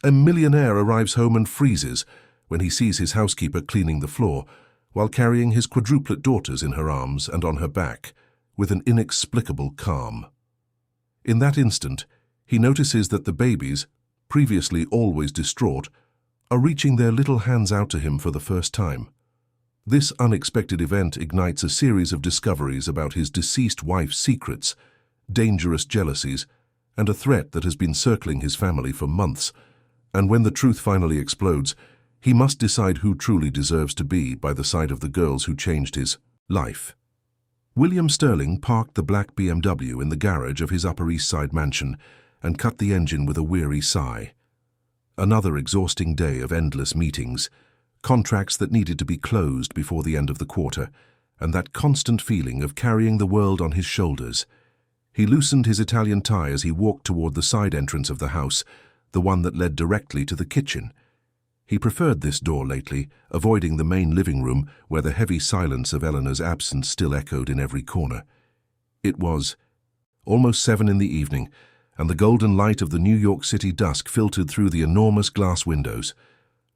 A millionaire arrives home and freezes when he sees his housekeeper cleaning the floor while carrying his quadruplet daughters in her arms and on her back with an inexplicable calm. In that instant, he notices that the babies, previously always distraught, are reaching their little hands out to him for the first time. This unexpected event ignites a series of discoveries about his deceased wife's secrets, dangerous jealousies, and a threat that has been circling his family for months. And when the truth finally explodes, he must decide who truly deserves to be by the side of the girls who changed his life. William Sterling parked the black BMW in the garage of his Upper East Side mansion and cut the engine with a weary sigh. Another exhausting day of endless meetings, contracts that needed to be closed before the end of the quarter, and that constant feeling of carrying the world on his shoulders. He loosened his Italian tie as he walked toward the side entrance of the house, the one that led directly to the kitchen. He preferred this door lately, avoiding the main living room where the heavy silence of Eleanor's absence still echoed in every corner. It was almost 7 in the evening, and the golden light of the New York City dusk filtered through the enormous glass windows.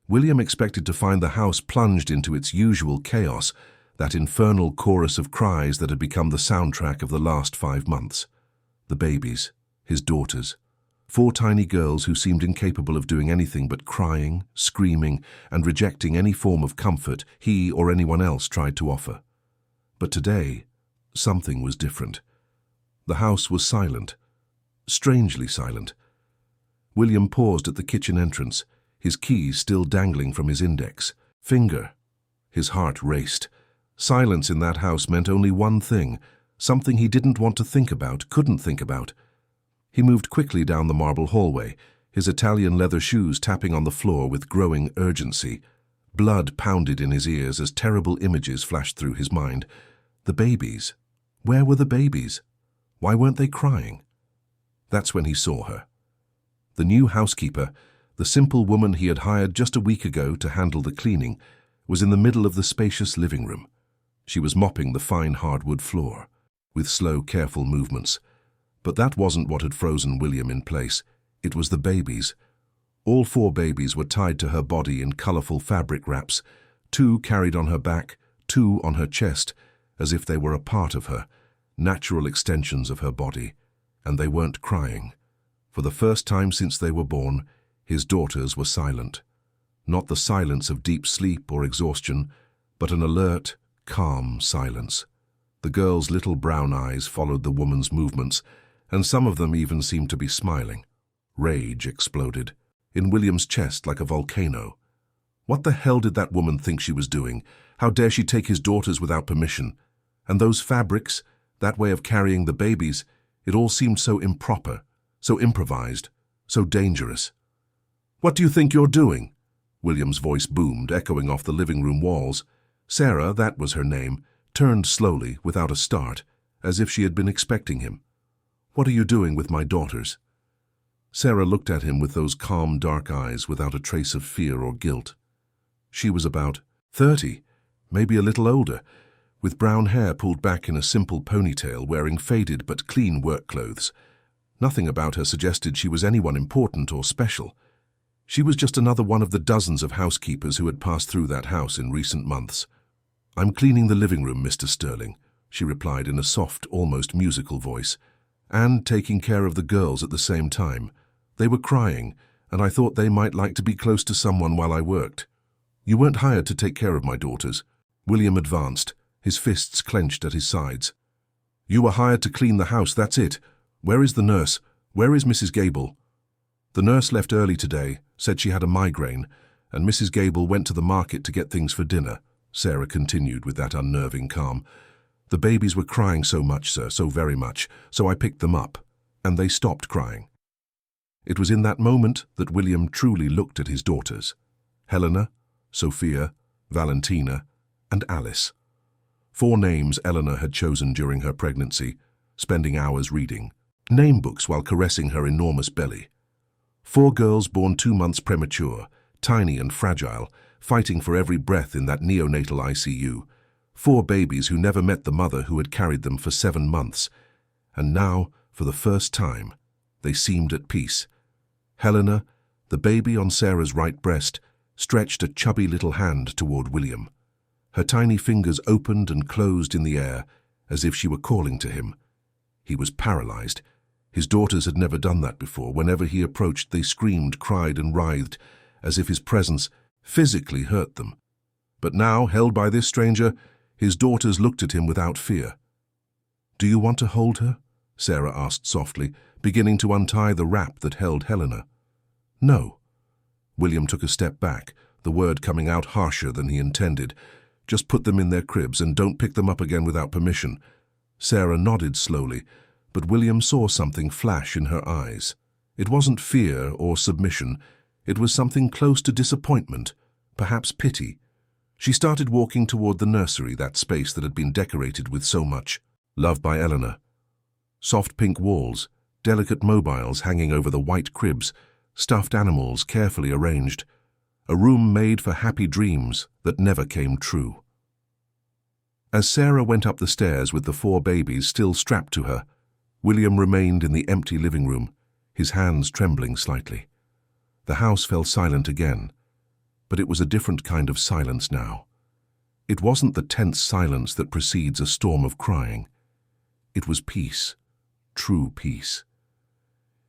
William expected to find the house plunged into its usual chaos, that infernal chorus of cries that had become the soundtrack of the last 5 months. The babies, his daughters, 4 tiny girls who seemed incapable of doing anything but crying, screaming, and rejecting any form of comfort he or anyone else tried to offer. But today, something was different. The house was silent, strangely silent. William paused at the kitchen entrance, his keys still dangling from his index finger. His heart raced. Silence in that house meant only one thing, something he didn't want to think about, couldn't think about. He moved quickly down the marble hallway, his Italian leather shoes tapping on the floor with growing urgency. Blood pounded in his ears as terrible images flashed through his mind. The babies. Where were the babies? Why weren't they crying? That's when he saw her. The new housekeeper, the simple woman he had hired just a week ago to handle the cleaning, was in the middle of the spacious living room. She was mopping the fine hardwood floor, with slow, careful movements. But that wasn't what had frozen William in place. It was the babies. All 4 babies were tied to her body in colorful fabric wraps, 2 carried on her back, 2 on her chest, as if they were a part of her, natural extensions of her body. And they weren't crying. For the first time since they were born, his daughters were silent. Not the silence of deep sleep or exhaustion, but an alert, calm silence. The girls' little brown eyes followed the woman's movements, and some of them even seemed to be smiling. Rage exploded in William's chest like a volcano. What the hell did that woman think she was doing? How dare she take his daughters without permission? And those fabrics, that way of carrying the babies, it all seemed so improper, so improvised, so dangerous. "What do you think you're doing?" William's voice boomed, echoing off the living room walls. Sarah, that was her name, turned slowly, without a start, as if she had been expecting him. "What are you doing with my daughters?" Sarah looked at him with those calm, dark eyes without a trace of fear or guilt. She was about 30, maybe a little older, with brown hair pulled back in a simple ponytail, wearing faded but clean work clothes. Nothing about her suggested she was anyone important or special. She was just another one of the dozens of housekeepers who had passed through that house in recent months. "I'm cleaning the living room, Mr. Sterling," she replied in a soft, almost musical voice, "and taking care of the girls at the same time. They were crying, and I thought they might like to be close to someone while I worked." "You weren't hired to take care of my daughters." William advanced, his fists clenched at his sides. "You were hired to clean the house, that's it. Where is the nurse? Where is Mrs. Gable?" "The nurse left early today, said she had a migraine, and Mrs. Gable went to the market to get things for dinner," Sarah continued with that unnerving calm. "The babies were crying so much, sir, so very much, so I picked them up, and they stopped crying." It was in that moment that William truly looked at his daughters. Helena, Sophia, Valentina, and Alice. 4 names Eleanor had chosen during her pregnancy, spending hours reading name books while caressing her enormous belly. 4 girls born 2 months premature, tiny and fragile, fighting for every breath in that neonatal ICU. 4 babies who never met the mother who had carried them for 7 months. And now, for the first time, they seemed at peace. Helena, The baby on Sarah's right breast stretched a chubby little hand toward William. Her tiny fingers opened and closed in the air, as if she were calling to him. He was paralyzed. His daughters had never done that before. Whenever he approached, they screamed, cried, and writhed, as if his presence physically hurt them. But now, held by this stranger, his daughters looked at him without fear. "Do you want to hold her?" Sarah asked softly, beginning to untie the wrap that held Helena. "No." William took a step back, the word coming out harsher than he intended. "Just put them in their cribs and don't pick them up again without permission." Sarah nodded slowly, but William saw something flash in her eyes. It wasn't fear or submission. It was something close to disappointment, perhaps pity. She started walking toward the nursery, that space that had been decorated with so much love by Eleanor. Soft pink walls, delicate mobiles hanging over the white cribs, stuffed animals carefully arranged. A room made for happy dreams that never came true. As Sarah went up the stairs with the 4 babies still strapped to her, William remained in the empty living room, his hands trembling slightly. The house fell silent again, but it was a different kind of silence now. It wasn't the tense silence that precedes a storm of crying. It was peace, true peace.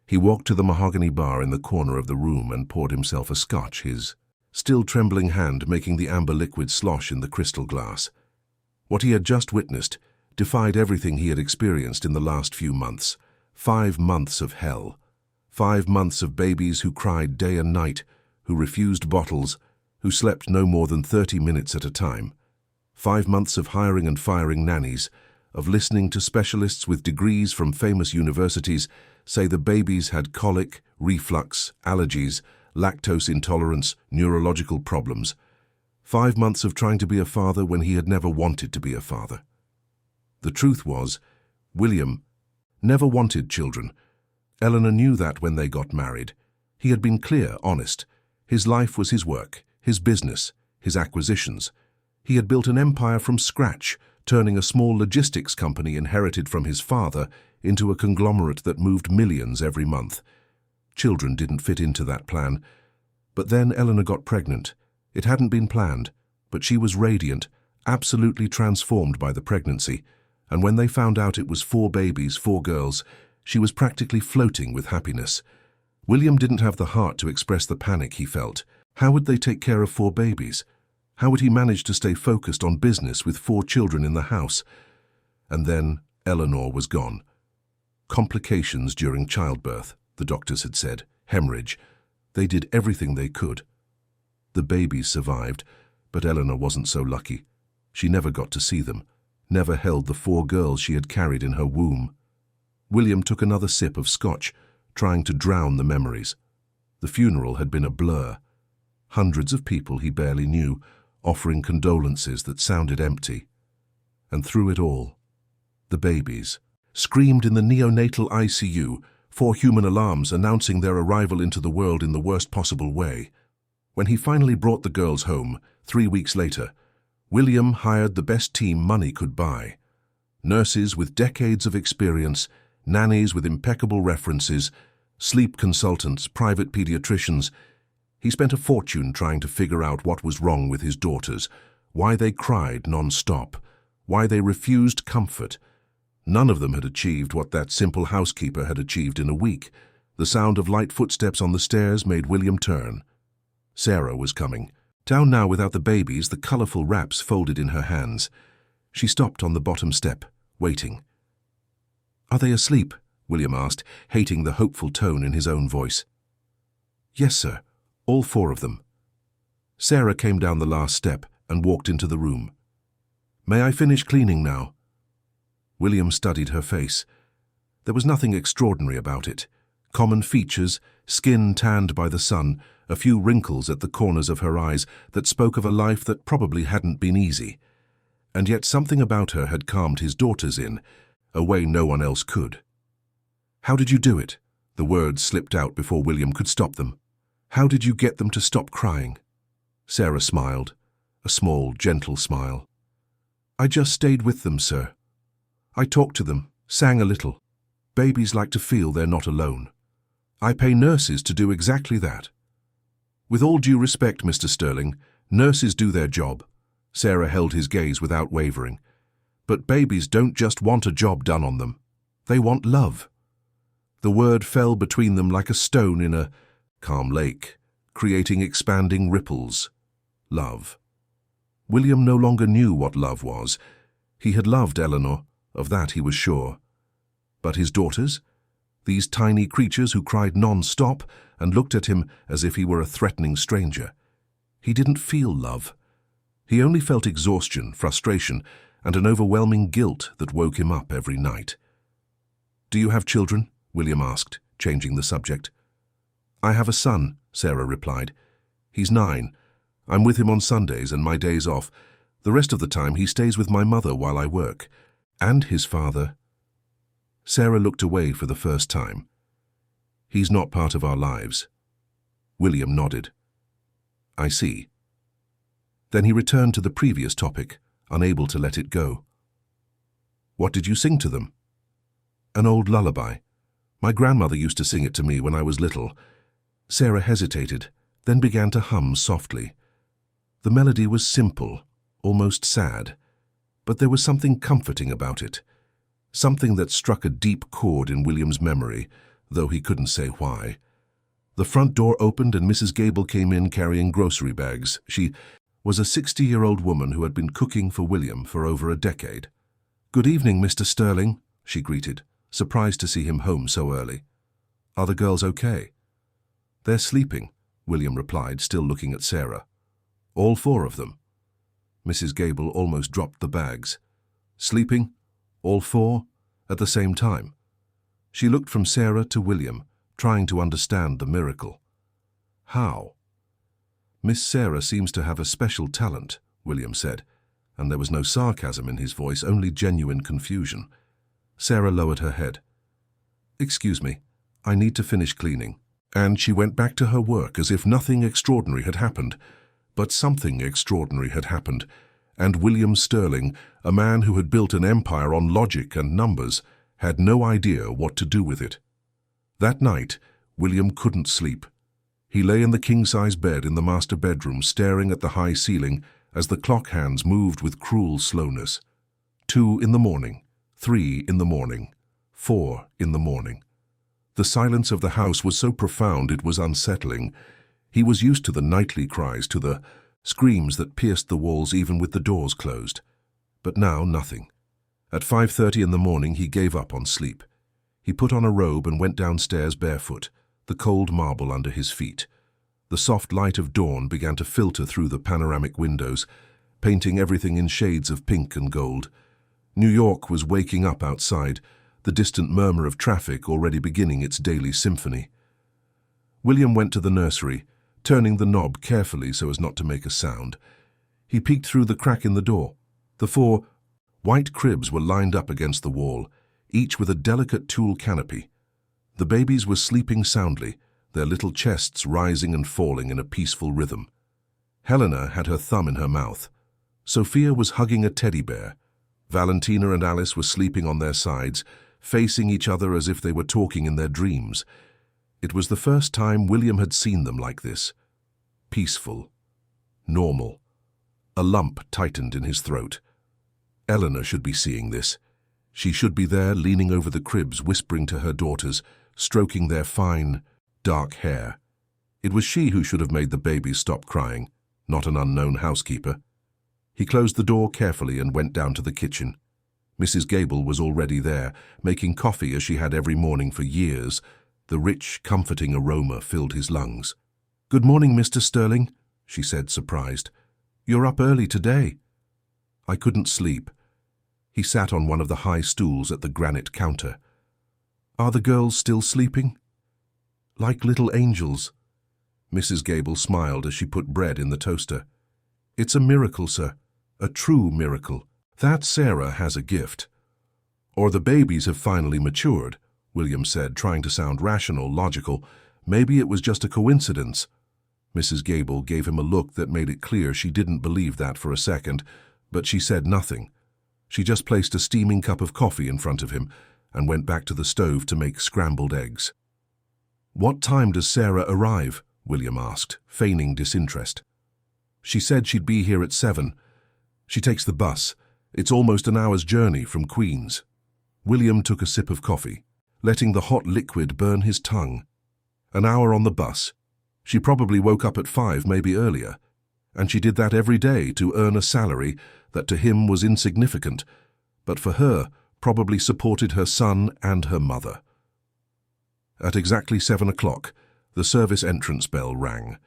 He walked to the mahogany bar in the corner of the room and poured himself a scotch, his still trembling hand making the amber liquid slosh in the crystal glass. What he had just witnessed defied everything he had experienced in the last few months. 5 months of hell. 5 months of babies who cried day and night, who refused bottles, who slept no more than 30 minutes at a time. 5 months of hiring and firing nannies, of listening to specialists with degrees from famous universities say the babies had colic, reflux, allergies, lactose intolerance, neurological problems. 5 months of trying to be a father when he had never wanted to be a father. The truth was, William never wanted children. Eleanor knew that when they got married. He had been clear, honest. His life was his work, his business, his acquisitions. He had built an empire from scratch, turning a small logistics company inherited from his father into a conglomerate that moved millions every month. Children didn't fit into that plan. But then Eleanor got pregnant. It hadn't been planned, but she was radiant, absolutely transformed by the pregnancy, and when they found out it was 4 babies, 4 girls, she was practically floating with happiness. William didn't have the heart to express the panic he felt. How would they take care of 4 babies? How would he manage to stay focused on business with 4 children in the house? And then Eleanor was gone. Complications during childbirth, the doctors had said. Hemorrhage. They did everything they could. The babies survived, but Eleanor wasn't so lucky. She never got to see them, never held the 4 girls she had carried in her womb. William took another sip of scotch, trying to drown the memories. The funeral had been a blur. Hundreds of people he barely knew, offering condolences that sounded empty. And through it all, the babies screamed in the neonatal ICU, 4 human alarms announcing their arrival into the world in the worst possible way. When he finally brought the girls home, 3 weeks later, William hired the best team money could buy. Nurses with decades of experience, nannies with impeccable references, sleep consultants, private pediatricians. He spent a fortune trying to figure out what was wrong with his daughters, why they cried non-stop, why they refused comfort. None of them had achieved what that simple housekeeper had achieved in a week. The sound of light footsteps on the stairs made William turn. Sarah was coming. Down now without the babies, the colorful wraps folded in her hands. She stopped on the bottom step, waiting. "Are they asleep?" William asked, hating the hopeful tone in his own voice. "Yes, sir. All 4 of them." Sarah came down the last step and walked into the room. "May I finish cleaning now?" William studied her face. There was nothing extraordinary about it. Common features, skin tanned by the sun, a few wrinkles at the corners of her eyes that spoke of a life that probably hadn't been easy. And yet something about her had calmed his daughters in, a way no one else could. "How did you do it?" The words slipped out before William could stop them. "How did you get them to stop crying?" Sarah smiled, a small, gentle smile. "I just stayed with them, sir. I talked to them, sang a little. Babies like to feel they're not alone. I pay nurses to do exactly that. With all due respect, Mr. Sterling, nurses do their job. Sarah held his gaze without wavering. But babies don't just want a job done on them. They want love. The word fell between them like a stone in a calm lake, creating expanding ripples. Love. William no longer knew what love was. He had loved Eleanor, of that he was sure. But his daughters? These tiny creatures who cried non-stop and looked at him as if he were a threatening stranger. He didn't feel love. He only felt exhaustion, frustration, and an overwhelming guilt that woke him up every night. "Do you have children?" William asked, changing the subject. "I have a son," Sarah replied. "He's 9. I'm with him on Sundays and my days off. The rest of the time he stays with my mother while I work. And his father." Sarah looked away for the first time. "He's not part of our lives." William nodded. "I see." Then he returned to the previous topic, unable to let it go. "What did you sing to them?" "An old lullaby. My grandmother used to sing it to me when I was little." Sarah hesitated, then began to hum softly. The melody was simple, almost sad, but there was something comforting about it, something that struck a deep chord in William's memory, though he couldn't say why. The front door opened and Mrs. Gable came in carrying grocery bags. She was a 60-year-old woman who had been cooking for William for over a decade. "Good evening, Mr. Sterling," she greeted, surprised to see him home so early. "Are the girls okay?" "They're sleeping," William replied, still looking at Sarah. "All 4 of them." Mrs. Gable almost dropped the bags. "Sleeping? All 4? At the same time?" She looked from Sarah to William, trying to understand the miracle. "How?" "Miss Sarah seems to have a special talent," William said, and there was no sarcasm in his voice, only genuine confusion. Sarah lowered her head. "Excuse me, I need to finish cleaning." And she went back to her work as if nothing extraordinary had happened. But something extraordinary had happened, and William Sterling, a man who had built an empire on logic and numbers, had no idea what to do with it. That night, William couldn't sleep. He lay in the king-size bed in the master bedroom, staring at the high ceiling as the clock hands moved with cruel slowness. 2 in the morning, 3 in the morning, 4 in the morning. The silence of the house was so profound it was unsettling. He was used to the nightly cries, to the screams that pierced the walls even with the doors closed. But now nothing. At 5:30 in the morning he gave up on sleep. He put on a robe and went downstairs barefoot, the cold marble under his feet. The soft light of dawn began to filter through the panoramic windows, painting everything in shades of pink and gold. New York was waking up outside, the distant murmur of traffic already beginning its daily symphony. William went to the nursery, turning the knob carefully so as not to make a sound. He peeked through the crack in the door. The 4 white cribs were lined up against the wall, each with a delicate tulle canopy. The babies were sleeping soundly, their little chests rising and falling in a peaceful rhythm. Helena had her thumb in her mouth. Sophia was hugging a teddy bear. Valentina and Alice were sleeping on their sides, facing each other as if they were talking in their dreams. It was the first time William had seen them like this. Peaceful. Normal. A lump tightened in his throat. Eleanor should be seeing this. She should be there, leaning over the cribs, whispering to her daughters, stroking their fine, dark hair. It was she who should have made the babies stop crying, not an unknown housekeeper. He closed the door carefully and went down to the kitchen. Mrs. Gable was already there, making coffee as she had every morning for years. The rich, comforting aroma filled his lungs. "Good morning, Mr. Sterling," she said, surprised. "You're up early today." "I couldn't sleep." He sat on one of the high stools at the granite counter. "Are the girls still sleeping?" "Like little angels." Mrs. Gable smiled as she put bread in the toaster. "It's a miracle, sir. A true miracle. That Sarah has a gift." "Or the babies have finally matured," William said, trying to sound rational, logical. "Maybe it was just a coincidence." Mrs. Gable gave him a look that made it clear she didn't believe that for a second, but she said nothing. She just placed a steaming cup of coffee in front of him and went back to the stove to make scrambled eggs. "What time does Sarah arrive?" William asked, feigning disinterest. She said she'd be here at 7. She takes the bus. It's almost an hour's journey from Queens. William took a sip of coffee, letting the hot liquid burn his tongue. An hour on the bus. She probably woke up at 5, maybe earlier, and she did that every day to earn a salary that to him was insignificant, but for her probably supported her son and her mother. At exactly 7 o'clock, the service entrance bell rang.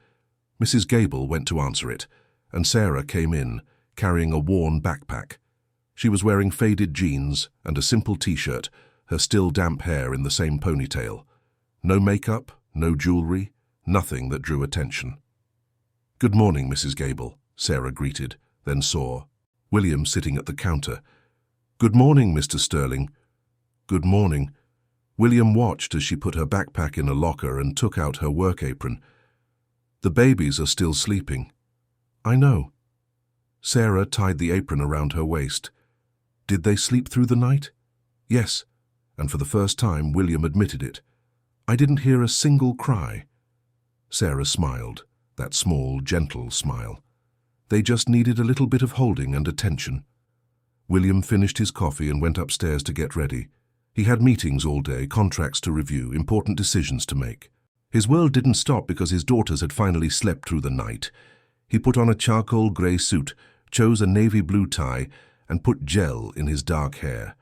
Mrs. Gable went to answer it, and Sarah came in, carrying a worn backpack. She was wearing faded jeans and a simple t-shirt, her still damp hair in the same ponytail. No makeup, no jewelry, nothing that drew attention. "Good morning, Mrs. Gable," Sarah greeted, then saw William sitting at the counter. "Good morning, Mr. Sterling." "Good morning." William watched as she put her backpack in a locker and took out her work apron. "The babies are still sleeping." "I know." Sarah tied the apron around her waist. "Did they sleep through the night?" "Yes," and for the first time William admitted it. "I didn't hear a single cry." Sarah smiled, that small, gentle smile. "They just needed a little bit of holding and attention." William finished his coffee and went upstairs to get ready. He had meetings all day, contracts to review, important decisions to make. His world didn't stop because his daughters had finally slept through the night. He put on a charcoal grey suit, chose a navy blue tie, and put gel in his dark hair.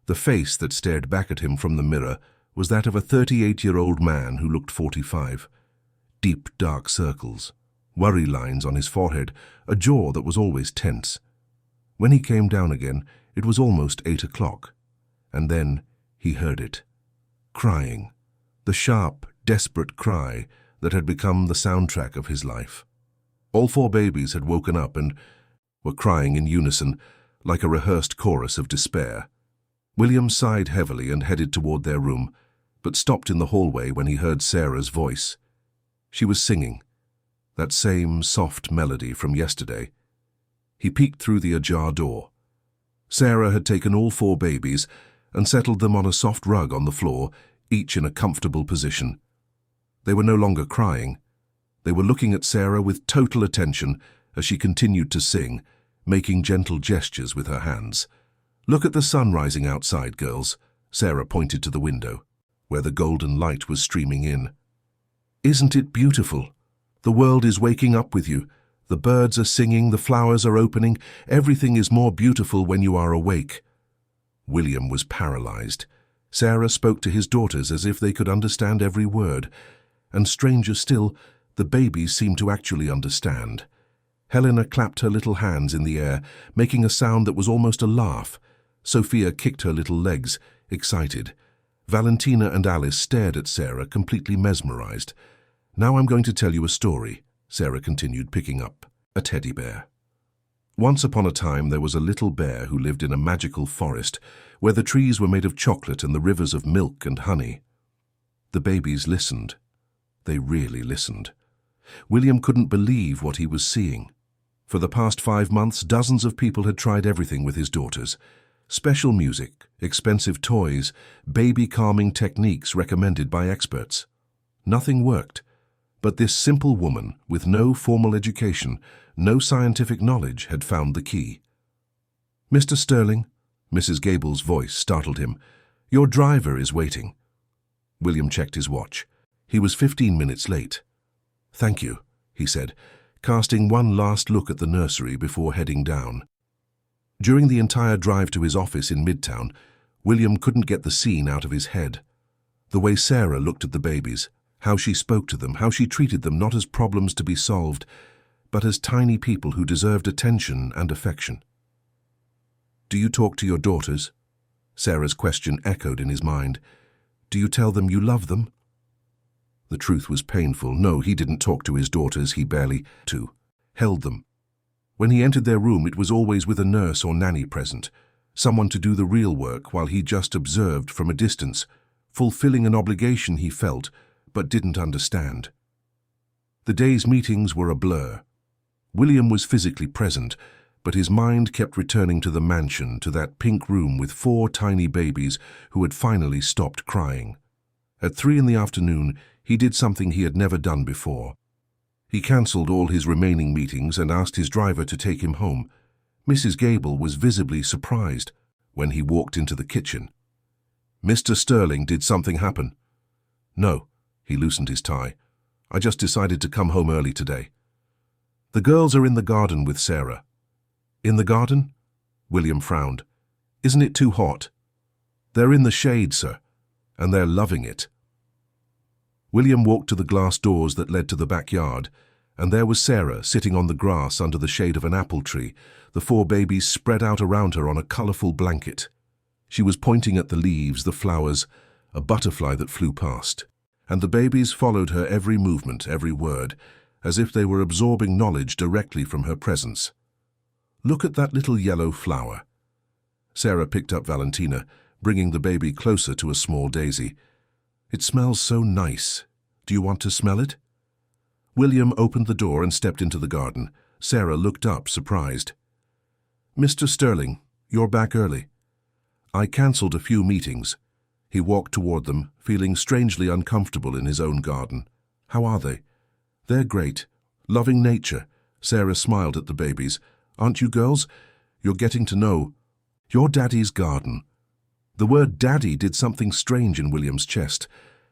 The face that stared back at him from the mirror was that of a 38-year-old man who looked 45. Deep, dark circles, worry lines on his forehead, a jaw that was always tense. When he came down again, it was almost 8 o'clock. And then he heard it. Crying. The sharp, desperate cry that had become the soundtrack of his life. All 4 babies had woken up and were crying in unison, like a rehearsed chorus of despair. William sighed heavily and headed toward their room, but stopped in the hallway when he heard Sarah's voice. She was singing, that same soft melody from yesterday. He peeked through the ajar door. Sarah had taken all 4 babies and settled them on a soft rug on the floor, each in a comfortable position. They were no longer crying. They were looking at Sarah with total attention as she continued to sing, making gentle gestures with her hands. "Look at the sun rising outside, girls." Sarah pointed to the window, where the golden light was streaming in. "Isn't it beautiful? The world is waking up with you. The birds are singing, the flowers are opening. Everything is more beautiful when you are awake." William was paralyzed. Sarah spoke to his daughters as if they could understand every word. And stranger still, the babies seemed to actually understand. Helena clapped her little hands in the air, making a sound that was almost a laugh. Sophia kicked her little legs, excited. Valentina and Alice stared at Sarah, completely mesmerized. "Now I'm going to tell you a story," Sarah continued, picking up a teddy bear. "Once upon a time there was a little bear who lived in a magical forest where the trees were made of chocolate and the rivers of milk and honey." The babies listened. They really listened. William couldn't believe what he was seeing. For the past 5 months, dozens of people had tried everything with his daughters. Special music, expensive toys, baby-calming techniques recommended by experts. Nothing worked. But this simple woman, with no formal education, no scientific knowledge, had found the key. "Mr. Sterling," Mrs. Gable's voice startled him. "Your driver is waiting." William checked his watch. He was 15 minutes late. "Thank you," he said, casting one last look at the nursery before heading down. During the entire drive to his office in Midtown, William couldn't get the scene out of his head. The way Sarah looked at the babies, how she spoke to them, how she treated them not as problems to be solved, but as tiny people who deserved attention and affection. "Do you talk to your daughters?" Sarah's question echoed in his mind. "Do you tell them you love them?" The truth was painful. No, he didn't talk to his daughters. He barely held them. When he entered their room, it was always with a nurse or nanny present, someone to do the real work while he just observed from a distance, fulfilling an obligation he felt but didn't understand. The day's meetings were a blur. William was physically present, but his mind kept returning to the mansion, to that pink room with 4 tiny babies who had finally stopped crying. At 3 in the afternoon, he did something he had never done before. He cancelled all his remaining meetings and asked his driver to take him home. Mrs. Gable was visibly surprised when he walked into the kitchen. "Mr. Sterling, did something happen?" "No," he loosened his tie. "I just decided to come home early today." "The girls are in the garden with Sarah." "In the garden?" William frowned. "Isn't it too hot?" "They're in the shade, sir, and they're loving it." William walked to the glass doors that led to the backyard, and there was Sarah sitting on the grass under the shade of an apple tree, the 4 babies spread out around her on a colourful blanket. She was pointing at the leaves, the flowers, a butterfly that flew past, and the babies followed her every movement, every word, as if they were absorbing knowledge directly from her presence. "Look at that little yellow flower." Sarah picked up Valentina, bringing the baby closer to a small daisy. "It smells so nice. Do you want to smell it?" William opened the door and stepped into the garden. Sarah looked up, surprised. "Mr. Sterling, you're back early." "I cancelled a few meetings." He walked toward them, feeling strangely uncomfortable in his own garden. "How are they?" "They're great. Loving nature." Sarah smiled at the babies. "Aren't you girls? You're getting to know your daddy's garden." The word daddy did something strange in William's chest.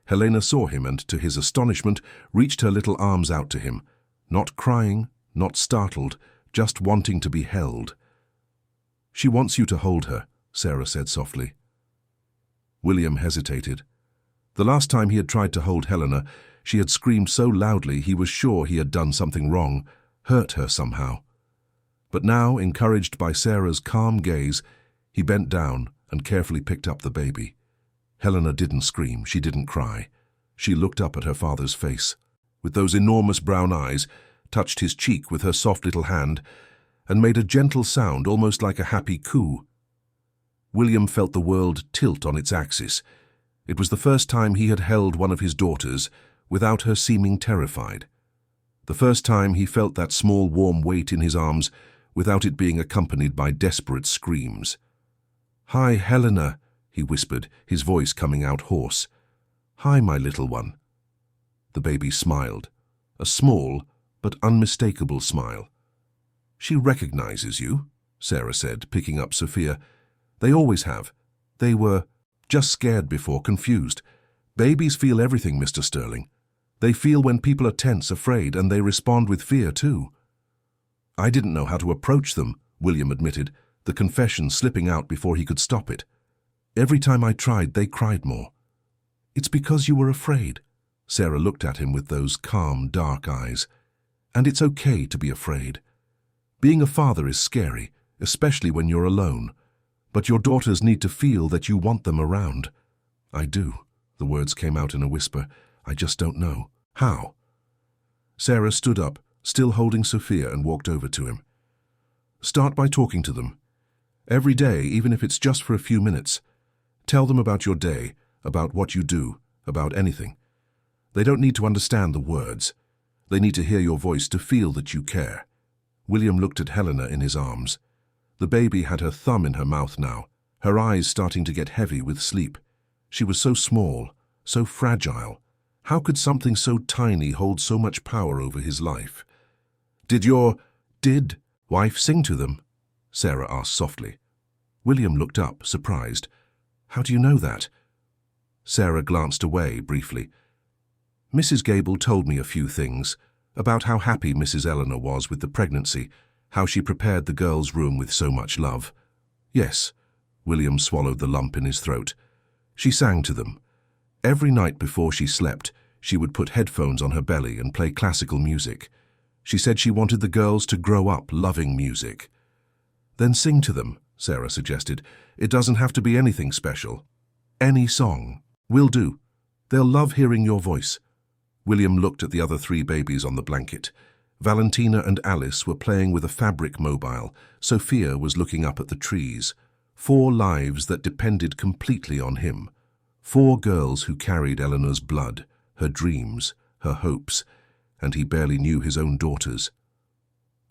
Helena saw him and, to his astonishment, reached her little arms out to him. Not crying, not startled, just wanting to be held. "She wants you to hold her," Sarah said softly. William hesitated. The last time he had tried to hold Helena, she had screamed so loudly he was sure he had done something wrong, hurt her somehow. But now, encouraged by Sarah's calm gaze, he bent down and carefully picked up the baby. Helena didn't scream, she didn't cry. She looked up at her father's face, with those enormous brown eyes, touched his cheek with her soft little hand, and made a gentle sound almost like a happy coo. William felt the world tilt on its axis. It was the first time he had held one of his daughters without her seeming terrified. The first time he felt that small warm weight in his arms without it being accompanied by desperate screams. "Hi, Helena," he whispered, his voice coming out hoarse. "Hi, my little one." The baby smiled, a small but unmistakable smile. "She recognizes you," Sarah said, picking up Sophia. "They always have. They were just scared before, confused. Babies feel everything, Mr. Sterling. They feel when people are tense, afraid, and they respond with fear too." "I didn't know how to approach them," William admitted, the confession slipping out before he could stop it. "Every time I tried, they cried more." "It's because you were afraid." Sarah looked at him with those calm, dark eyes. "And it's okay to be afraid. Being a father is scary, especially when you're alone. But your daughters need to feel that you want them around." "I do." The words came out in a whisper. "I just don't know. How?" Sarah stood up, still holding Sophia, and walked over to him. "Start by talking to them. Every day, even if it's just for a few minutes. Tell them about your day, about what you do, about anything. They don't need to understand the words. They need to hear your voice to feel that you care." William looked at Helena in his arms. The baby had her thumb in her mouth now, her eyes starting to get heavy with sleep. She was so small, so fragile. How could something so tiny hold so much power over his life? Did wife sing to them?" Sarah asked softly. William looked up, surprised. "How do you know that?" Sarah glanced away briefly. "Mrs. Gable told me a few things, about how happy Mrs. Eleanor was with the pregnancy, how she prepared the girls' room with so much love." "Yes." William swallowed the lump in his throat. "She sang to them. Every night before she slept, she would put headphones on her belly and play classical music. She said she wanted the girls to grow up loving music." "Then sing to them," Sarah suggested. "It doesn't have to be anything special. Any song. Will do. They'll love hearing your voice." William looked at the other 3 babies on the blanket. Valentina and Alice were playing with a fabric mobile. Sophia was looking up at the trees. 4 lives that depended completely on him. 4 girls who carried Eleanor's blood, her dreams, her hopes, and he barely knew his own daughters.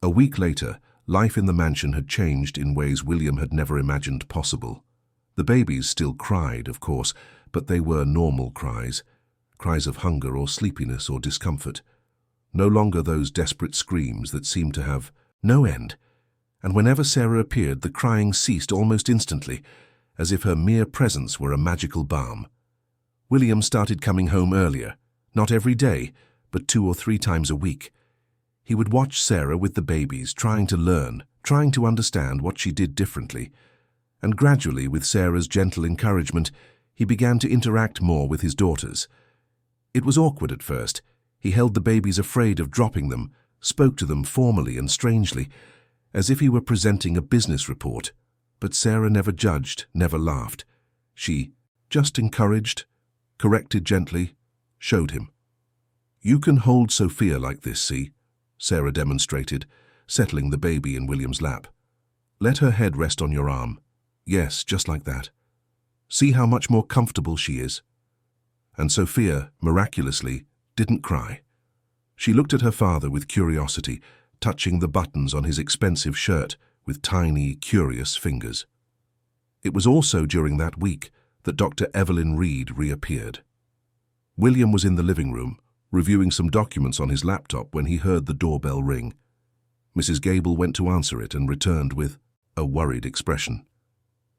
A week later, life in the mansion had changed in ways William had never imagined possible. The babies still cried, of course, but they were normal cries. Cries of hunger or sleepiness or discomfort. No longer those desperate screams that seemed to have no end, and whenever Sarah appeared, the crying ceased almost instantly, as if her mere presence were a magical balm. William started coming home earlier, not every day, but 2 or 3 times a week. He would watch Sarah with the babies, trying to learn, trying to understand what she did differently. And gradually, with Sarah's gentle encouragement, he began to interact more with his daughters. It was awkward at first. He held the babies afraid of dropping them, spoke to them formally and strangely, as if he were presenting a business report. But Sarah never judged, never laughed. She just encouraged, corrected gently, showed him. "You can hold Sophia like this, see?" Sarah demonstrated, settling the baby in William's lap. "Let her head rest on your arm. Yes, just like that. See how much more comfortable she is." And Sophia, miraculously, didn't cry. She looked at her father with curiosity, touching the buttons on his expensive shirt with tiny, curious fingers. It was also during that week that Dr. Evelyn Reed reappeared. William was in the living room, reviewing some documents on his laptop when he heard the doorbell ring. Mrs. Gable went to answer it and returned with a worried expression.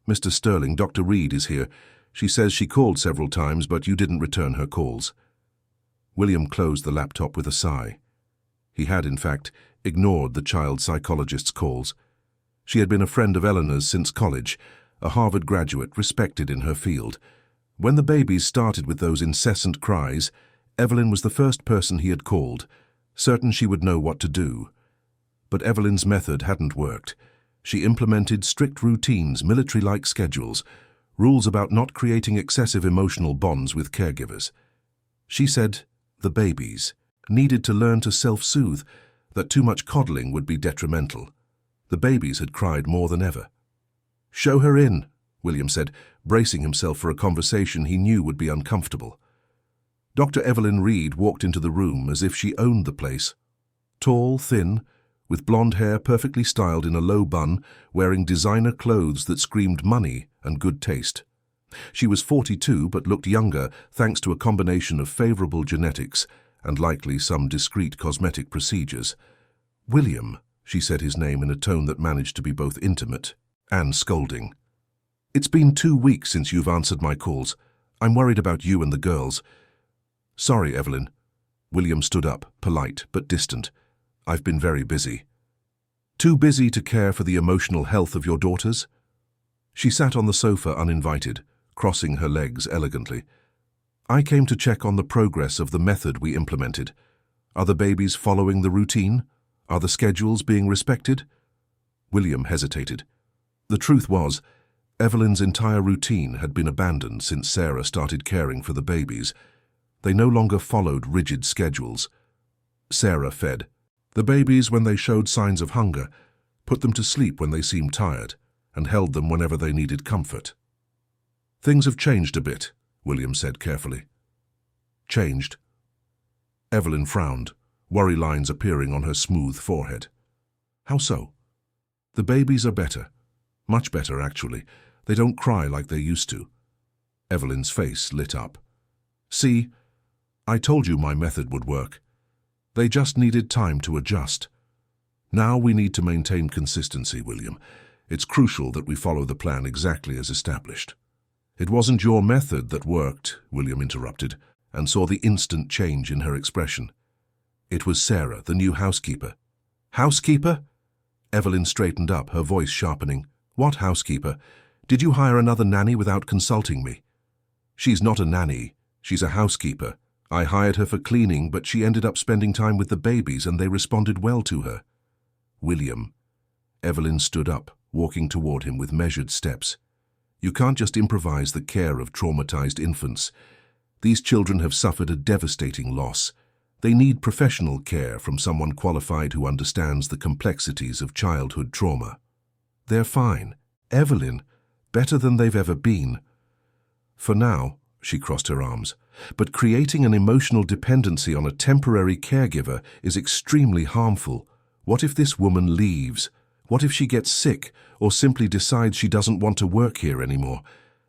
"Mr. Sterling, Dr. Reed is here. She says she called several times, but you didn't return her calls." William closed the laptop with a sigh. He had, in fact, ignored the child psychologist's calls. She had been a friend of Eleanor's since college, a Harvard graduate respected in her field. When the babies started with those incessant cries, Evelyn was the first person he had called, certain she would know what to do. But Evelyn's method hadn't worked. She implemented strict routines, military-like schedules, rules about not creating excessive emotional bonds with caregivers. She said the babies needed to learn to self-soothe, that too much coddling would be detrimental. The babies had cried more than ever. "Show her in," William said, bracing himself for a conversation he knew would be uncomfortable. Dr. Evelyn Reed walked into the room as if she owned the place. Tall, thin, with blonde hair perfectly styled in a low bun, wearing designer clothes that screamed money and good taste. She was 42 but looked younger thanks to a combination of favorable genetics and likely some discreet cosmetic procedures. "William," she said his name in a tone that managed to be both intimate and scolding. "It's been 2 weeks since you've answered my calls. I'm worried about you and the girls." "Sorry, Evelyn." William stood up, polite but distant. "I've been very busy." "Too busy to care for the emotional health of your daughters?" She sat on the sofa uninvited, crossing her legs elegantly. "I came to check on the progress of the method we implemented. Are the babies following the routine? Are the schedules being respected?" William hesitated. The truth was, Evelyn's entire routine had been abandoned since Sarah started caring for the babies. They no longer followed rigid schedules. Sarah fed the babies when they showed signs of hunger, put them to sleep when they seemed tired, and held them whenever they needed comfort. "Things have changed a bit," William said carefully. "Changed?" Evelyn frowned, worry lines appearing on her smooth forehead. "How so?" "The babies are better. Much better, actually. They don't cry like they used to." Evelyn's face lit up. "See, I told you my method would work. They just needed time to adjust. Now we need to maintain consistency, William. It's crucial that we follow the plan exactly as established." "It wasn't your method that worked," William interrupted, and saw the instant change in her expression. "It was Sarah, the new housekeeper." "Housekeeper?" Evelyn straightened up, her voice sharpening. "What housekeeper? Did you hire another nanny without consulting me?" "She's not a nanny. She's a housekeeper. I hired her for cleaning, but she ended up spending time with the babies and they responded well to her." "William." Evelyn stood up, walking toward him with measured steps. "You can't just improvise the care of traumatized infants. These children have suffered a devastating loss. They need professional care from someone qualified who understands the complexities of childhood trauma." "They're fine. Evelyn, better than they've ever been." "For now," she crossed her arms, "but creating an emotional dependency on a temporary caregiver is extremely harmful. What if this woman leaves? What if she gets sick or simply decides she doesn't want to work here anymore?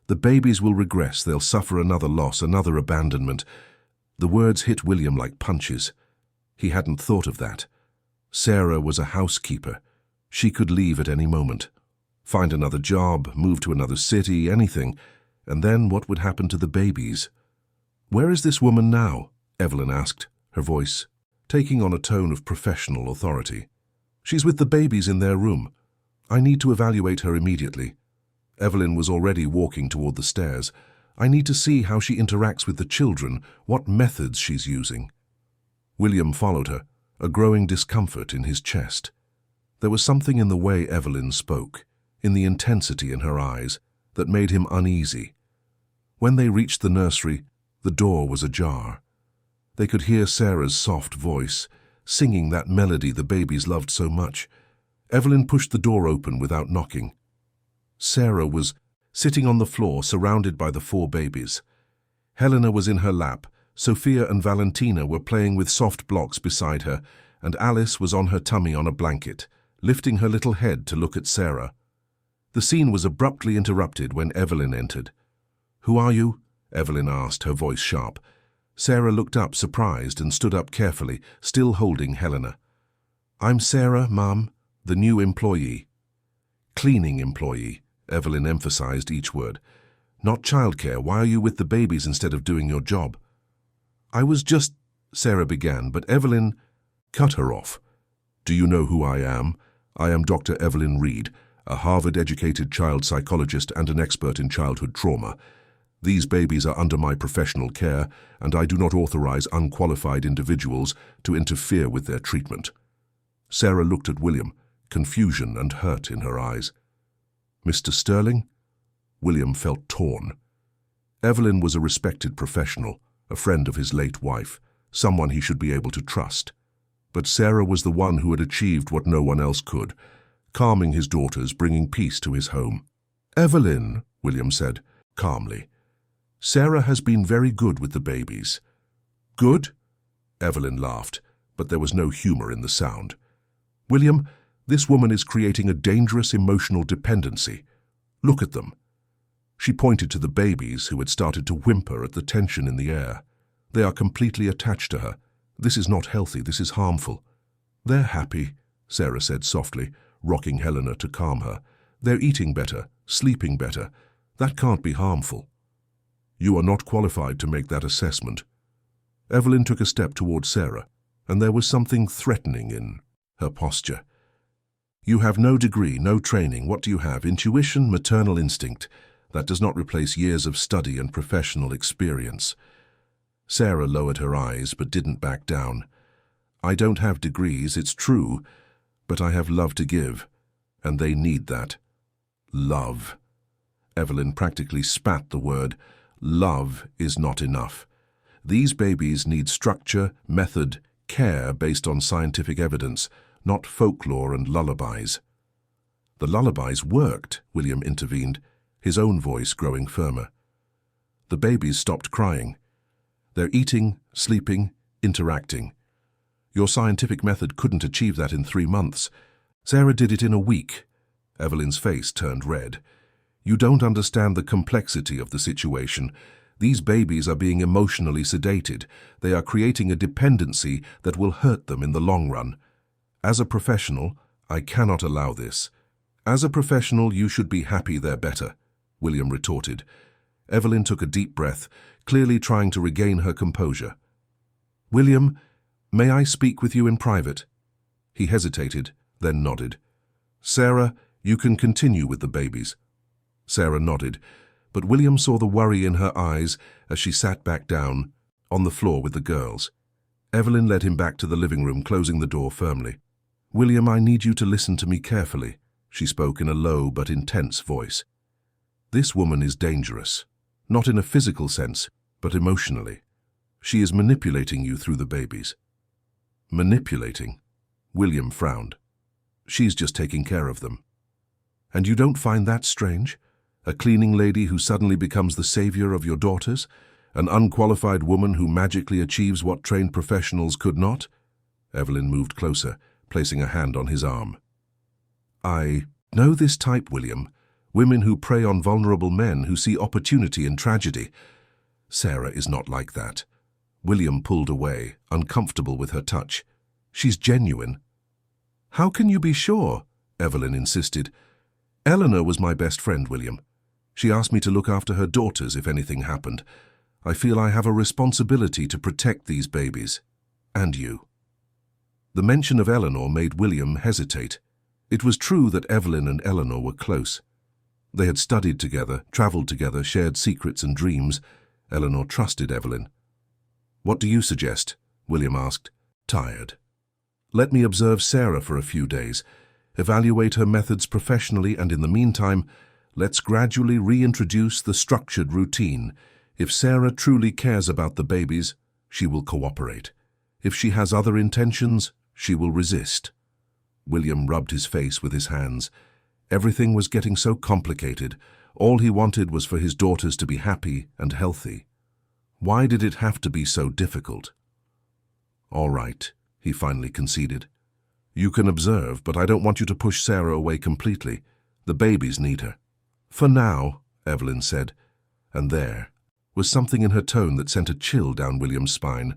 The babies will regress, they'll suffer another loss, another abandonment." The words hit William like punches. He hadn't thought of that. Sarah was a housekeeper. She could leave at any moment. Find another job, move to another city, anything. And then what would happen to the babies? "Where is this woman now?" Evelyn asked, her voice taking on a tone of professional authority. "She's with the babies in their room. I need to evaluate her immediately." Evelyn was already walking toward the stairs. "I need to see how she interacts with the children, what methods she's using." William followed her, a growing discomfort in his chest. There was something in the way Evelyn spoke, in the intensity in her eyes, that made him uneasy. When they reached the nursery, the door was ajar. They could hear Sarah's soft voice, singing that melody the babies loved so much. Evelyn pushed the door open without knocking. Sarah was sitting on the floor, surrounded by the 4 babies. Helena was in her lap, Sophia and Valentina were playing with soft blocks beside her, and Alice was on her tummy on a blanket, lifting her little head to look at Sarah. The scene was abruptly interrupted when Evelyn entered. "Who are you?" Evelyn asked, her voice sharp. Sarah looked up, surprised, and stood up carefully, still holding Helena. "I'm Sarah, Mum, the new employee." "Cleaning employee," Evelyn emphasized each word. "Not childcare. Why are you with the babies instead of doing your job?" "I was just—" Sarah began, but Evelyn cut her off. "Do you know who I am? I am Dr. Evelyn Reed, a Harvard-educated child psychologist and an expert in childhood trauma. These babies are under my professional care, and I do not authorize unqualified individuals to interfere with their treatment." Sarah looked at William, confusion and hurt in her eyes. "Mr. Sterling?" William felt torn. Evelyn was a respected professional, a friend of his late wife, someone he should be able to trust. But Sarah was the one who had achieved what no one else could, calming his daughters, bringing peace to his home. "Evelyn," William said, calmly, "Sarah has been very good with the babies." "Good?" Evelyn laughed, but there was no humor in the sound. "William, this woman is creating a dangerous emotional dependency. Look at them." She pointed to the babies, who had started to whimper at the tension in the air. "They are completely attached to her. This is not healthy, this is harmful." "They're happy," Sarah said softly, rocking Helena to calm her. "They're eating better, sleeping better. That can't be harmful." "You are not qualified to make that assessment." Evelyn took a step toward Sarah, and there was something threatening in her posture. "You have no degree, no training. What do you have? Intuition, maternal instinct. That does not replace years of study and professional experience." Sarah lowered her eyes but didn't back down. "I don't have degrees, it's true, but I have love to give, and they need that." "Love." Evelyn practically spat the word. "Love is not enough. These babies need structure, method, care based on scientific evidence, not folklore and lullabies." "The lullabies worked," William intervened, his own voice growing firmer. "The babies stopped crying. They're eating, sleeping, interacting. Your scientific method couldn't achieve that in 3 months. Sarah did it in a week." Evelyn's face turned red. "You don't understand the complexity of the situation. These babies are being emotionally sedated. They are creating a dependency that will hurt them in the long run. As a professional, I cannot allow this." "As a professional, you should be happy they're better," William retorted. Evelyn took a deep breath, clearly trying to regain her composure. "William, may I speak with you in private?" He hesitated, then nodded. "Sarah, you can continue with the babies." Sarah nodded, but William saw the worry in her eyes as she sat back down, on the floor with the girls. Evelyn led him back to the living room, closing the door firmly. "William, I need you to listen to me carefully," she spoke in a low but intense voice. "This woman is dangerous, not in a physical sense, but emotionally. She is manipulating you through the babies." "Manipulating?" William frowned. "She's just taking care of them." "And you don't find that strange? A cleaning lady who suddenly becomes the savior of your daughters? An unqualified woman who magically achieves what trained professionals could not?" Evelyn moved closer, placing a hand on his arm. "I know this type, William. Women who prey on vulnerable men who see opportunity in tragedy. Sarah is not like that." William pulled away, uncomfortable with her touch. She's genuine." "How can you be sure?" Evelyn insisted. "Eleanor was my best friend, William. She asked me to look after her daughters if anything happened. I feel I have a responsibility to protect these babies. And you." The mention of Eleanor made William hesitate. It was true that Evelyn and Eleanor were close. They had studied together, traveled together, shared secrets and dreams. Eleanor trusted Evelyn. "What do you suggest?" William asked, tired. "Let me observe Sarah for a few days, evaluate her methods professionally, and in the meantime, let's gradually reintroduce the structured routine. If Sarah truly cares about the babies, she will cooperate. If she has other intentions, she will resist." William rubbed his face with his hands. Everything was getting so complicated. All he wanted was for his daughters to be happy and healthy. Why did it have to be so difficult? "All right," he finally conceded. "You can observe, but I don't want you to push Sarah away completely. The babies need her." "For now," Evelyn said, and there was something in her tone that sent a chill down William's spine.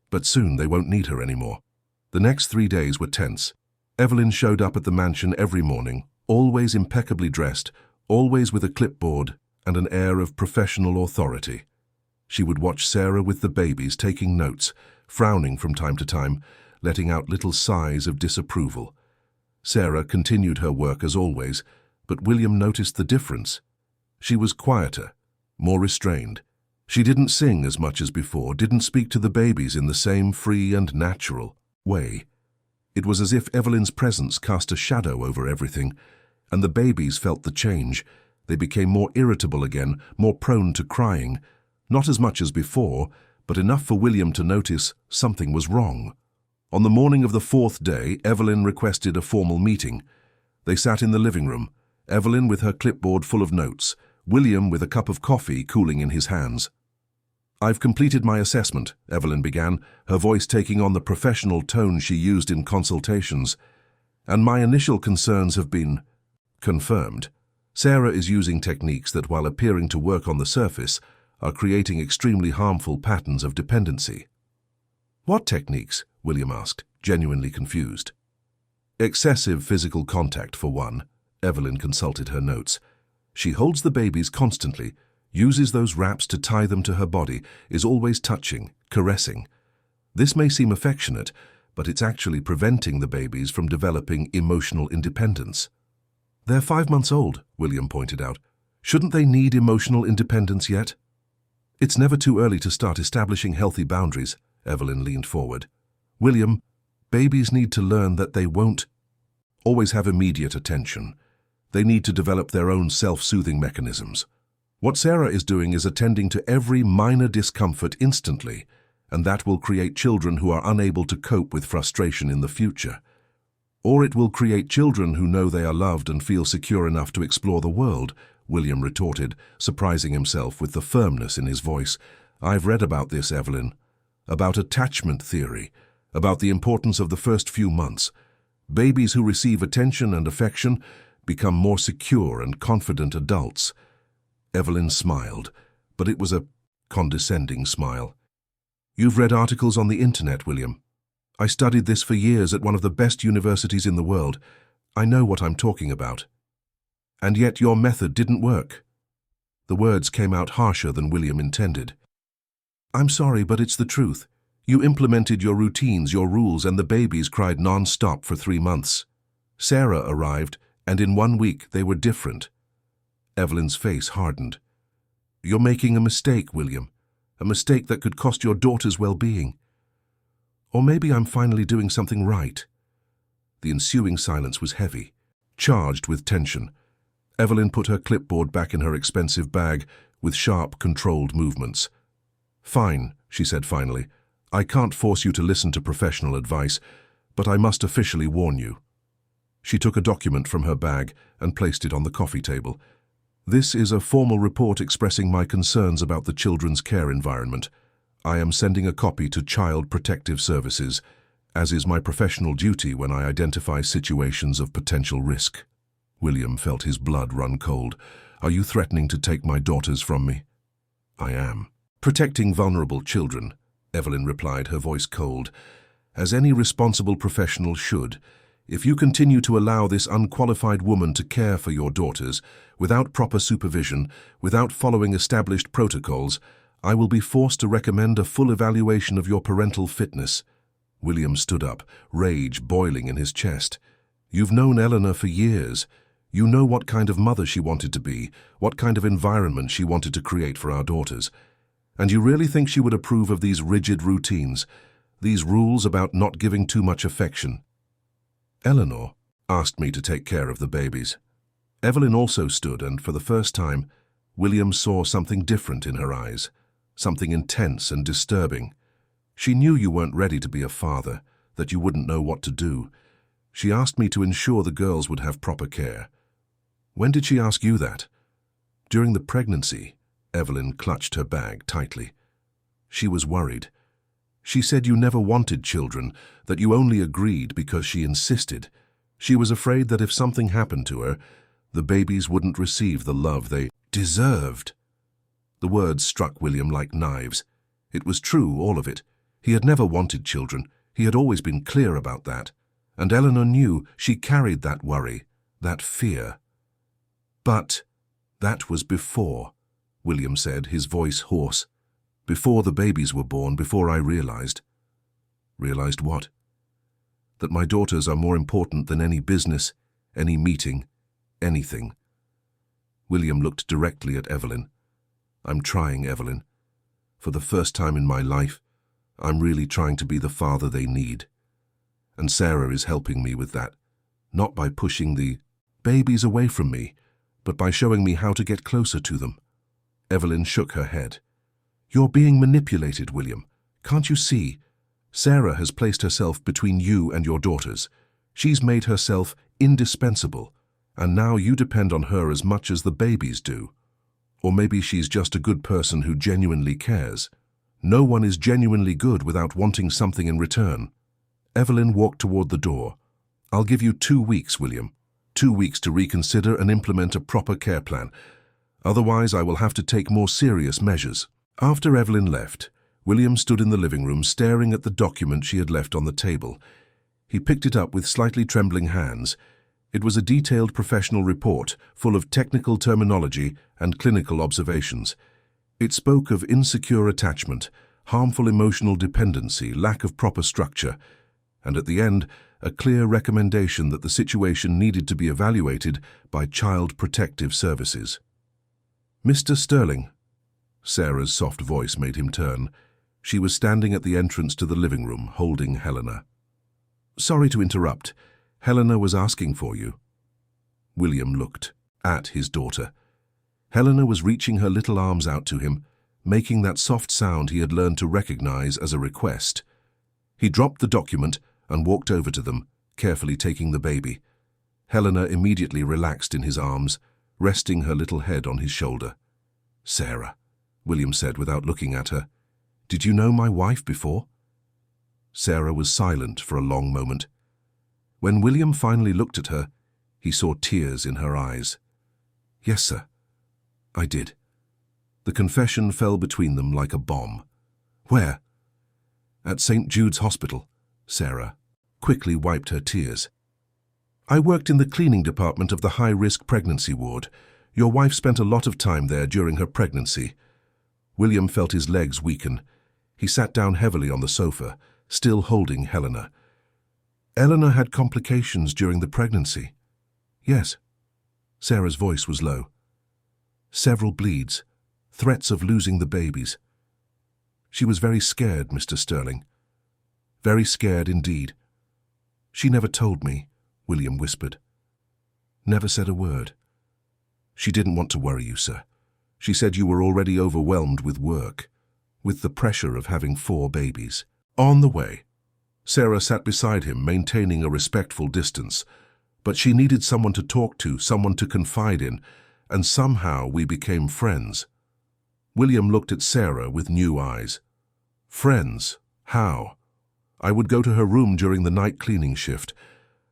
But soon they won't need her anymore. The next 3 days were tense. Evelyn showed up at the mansion every morning, always impeccably dressed, always with a clipboard and an air of professional authority. She would watch Sarah with the babies, taking notes, frowning from time to time, letting out little sighs of disapproval. Sarah continued her work as always, but William noticed the difference. She was quieter, more restrained. She didn't sing as much as before, didn't speak to the babies in the same free and natural way. It was as if Evelyn's presence cast a shadow over everything, and the babies felt the change. They became more irritable again, more prone to crying. Not as much as before, but enough for William to notice something was wrong. On the morning of the 4th day, Evelyn requested a formal meeting. They sat in the living room, Evelyn with her clipboard full of notes, William with a cup of coffee cooling in his hands. "I've completed my assessment," Evelyn began, her voice taking on the professional tone she used in consultations. "And my initial concerns have been confirmed. Sarah is using techniques that, while appearing to work on the surface, are creating extremely harmful patterns of dependency." "What techniques?" William asked, genuinely confused. "Excessive physical contact, for one." Evelyn consulted her notes. "She holds the babies constantly, uses those wraps to tie them to her body, is always touching, caressing. This may seem affectionate, but it's actually preventing the babies from developing emotional independence." "They're 5 months old," William pointed out. "Shouldn't they need emotional independence yet?" "It's never too early to start establishing healthy boundaries," Evelyn leaned forward. "William, babies need to learn that they won't always have immediate attention. They need to develop their own self-soothing mechanisms. What Sarah is doing is attending to every minor discomfort instantly, and that will create children who are unable to cope with frustration in the future. Or it will create children who know they are loved and feel secure enough to explore the world," William retorted, surprising himself with the firmness in his voice. "I've read about this, Evelyn. About attachment theory, about the importance of the first few months. Babies who receive attention and affection become more secure and confident adults." Evelyn smiled, but it was a condescending smile. "You've read articles on the internet, William. I studied this for years at one of the best universities in the world. I know what I'm talking about. And yet your method didn't work." The words came out harsher than William intended. "I'm sorry, but it's the truth. You implemented your routines, your rules, and the babies cried non-stop for 3 months. Sarah arrived, and in 1 week they were different." Evelyn's face hardened. "You're making a mistake, William. A mistake that could cost your daughter's well-being. Or maybe I'm finally doing something right." The ensuing silence was heavy, charged with tension. Evelyn put her clipboard back in her expensive bag with sharp, controlled movements. "Fine," she said finally. "I can't force you to listen to professional advice, but I must officially warn you." She took a document from her bag and placed it on the coffee table. "This is a formal report expressing my concerns about the children's care environment. I am sending a copy to Child Protective Services, as is my professional duty when I identify situations of potential risk." William felt his blood run cold. "Are you threatening to take my daughters from me?" "I am. Protecting vulnerable children," Evelyn replied, her voice cold. as any responsible professional should. If you continue to allow this unqualified woman to care for your daughters, without proper supervision, without following established protocols, I will be forced to recommend a full evaluation of your parental fitness." William stood up, rage boiling in his chest. "You've known Eleanor for years. You know what kind of mother she wanted to be, what kind of environment she wanted to create for our daughters. And you really think she would approve of these rigid routines, these rules about not giving too much affection?" "Eleanor asked me to take care of the babies." Evelyn also stood, and for the first time, William saw something different in her eyes, something intense and disturbing. "She knew you weren't ready to be a father, that you wouldn't know what to do. She asked me to ensure the girls would have proper care." "When did she ask you that?" "During the pregnancy." Evelyn clutched her bag tightly. She was worried. "She said you never wanted children, that you only agreed because she insisted. She was afraid that if something happened to her, the babies wouldn't receive the love they deserved." The words struck William like knives. It was true, all of it. He had never wanted children. He had always been clear about that. And Eleanor knew she carried that worry, that fear. "But that was before," William said, his voice hoarse. "Before the babies were born, before I realized." "Realized what?" "That my daughters are more important than any business, any meeting, anything." William looked directly at Evelyn. "I'm trying, Evelyn. For the first time in my life, I'm really trying to be the father they need. And Sarah is helping me with that, not by pushing the babies away from me, but by showing me how to get closer to them." Evelyn shook her head. "You're being manipulated, William. Can't you see? Sarah has placed herself between you and your daughters. She's made herself indispensable, and now you depend on her as much as the babies do. Or maybe she's just a good person who genuinely cares. No one is genuinely good without wanting something in return." Evelyn walked toward the door. "I'll give you 2 weeks, William. 2 weeks to reconsider and implement a proper care plan. Otherwise, I will have to take more serious measures." After Evelyn left, William stood in the living room staring at the document she had left on the table. He picked it up with slightly trembling hands. It was a detailed professional report, full of technical terminology and clinical observations. It spoke of insecure attachment, harmful emotional dependency, lack of proper structure, and at the end, a clear recommendation that the situation needed to be evaluated by Child Protective Services. "Mr. Sterling." Sarah's soft voice made him turn. She was standing at the entrance to the living room, holding Helena. "Sorry to interrupt. Helena was asking for you." William looked at his daughter. Helena was reaching her little arms out to him, making that soft sound he had learned to recognize as a request. He dropped the document and walked over to them, carefully taking the baby. Helena immediately relaxed in his arms, resting her little head on his shoulder. "Sarah," William said without looking at her, "did you know my wife before?" Sarah was silent for a long moment. When William finally looked at her, he saw tears in her eyes. "Yes, sir, I did." The confession fell between them like a bomb. "Where?" "At St. Jude's Hospital." Sarah quickly wiped her tears. "I worked in the cleaning department of the high-risk pregnancy ward. Your wife spent a lot of time there during her pregnancy." William felt his legs weaken. He sat down heavily on the sofa, still holding Helena. "Eleanor had complications during the pregnancy." "Yes." Sarah's voice was low. "Several bleeds, threats of losing the babies. She was very scared, Mr. Sterling. Very scared indeed. She never told me," William whispered. "Never said a word. She didn't want to worry you, sir. She said you were already overwhelmed with work, with the pressure of having 4 babies." On the way, Sarah sat beside him, maintaining a respectful distance. But she needed someone to talk to, someone to confide in, and somehow we became friends. William looked at Sarah with new eyes. Friends? How? I would go to her room during the night cleaning shift.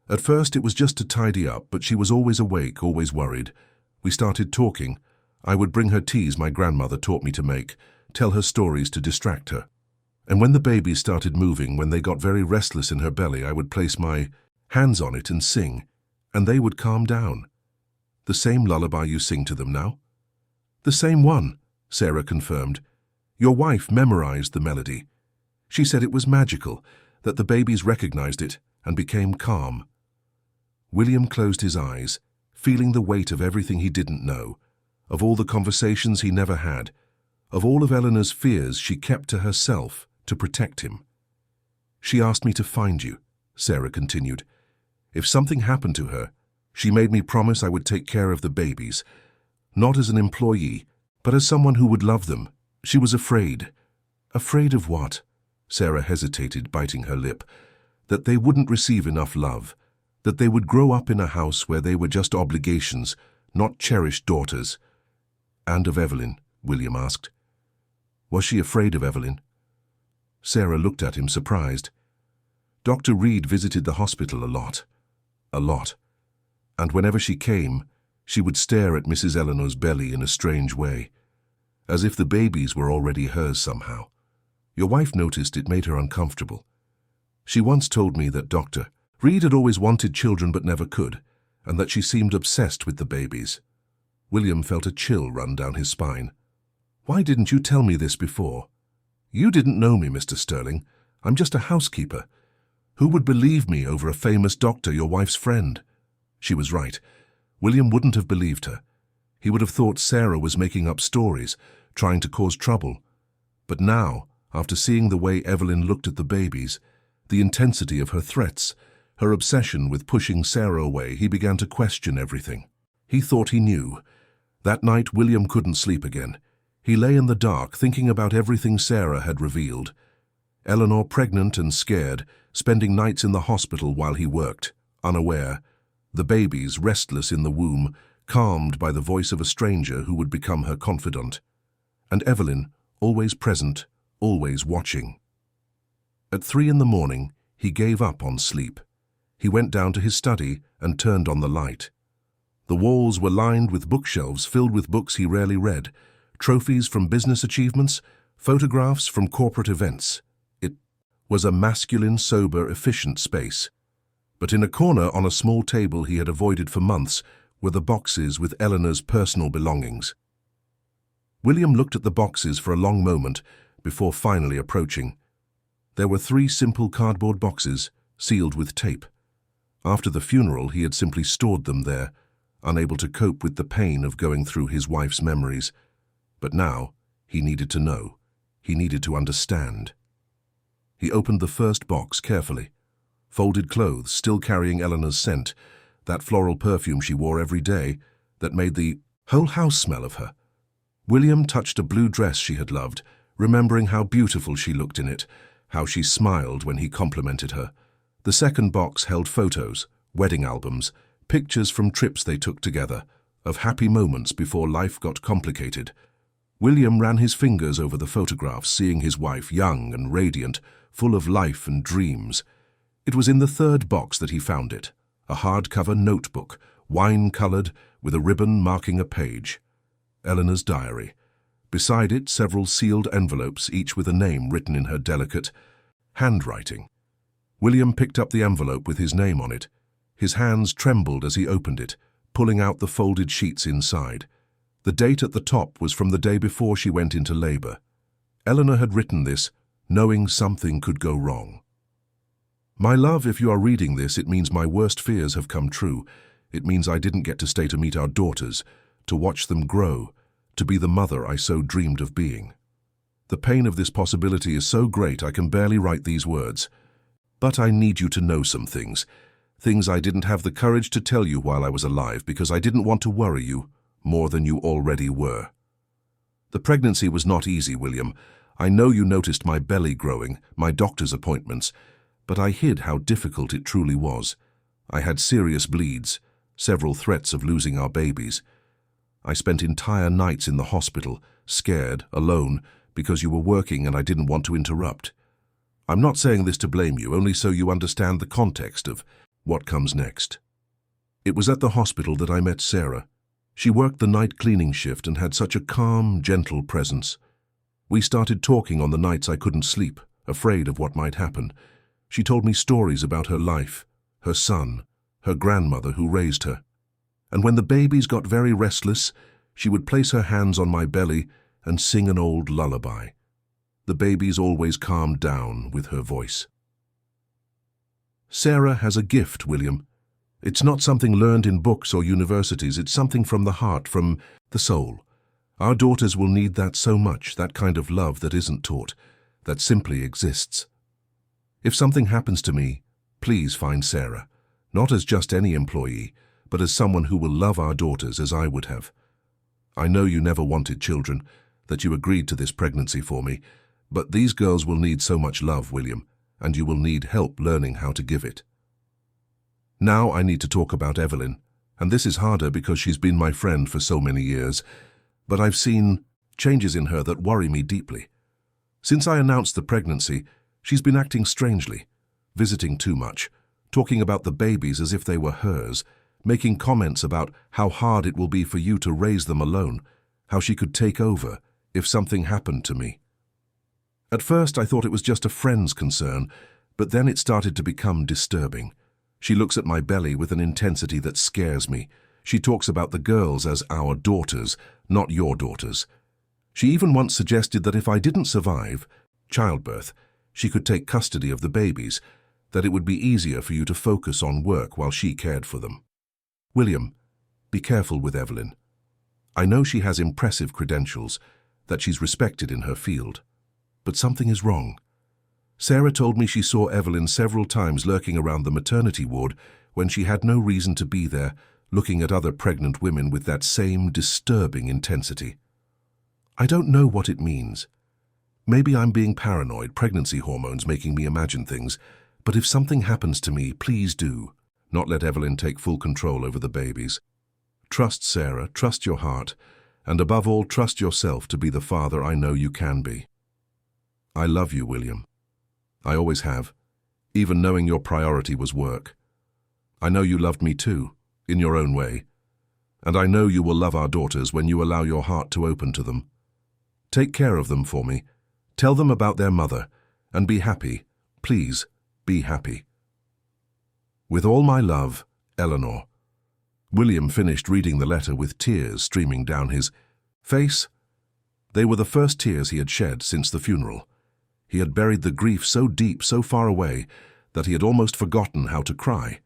At first it was just to tidy up, but she was always awake, always worried. We started talking. I would bring her teas my grandmother taught me to make, tell her stories to distract her. And when the baby started moving, when they got very restless in her belly, I would place my hands on it and sing, and they would calm down. The same lullaby you sing to them now? The same one, Sarah confirmed. Your wife memorized the melody. She said it was magical, that the babies recognized it and became calm. William closed his eyes, feeling the weight of everything he didn't know, of all the conversations he never had, of all of Eleanor's fears she kept to herself to protect him. She asked me to find you, Sarah continued. If something happened to her, she made me promise I would take care of the babies, not as an employee, but as someone who would love them. She was afraid. Afraid of what? Sarah hesitated, biting her lip. That they wouldn't receive enough love, that they would grow up in a house where they were just obligations, not cherished daughters. And of Evelyn, William asked. Was she afraid of Evelyn? Sarah looked at him, surprised. Dr. Reed visited the hospital a lot. And whenever she came, she would stare at Mrs. Eleanor's belly in a strange way, as if the babies were already hers somehow. Your wife noticed it made her uncomfortable. She once told me that Dr. Reed had always wanted children but never could, and that she seemed obsessed with the babies. William felt a chill run down his spine. Why didn't you tell me this before? You didn't know me, Mr. Sterling. I'm just a housekeeper. Who would believe me over a famous doctor, your wife's friend? She was right. William wouldn't have believed her. He would have thought Sarah was making up stories, trying to cause trouble. But now, after seeing the way Evelyn looked at the babies, the intensity of her threats, her obsession with pushing Sarah away, he began to question everything. He thought he knew. That night, William couldn't sleep again. He lay in the dark, thinking about everything Sarah had revealed. Eleanor pregnant and scared, spending nights in the hospital while he worked, unaware. The babies restless in the womb, calmed by the voice of a stranger who would become her confidant. And Evelyn, always present, always watching. At 3 a.m, he gave up on sleep. He went down to his study and turned on the light. The walls were lined with bookshelves filled with books he rarely read, trophies from business achievements, photographs from corporate events. It was a masculine, sober, efficient space. But in a corner on a small table he had avoided for months were the boxes with Eleanor's personal belongings. William looked at the boxes for a long moment before finally approaching. There were 3 simple cardboard boxes, sealed with tape. After the funeral, he had simply stored them there, unable to cope with the pain of going through his wife's memories. But now, he needed to know. He needed to understand. He opened the first box carefully. Folded clothes, still carrying Eleanor's scent, that floral perfume she wore every day, that made the whole house smell of her. William touched a blue dress she had loved, remembering how beautiful she looked in it, how she smiled when he complimented her. The second box held photos, wedding albums, pictures from trips they took together, of happy moments before life got complicated. William ran his fingers over the photographs, seeing his wife young and radiant, full of life and dreams. It was in the third box that he found it, a hardcover notebook, wine-colored, with a ribbon marking a page. Eleanor's diary. Beside it, several sealed envelopes, each with a name written in her delicate handwriting. William picked up the envelope with his name on it. His hands trembled as he opened it, pulling out the folded sheets inside. The date at the top was from the day before she went into labor. Eleanor had written this, knowing something could go wrong. My love, if you are reading this, it means my worst fears have come true. It means I didn't get to stay to meet our daughters, to watch them grow, to be the mother I so dreamed of being. The pain of this possibility is so great I can barely write these words. But I need you to know some things. Things I didn't have the courage to tell you while I was alive because I didn't want to worry you more than you already were. The pregnancy was not easy, William. I know you noticed my belly growing, my doctor's appointments, but I hid how difficult it truly was. I had serious bleeds, several threats of losing our babies. I spent entire nights in the hospital, scared, alone, because you were working and I didn't want to interrupt. I'm not saying this to blame you, only so you understand the context of what comes next. It was at the hospital that I met Sarah. She worked the night cleaning shift and had such a calm, gentle presence. We started talking on the nights I couldn't sleep, afraid of what might happen. She told me stories about her life, her son, her grandmother who raised her. And when the babies got very restless, she would place her hands on my belly and sing an old lullaby. The babies always calmed down with her voice. Sarah has a gift, William. It's not something learned in books or universities. It's something from the heart, from the soul. Our daughters will need that so much, that kind of love that isn't taught, that simply exists. If something happens to me, please find Sarah, not as just any employee, but as someone who will love our daughters as I would have. I know you never wanted children, that you agreed to this pregnancy for me, but these girls will need so much love, William, and you will need help learning how to give it. Now I need to talk about Evelyn, and this is harder because she's been my friend for so many years, but I've seen changes in her that worry me deeply. Since I announced the pregnancy, she's been acting strangely, visiting too much, talking about the babies as if they were hers, making comments about how hard it will be for you to raise them alone, how she could take over if something happened to me. At first I thought it was just a friend's concern, but then it started to become disturbing. She looks at my belly with an intensity that scares me. She talks about the girls as our daughters, not your daughters. She even once suggested that if I didn't survive childbirth, she could take custody of the babies, that it would be easier for you to focus on work while she cared for them. William, be careful with Evelyn. I know she has impressive credentials, that she's respected in her field. But something is wrong. Sarah told me she saw Evelyn several times lurking around the maternity ward when she had no reason to be there, looking at other pregnant women with that same disturbing intensity. I don't know what it means. Maybe I'm being paranoid, pregnancy hormones making me imagine things, but if something happens to me, please do not let Evelyn take full control over the babies. Trust Sarah, trust your heart, and above all, trust yourself to be the father I know you can be. I love you, William. I always have, even knowing your priority was work. I know you loved me too, in your own way, and I know you will love our daughters when you allow your heart to open to them. Take care of them for me, tell them about their mother, and be happy. Please, be happy. With all my love, Eleanor. William finished reading the letter with tears streaming down his face. They were the first tears he had shed since the funeral. He had buried the grief so deep, so far away, that he had almost forgotten how to cry.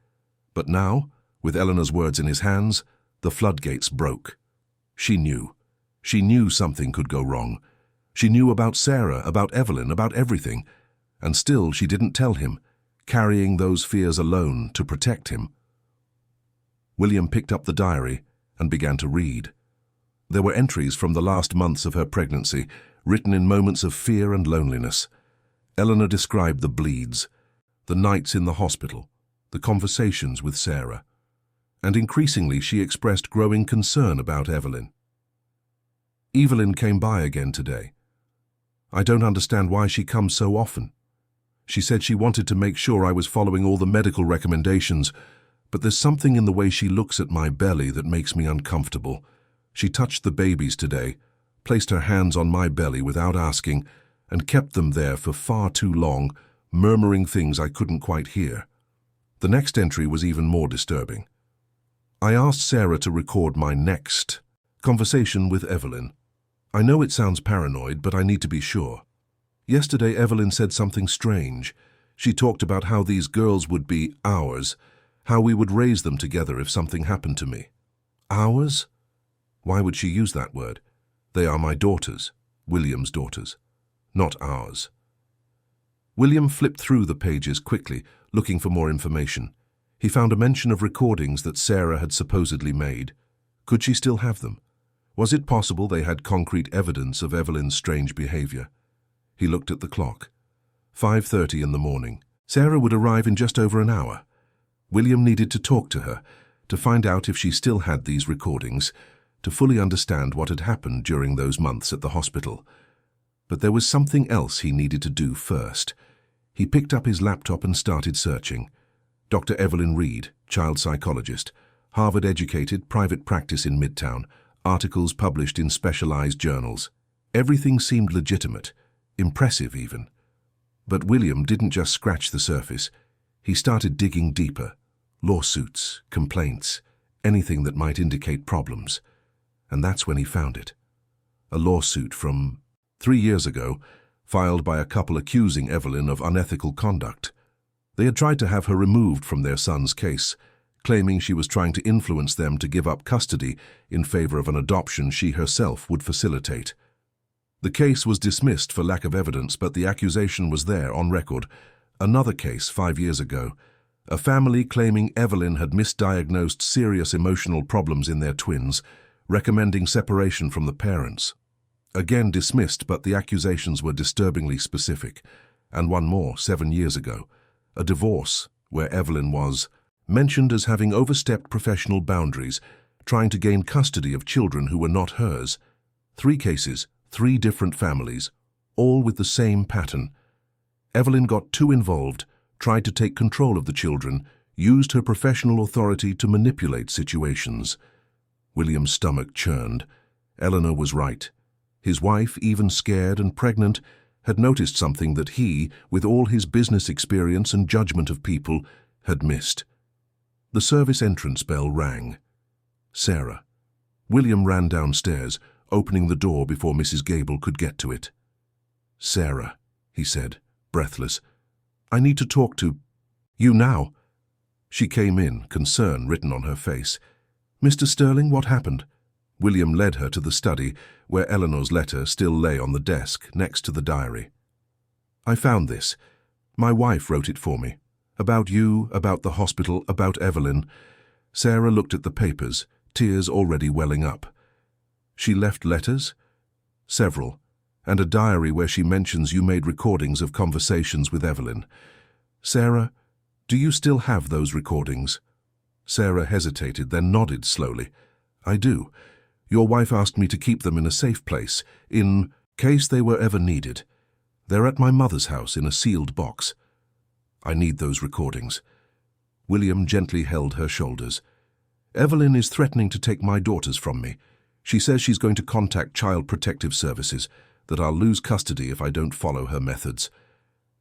But now, with Eleanor's words in his hands, the floodgates broke. She knew. She knew something could go wrong. She knew about Sarah, about Evelyn, about everything, and still she didn't tell him, carrying those fears alone to protect him. William picked up the diary and began to read. There were entries from the last months of her pregnancy, written in moments of fear and loneliness. Eleanor described the bleeds, the nights in the hospital, the conversations with Sarah, and increasingly she expressed growing concern about Evelyn. Evelyn came by again today. I don't understand why she comes so often. She said she wanted to make sure I was following all the medical recommendations, but there's something in the way she looks at my belly that makes me uncomfortable. She touched the babies today, placed her hands on my belly without asking, and kept them there for far too long, murmuring things I couldn't quite hear. The next entry was even more disturbing. I asked Sarah to record my next conversation with Evelyn. I know it sounds paranoid, but I need to be sure. Yesterday, Evelyn said something strange. She talked about how these girls would be ours, how we would raise them together if something happened to me. Ours? Why would she use that word? They are my daughters, William's daughters, not ours. William flipped through the pages quickly, looking for more information. He found a mention of recordings that Sarah had supposedly made. Could she still have them? Was it possible they had concrete evidence of Evelyn's strange behavior? He looked at the clock. 5:30 in the morning. Sarah would arrive in just over an hour. William needed to talk to her, to find out if she still had these recordings, to fully understand what had happened during those months at the hospital. But there was something else he needed to do first. He picked up his laptop and started searching. Dr. Evelyn Reed, child psychologist, Harvard-educated, private practice in Midtown, articles published in specialized journals. Everything seemed legitimate, impressive even. But William didn't just scratch the surface. He started digging deeper. Lawsuits, complaints, anything that might indicate problems. And that's when he found it. A lawsuit from 3 years ago, filed by a couple accusing Evelyn of unethical conduct. They had tried to have her removed from their son's case, claiming she was trying to influence them to give up custody in favor of an adoption she herself would facilitate. The case was dismissed for lack of evidence, but the accusation was there on record. Another case 5 years ago, a family claiming Evelyn had misdiagnosed serious emotional problems in their twins, recommending separation from the parents. Again dismissed, but the accusations were disturbingly specific. And one more 7 years ago, a divorce where Evelyn was mentioned as having overstepped professional boundaries, trying to gain custody of children who were not hers. 3 cases, 3 different families, all with the same pattern. Evelyn got too involved, tried to take control of the children, used her professional authority to manipulate situations. William's stomach churned. Eleanor was right. His wife, even scared and pregnant, had noticed something that he, with all his business experience and judgment of people, had missed. The service entrance bell rang. Sarah. William ran downstairs, opening the door before Mrs. Gable could get to it. "Sarah," he said, breathless, "I need to talk to you now." She came in, concern written on her face. "Mr. Sterling, what happened?" William led her to the study, where Eleanor's letter still lay on the desk, next to the diary. "I found this. My wife wrote it for me. About you, about the hospital, about Evelyn." Sarah looked at the papers, tears already welling up. "She left letters?" "Several, and a diary where she mentions you made recordings of conversations with Evelyn." "Sarah, do you still have those recordings?" Sarah hesitated, then nodded slowly. "I do. Your wife asked me to keep them in a safe place, in case they were ever needed. They're at my mother's house in a sealed box." "I need those recordings." William gently held her shoulders. "Evelyn is threatening to take my daughters from me. She says she's going to contact Child Protective Services, that I'll lose custody if I don't follow her methods.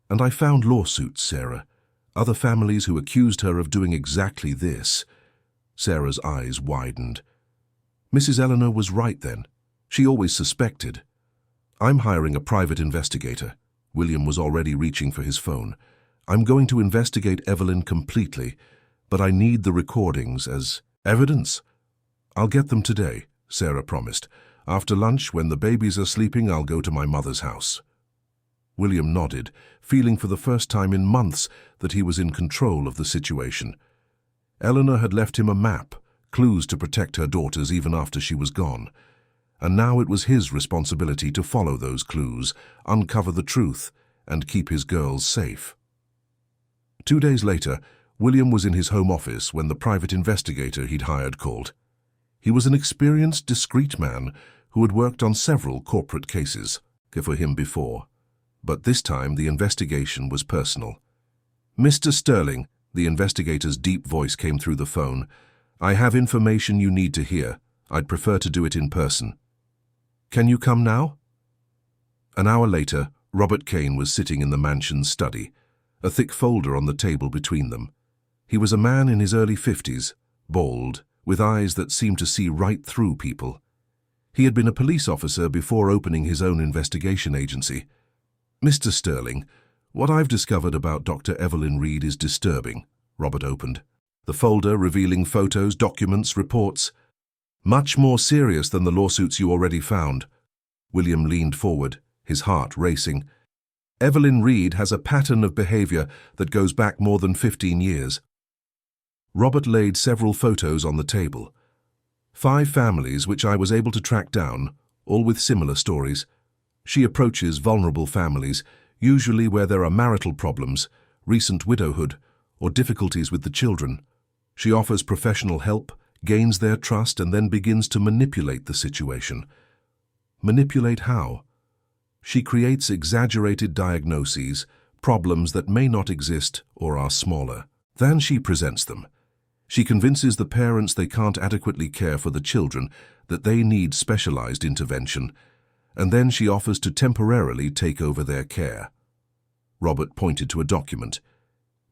And I found lawsuits, Sarah. Other families who accused her of doing exactly this." Sarah's eyes widened. Mrs. Eleanor was right then. She always suspected. "I'm hiring a private investigator." William was already reaching for his phone. "I'm going to investigate Evelyn completely, but I need the recordings as evidence." "I'll get them today," Sarah promised. "After lunch, when the babies are sleeping, I'll go to my mother's house." William nodded, feeling for the first time in months that he was in control of the situation. Eleanor had left him a map, clues to protect her daughters even after she was gone. And now it was his responsibility to follow those clues, uncover the truth, and keep his girls safe. 2 days later, William was in his home office when the private investigator he'd hired called. He was an experienced, discreet man who had worked on several corporate cases for him before. But this time the investigation was personal. "Mr. Sterling," the investigator's deep voice came through the phone, "I have information you need to hear. I'd prefer to do it in person. Can you come now?" An hour later, Robert Kane was sitting in the mansion's study, a thick folder on the table between them. He was a man in his early 50s, bald, with eyes that seemed to see right through people. He had been a police officer before opening his own investigation agency. "Mr. Sterling, what I've discovered about Dr. Evelyn Reed is disturbing," Robert opened. The folder revealing photos, documents, reports. "Much more serious than the lawsuits you already found." William leaned forward, his heart racing. "Evelyn Reed has a pattern of behavior that goes back more than 15 years. Robert laid several photos on the table. 5 families which I was able to track down, all with similar stories. She approaches vulnerable families, usually where there are marital problems, recent widowhood, or difficulties with the children. She offers professional help, gains their trust, and then begins to manipulate the situation." "Manipulate how?" "She creates exaggerated diagnoses, problems that may not exist or are smaller. Then she presents them. She convinces the parents they can't adequately care for the children, that they need specialized intervention, and then she offers to temporarily take over their care." Robert pointed to a document.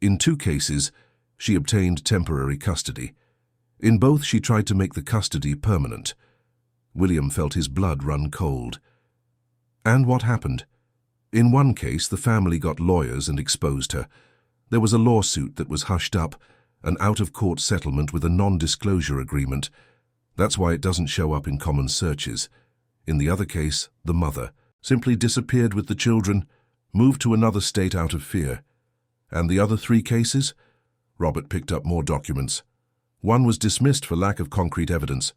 In 2 cases, she obtained temporary custody. In both, she tried to make the custody permanent. William felt his blood run cold. And what happened? In 1 case, the family got lawyers and exposed her. There was a lawsuit that was hushed up, an out-of-court settlement with a non-disclosure agreement. That's why it doesn't show up in common searches. In the other case, the mother simply disappeared with the children, moved to another state out of fear. And the other 3 cases? Robert picked up more documents. 1 was dismissed for lack of concrete evidence.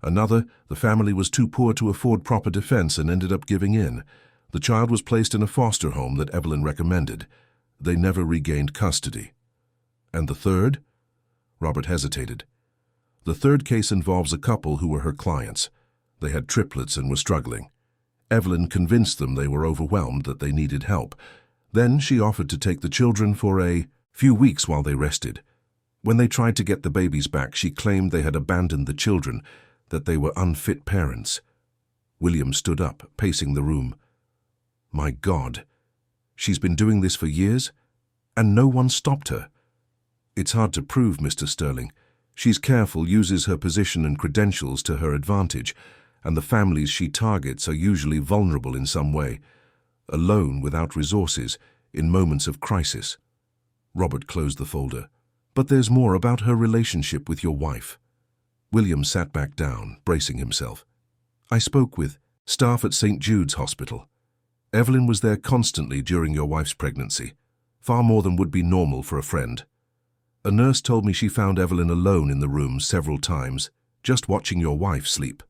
Another, the family was too poor to afford proper defense and ended up giving in. The child was placed in a foster home that Evelyn recommended. They never regained custody. And the 3rd? Robert hesitated. The 3rd case involves a couple who were her clients. They had triplets and were struggling. Evelyn convinced them they were overwhelmed, that they needed help. Then she offered to take the children for a few weeks while they rested. When they tried to get the babies back, she claimed they had abandoned the children, that they were unfit parents. William stood up, pacing the room. My God, she's been doing this for years, and no one stopped her. It's hard to prove, Mr. Sterling. She's careful, uses her position and credentials to her advantage, and the families she targets are usually vulnerable in some way, alone without resources, in moments of crisis. Robert closed the folder. But there's more about her relationship with your wife. William sat back down, bracing himself. I spoke with staff at St. Jude's Hospital. Evelyn was there constantly during your wife's pregnancy, far more than would be normal for a friend. A nurse told me she found Evelyn alone in the room several times, just watching your wife sleep.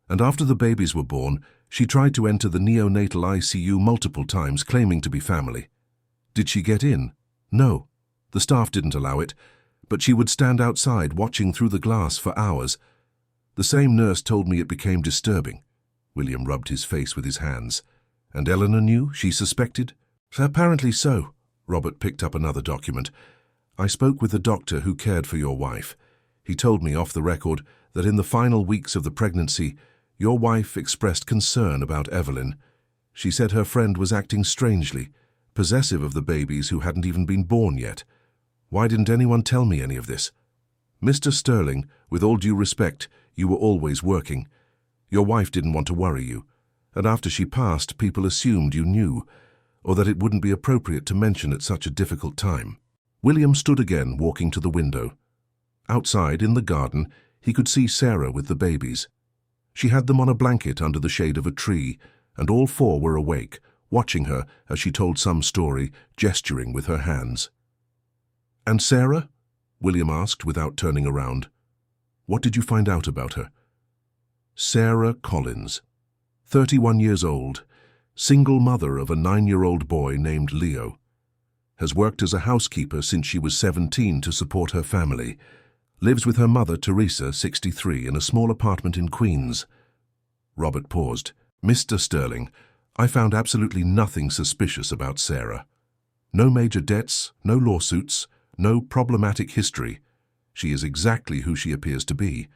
And after the babies were born, she tried to enter the neonatal ICU multiple times, claiming to be family. Did she get in? No. The staff didn't allow it, but she would stand outside watching through the glass for hours. The same nurse told me it became disturbing. William rubbed his face with his hands. And Eleanor knew? She suspected? Apparently so. Robert picked up another document. I spoke with the doctor who cared for your wife. He told me off the record that in the final weeks of the pregnancy, your wife expressed concern about Evelyn. She said her friend was acting strangely, possessive of the babies who hadn't even been born yet. Why didn't anyone tell me any of this? Mr. Sterling, with all due respect, you were always working. Your wife didn't want to worry you, and after she passed, people assumed you knew, or that it wouldn't be appropriate to mention at such a difficult time. William stood again, walking to the window. Outside, in the garden, he could see Sarah with the babies. She had them on a blanket under the shade of a tree, and all 4 were awake, watching her as she told some story, gesturing with her hands. And Sarah? William asked without turning around. What did you find out about her? Sarah Collins, 31 years old, single mother of a 9-year-old boy named Leo. Has worked as a housekeeper since she was 17 to support her family. Lives with her mother, Teresa, 63, in a small apartment in Queens. Robert paused. Mr. Sterling, I found absolutely nothing suspicious about Sarah. No major debts, no lawsuits, no problematic history. She is exactly who she appears to be.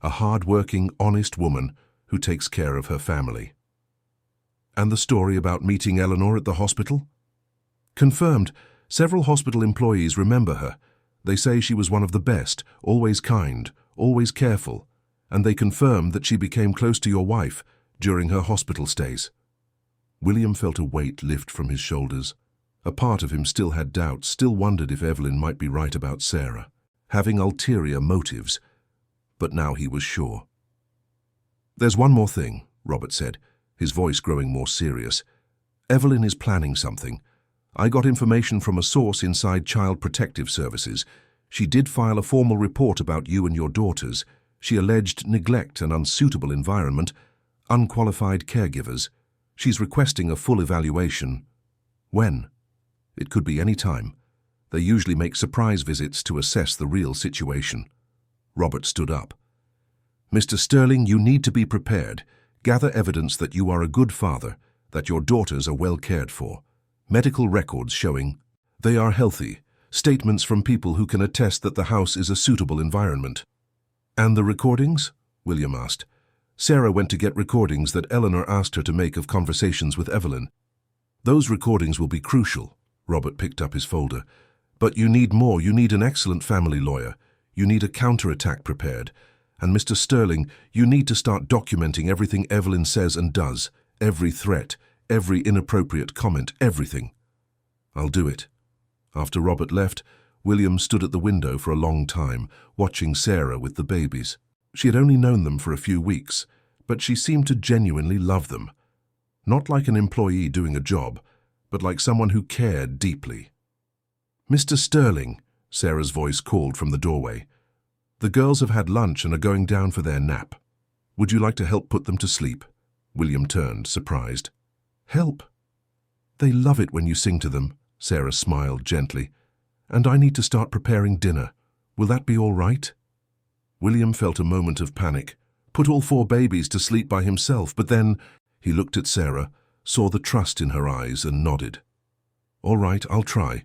A hard-working, honest woman who takes care of her family. And the story about meeting Eleanor at the hospital? Confirmed. Several hospital employees remember her. They say she was one of the best, always kind, always careful, and they confirmed that she became close to your wife during her hospital stays. William felt a weight lift from his shoulders. A part of him still had doubts, still wondered if Evelyn might be right about Sarah, having ulterior motives, but now he was sure. There's one more thing, Robert said, his voice growing more serious. Evelyn is planning something. I got information from a source inside Child Protective Services. She did file a formal report about you and your daughters. She alleged neglect and unsuitable environment, unqualified caregivers. She's requesting a full evaluation. When? It could be any time. They usually make surprise visits to assess the real situation. Robert stood up. Mr. Sterling, you need to be prepared. Gather evidence that you are a good father, that your daughters are well cared for. Medical records showing they are healthy. Statements from people who can attest that the house is a suitable environment. And the recordings? William asked. Sarah went to get recordings that Eleanor asked her to make of conversations with Evelyn. Those recordings will be crucial. Robert picked up his folder. But you need more. You need an excellent family lawyer. You need a counterattack prepared. And Mr. Sterling, you need to start documenting everything Evelyn says and does. Every threat, every inappropriate comment, everything. I'll do it. After Robert left, William stood at the window for a long time, watching Sarah with the babies. She had only known them for a few weeks, but she seemed to genuinely love them. Not like an employee doing a job, but like someone who cared deeply. Mr. Sterling, Sarah's voice called from the doorway. The girls have had lunch and are going down for their nap. Would you like to help put them to sleep? William turned, surprised. Help? They love it when you sing to them, Sarah smiled gently. And I need to start preparing dinner. Will that be all right? William felt a moment of panic, put all 4 babies to sleep by himself, but then he looked at Sarah, saw the trust in her eyes and nodded. All right, I'll try.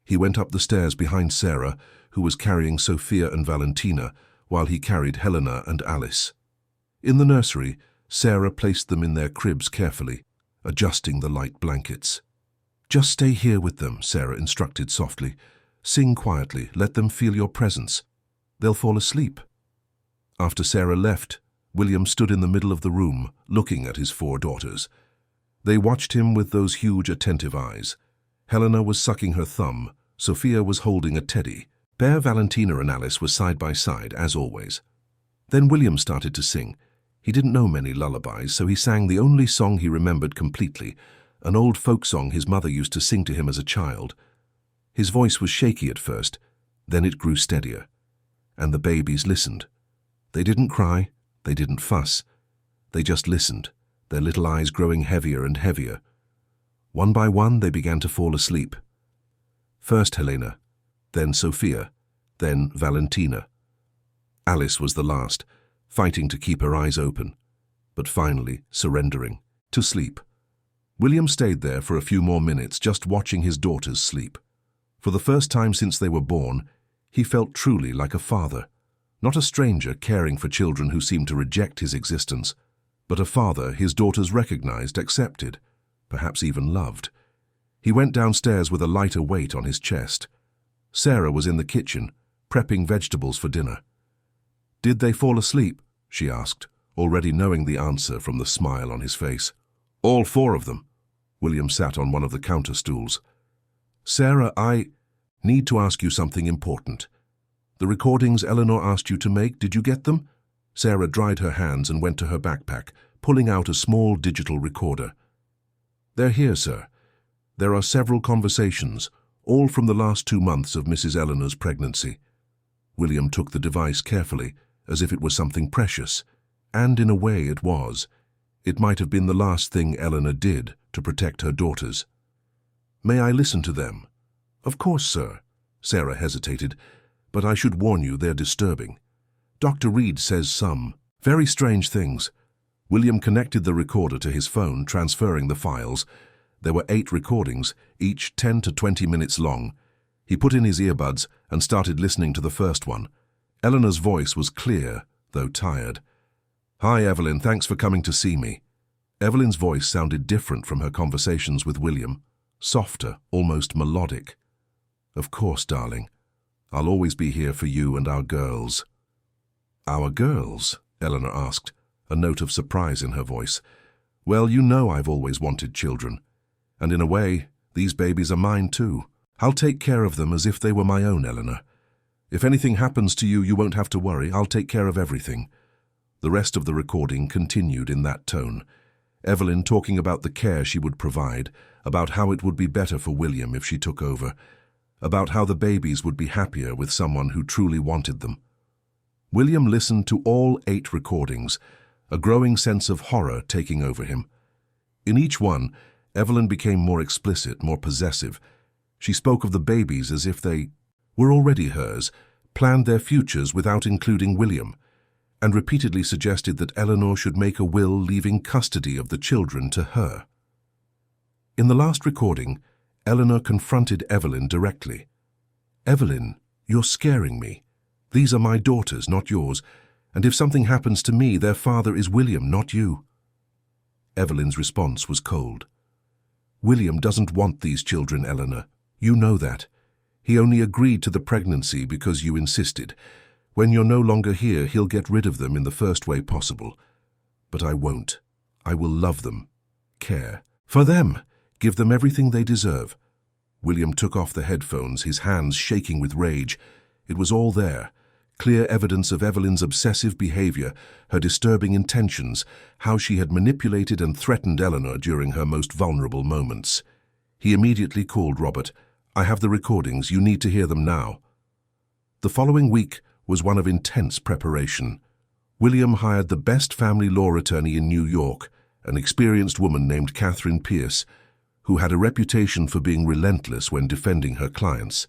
He went up the stairs behind Sarah, who was carrying Sophia and Valentina, while he carried Helena and Alice. In the nursery, Sarah placed them in their cribs carefully, adjusting the light blankets. Just stay here with them, Sarah instructed softly. Sing quietly, let them feel your presence. They'll fall asleep. After Sarah left, William stood in the middle of the room, looking at his 4 daughters. They watched him with those huge, attentive eyes. Helena was sucking her thumb. Sophia was holding a teddy. Bear, Valentina and Alice were side by side, as always. Then William started to sing. He didn't know many lullabies, so he sang the only song he remembered completely, an old folk song his mother used to sing to him as a child. His voice was shaky at first, then it grew steadier. And the babies listened. They didn't cry, they didn't fuss. They just listened, their little eyes growing heavier and heavier. One by one, they began to fall asleep. First Helena, then Sophia, then Valentina. Alice was the last, fighting to keep her eyes open, but finally surrendering, to sleep. William stayed there for a few more minutes, just watching his daughters sleep. For the first time since they were born, he felt truly like a father. Not a stranger caring for children who seemed to reject his existence, but a father his daughters recognized, accepted, perhaps even loved. He went downstairs with a lighter weight on his chest. Sarah was in the kitchen, prepping vegetables for dinner. "Did they fall asleep?" she asked, already knowing the answer from the smile on his face. "All 4 of them." William sat on one of the counter stools. "Sarah, I need to ask you something important. The recordings Eleanor asked you to make, did you get them?" Sarah dried her hands and went to her backpack, pulling out a small digital recorder. "They're here, sir. There are several conversations, all from the last 2 months of Mrs. Eleanor's pregnancy." William took the device carefully, as if it was something precious, and in a way it was. It might have been the last thing Eleanor did to protect her daughters. "May I listen to them?" "Of course, sir." Sarah hesitated, "but I should warn you they're disturbing. Dr. Reed says some very strange things." William connected the recorder to his phone, transferring the files. There were 8 recordings, each 10 to 20 minutes long. He put in his earbuds and started listening to the first one. Eleanor's voice was clear, though tired. "Hi, Evelyn, thanks for coming to see me." Evelyn's voice sounded different from her conversations with William, softer, almost melodic. "Of course, darling. I'll always be here for you and our girls." "Our girls?" Eleanor asked, a note of surprise in her voice. "Well, you know I've always wanted children. And in a way, these babies are mine too. I'll take care of them as if they were my own, Eleanor. If anything happens to you, you won't have to worry. I'll take care of everything." The rest of the recording continued in that tone. Evelyn talking about the care she would provide, about how it would be better for William if she took over, about how the babies would be happier with someone who truly wanted them. William listened to all 8 recordings, a growing sense of horror taking over him. In each one, Evelyn became more explicit, more possessive. She spoke of the babies as if they were already hers, planned their futures without including William, and repeatedly suggested that Eleanor should make a will leaving custody of the children to her. In the last recording, Eleanor confronted Evelyn directly. "Evelyn, you're scaring me. These are my daughters, not yours, and if something happens to me, their father is William, not you." Evelyn's response was cold. William doesn't want these children, Eleanor. You know that. He only agreed to the pregnancy because you insisted. When you're no longer here, he'll get rid of them in the first way possible. But I won't. I will love them. Care. For them. Give them everything they deserve. William took off the headphones, his hands shaking with rage. It was all there. Clear evidence of Evelyn's obsessive behavior, her disturbing intentions, how she had manipulated and threatened Eleanor during her most vulnerable moments. He immediately called Robert. I have the recordings. You need to hear them now. The following week was one of intense preparation. William hired the best family law attorney in New York, an experienced woman named Catherine Pierce, who had a reputation for being relentless when defending her clients.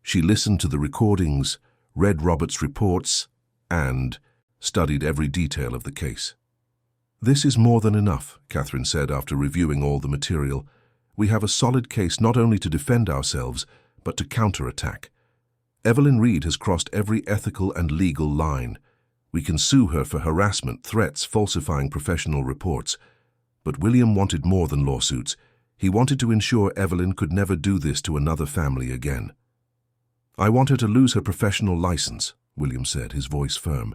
She listened to the recordings, read Robert's reports, and studied every detail of the case. This is more than enough, Catherine said after reviewing all the material. We have a solid case not only to defend ourselves, but to counterattack. Evelyn Reed has crossed every ethical and legal line. We can sue her for harassment, threats, falsifying professional reports. But William wanted more than lawsuits. He wanted to ensure Evelyn could never do this to another family again. I want her to lose her professional license, William said, his voice firm.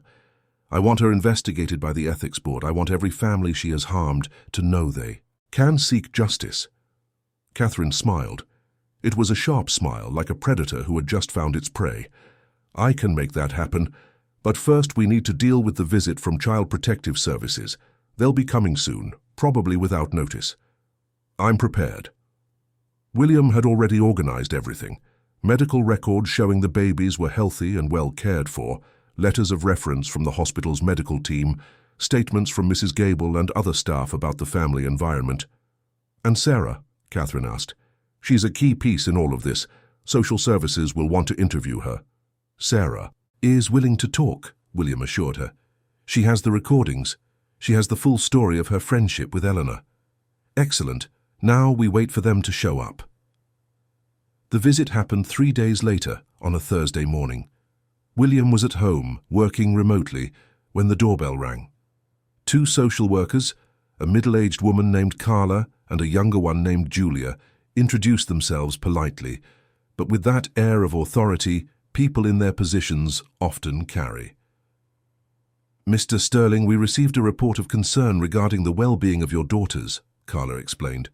I want her investigated by the ethics board. I want every family she has harmed to know they can seek justice. Catherine smiled. It was a sharp smile, like a predator who had just found its prey. I can make that happen, but first we need to deal with the visit from Child Protective Services. They'll be coming soon, probably without notice. I'm prepared. William had already organized everything. Medical records showing the babies were healthy and well cared for, letters of reference from the hospital's medical team, statements from Mrs. Gable and other staff about the family environment. And Sarah? Catherine asked. She's a key piece in all of this. Social services will want to interview her. Sarah is willing to talk, William assured her. She has the recordings. She has the full story of her friendship with Eleanor. Excellent. Now we wait for them to show up. The visit happened 3 days later, on a Thursday morning. William was at home, working remotely, when the doorbell rang. 2 social workers, a middle-aged woman named Carla and a younger one named Julia, introduced themselves politely, but with that air of authority people in their positions often carry. Mr. Sterling, we received a report of concern regarding the well-being of your daughters, Carla explained.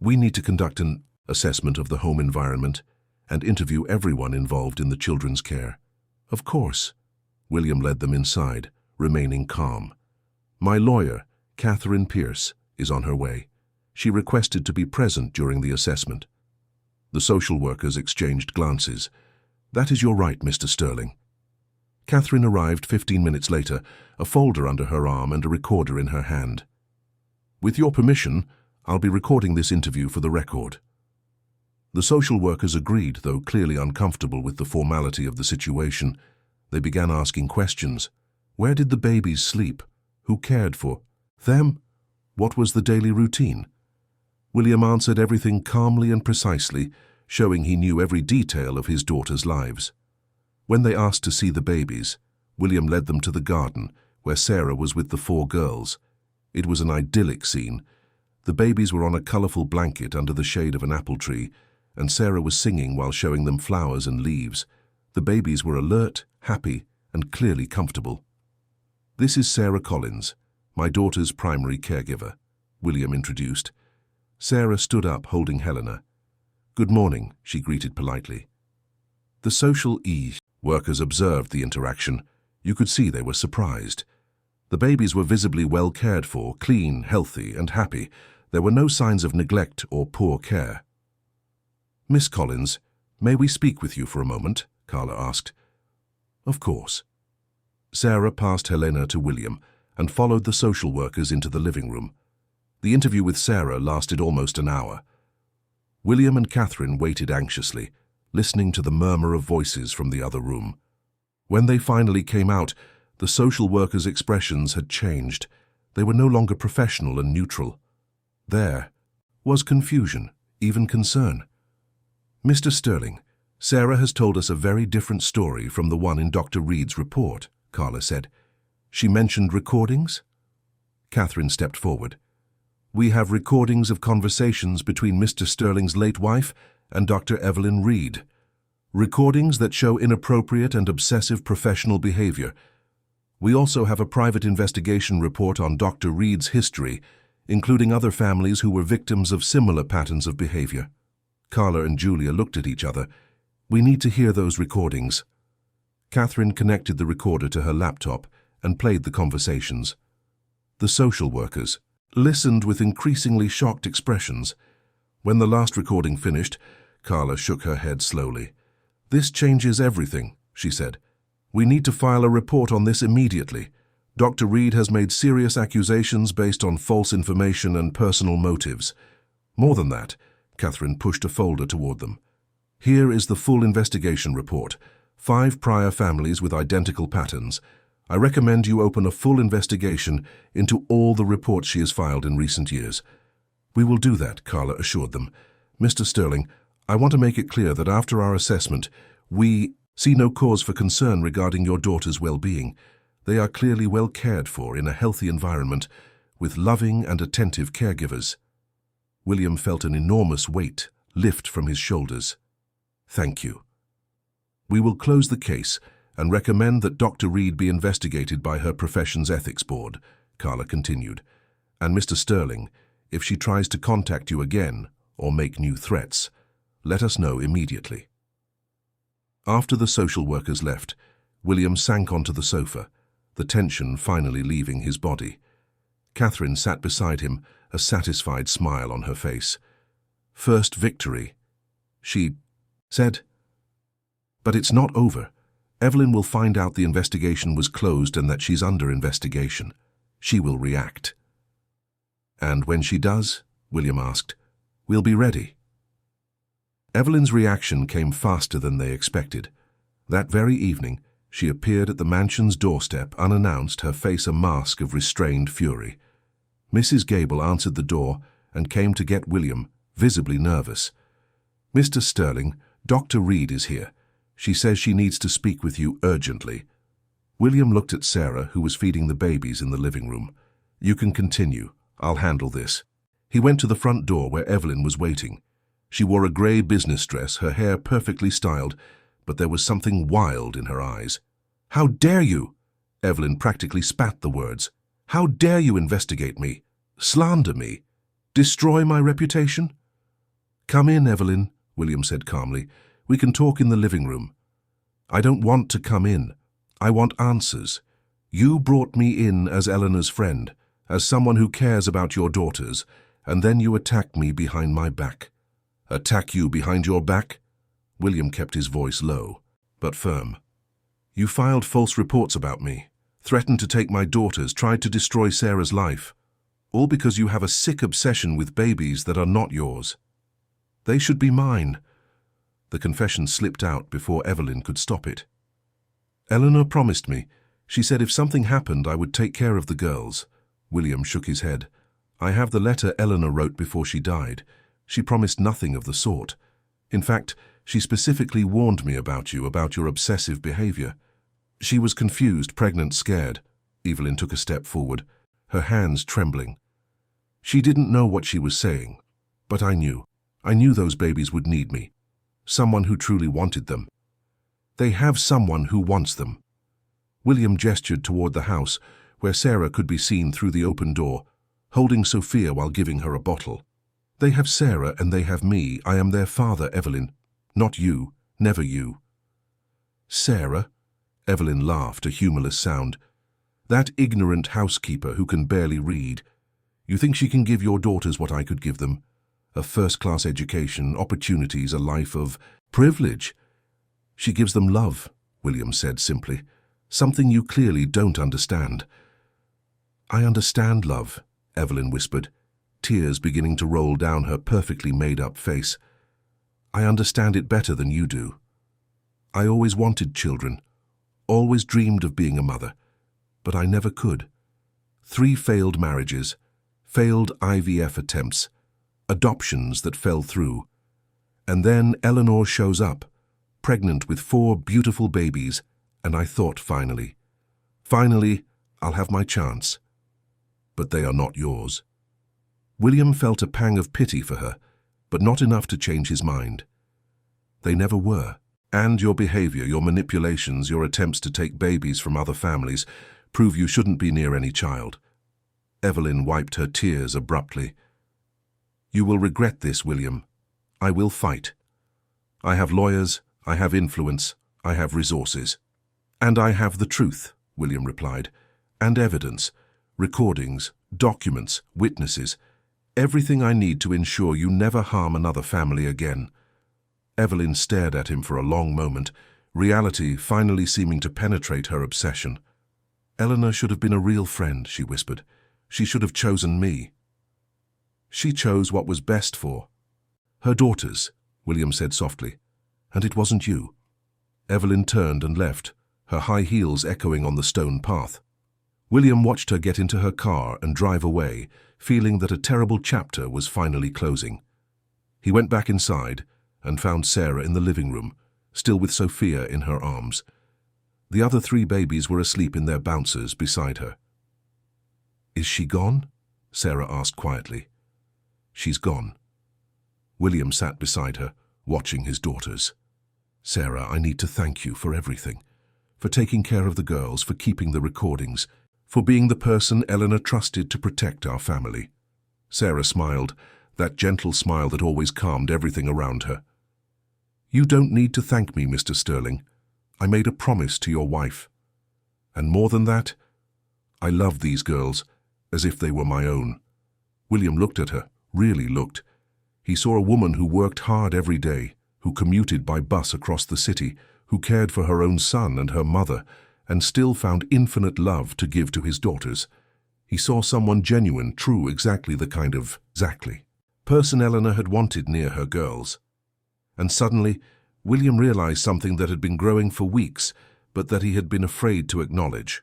We need to conduct an assessment of the home environment and interview everyone involved in the children's care. Of course. William led them inside, remaining calm. My lawyer, Catherine Pierce, is on her way. She requested to be present during the assessment. The social workers exchanged glances. That is your right, Mr. Sterling. Catherine arrived 15 minutes later, a folder under her arm and a recorder in her hand. With your permission, I'll be recording this interview for the record. The social workers agreed, though clearly uncomfortable with the formality of the situation. They began asking questions. Where did the babies sleep? Who cared for them? What was the daily routine? William answered everything calmly and precisely, showing he knew every detail of his daughters' lives. When they asked to see the babies, William led them to the garden, where Sarah was with the 4 girls. It was an idyllic scene. The babies were on a colorful blanket under the shade of an apple tree, and Sarah was singing while showing them flowers and leaves. The babies were alert, happy, and clearly comfortable. This is Sarah Collins, my daughter's primary caregiver, William introduced. Sarah stood up, holding Helena. Good morning, she greeted politely. The social workers observed the interaction. You could see they were surprised. The babies were visibly well cared for, clean, healthy, and happy. There were no signs of neglect or poor care. Miss Collins, may we speak with you for a moment? Carla asked. Of course. Sarah passed Helena to William and followed the social workers into the living room. The interview with Sarah lasted almost an hour. William and Catherine waited anxiously, listening to the murmur of voices from the other room. When they finally came out, the social workers' expressions had changed. They were no longer professional and neutral. There was confusion, even concern. Mr. Sterling, Sarah has told us a very different story from the one in Dr. Reed's report, Carla said. She mentioned recordings? Catherine stepped forward. We have recordings of conversations between Mr. Sterling's late wife and Dr. Evelyn Reed. Recordings that show inappropriate and obsessive professional behavior. We also have a private investigation report on Dr. Reed's history, including other families who were victims of similar patterns of behavior. Carla and Julia looked at each other. We need to hear those recordings. Catherine connected the recorder to her laptop and played the conversations. The social workers listened with increasingly shocked expressions. When the last recording finished, Carla shook her head slowly. "This changes everything," she said. "We need to file a report on this immediately. Dr. Reed has made serious accusations based on false information and personal motives." More than that, Catherine pushed a folder toward them. "Here is the full investigation report. 5 prior families with identical patterns. I recommend you open a full investigation into all the reports she has filed in recent years." "We will do that," Carla assured them. "Mr. Sterling, I want to make it clear that after our assessment, we see no cause for concern regarding your daughter's well-being. They are clearly well cared for in a healthy environment with loving and attentive caregivers." William felt an enormous weight lift from his shoulders. "Thank you. We will close the case and recommend that Dr. Reed be investigated by her profession's ethics board," Carla continued. "And Mr. Sterling, if she tries to contact you again or make new threats, let us know immediately." After the social workers left, William sank onto the sofa, the tension finally leaving his body. Catherine sat beside him, a satisfied smile on her face. "First victory," she said. "But it's not over. Evelyn will find out the investigation was closed and that she's under investigation. She will react." "And when she does," William asked, "we'll be ready." Evelyn's reaction came faster than they expected. That very evening, she appeared at the mansion's doorstep unannounced, her face a mask of restrained fury. Mrs. Gable answered the door and came to get William, visibly nervous. "Mr. Sterling, Dr. Reed is here. She says she needs to speak with you urgently." William looked at Sarah, who was feeding the babies in the living room. "You can continue. I'll handle this." He went to the front door where Evelyn was waiting. She wore a grey business dress, her hair perfectly styled, but there was something wild in her eyes. "How dare you?" Evelyn practically spat the words. "How dare you investigate me, slander me, destroy my reputation?" "Come in, Evelyn," William said calmly. "We can talk in the living room." "I don't want to come in. I want answers. You brought me in as Eleanor's friend, as someone who cares about your daughters, and then you attack me behind my back." "Attack you behind your back?" William kept his voice low, but firm. "You filed false reports about me, threatened to take my daughters, tried to destroy Sarah's life, all because you have a sick obsession with babies that are not yours. They should be mine." The confession slipped out before Evelyn could stop it. "Eleanor promised me. She said if something happened, I would take care of the girls." William shook his head. "I have the letter Eleanor wrote before she died. She promised nothing of the sort. In fact, she specifically warned me about you, about your obsessive behavior." She was confused, pregnant, scared. Evelyn took a step forward, her hands trembling. "She didn't know what she was saying, but I knew. I knew those babies would need me. Someone who truly wanted them. They have someone who wants them." William gestured toward the house, where Sarah could be seen through the open door, holding Sophia while giving her a bottle. "They have Sarah and they have me. I am their father, Evelyn. Not you. Never you." "Sarah?" Evelyn laughed, a humorless sound. "That ignorant housekeeper who can barely read. You think she can give your daughters what I could give them? A first-class education, opportunities, a life of privilege." "She gives them love," William said simply. "Something you clearly don't understand." "I understand love," Evelyn whispered, tears beginning to roll down her perfectly made-up face. "I understand it better than you do. I always wanted children, always dreamed of being a mother, but I never could. 3 failed marriages, failed IVF attempts, adoptions that fell through. And then Eleanor shows up, pregnant with 4 beautiful babies, and I thought finally, I'll have my chance. But they are not yours." William felt a pang of pity for her, but not enough to change his mind. They never were. And your behavior, your manipulations, your attempts to take babies from other families prove you shouldn't be near any child. Evelyn wiped her tears abruptly. You will regret this, William. I will fight. I have lawyers, I have influence, I have resources. And I have the truth, William replied, and evidence, recordings, documents, witnesses, everything I need to ensure you never harm another family again. Evelyn stared at him for a long moment, reality finally seeming to penetrate her obsession. Eleanor should have been a real friend, she whispered. She should have chosen me. She chose what was best for her daughters, William said softly, and it wasn't you. Evelyn turned and left, her high heels echoing on the stone path. William watched her get into her car and drive away, feeling that a terrible chapter was finally closing. He went back inside and found Sarah in the living room, still with Sophia in her arms. The other 3 babies were asleep in their bouncers beside her. Is she gone? Sarah asked quietly. She's gone. William sat beside her, watching his daughters. Sarah, I need to thank you for everything. For taking care of the girls, for keeping the recordings, for being the person Eleanor trusted to protect our family. Sarah smiled, that gentle smile that always calmed everything around her. You don't need to thank me, Mr. Sterling. I made a promise to your wife. And more than that, I loved these girls as if they were my own. William looked at her, really looked. He saw a woman who worked hard every day, who commuted by bus across the city, who cared for her own son and her mother, and still found infinite love to give to his daughters. He saw someone genuine, true, exactly the kind of person Eleanor had wanted near her girls. And suddenly, William realized something that had been growing for weeks, but that he had been afraid to acknowledge.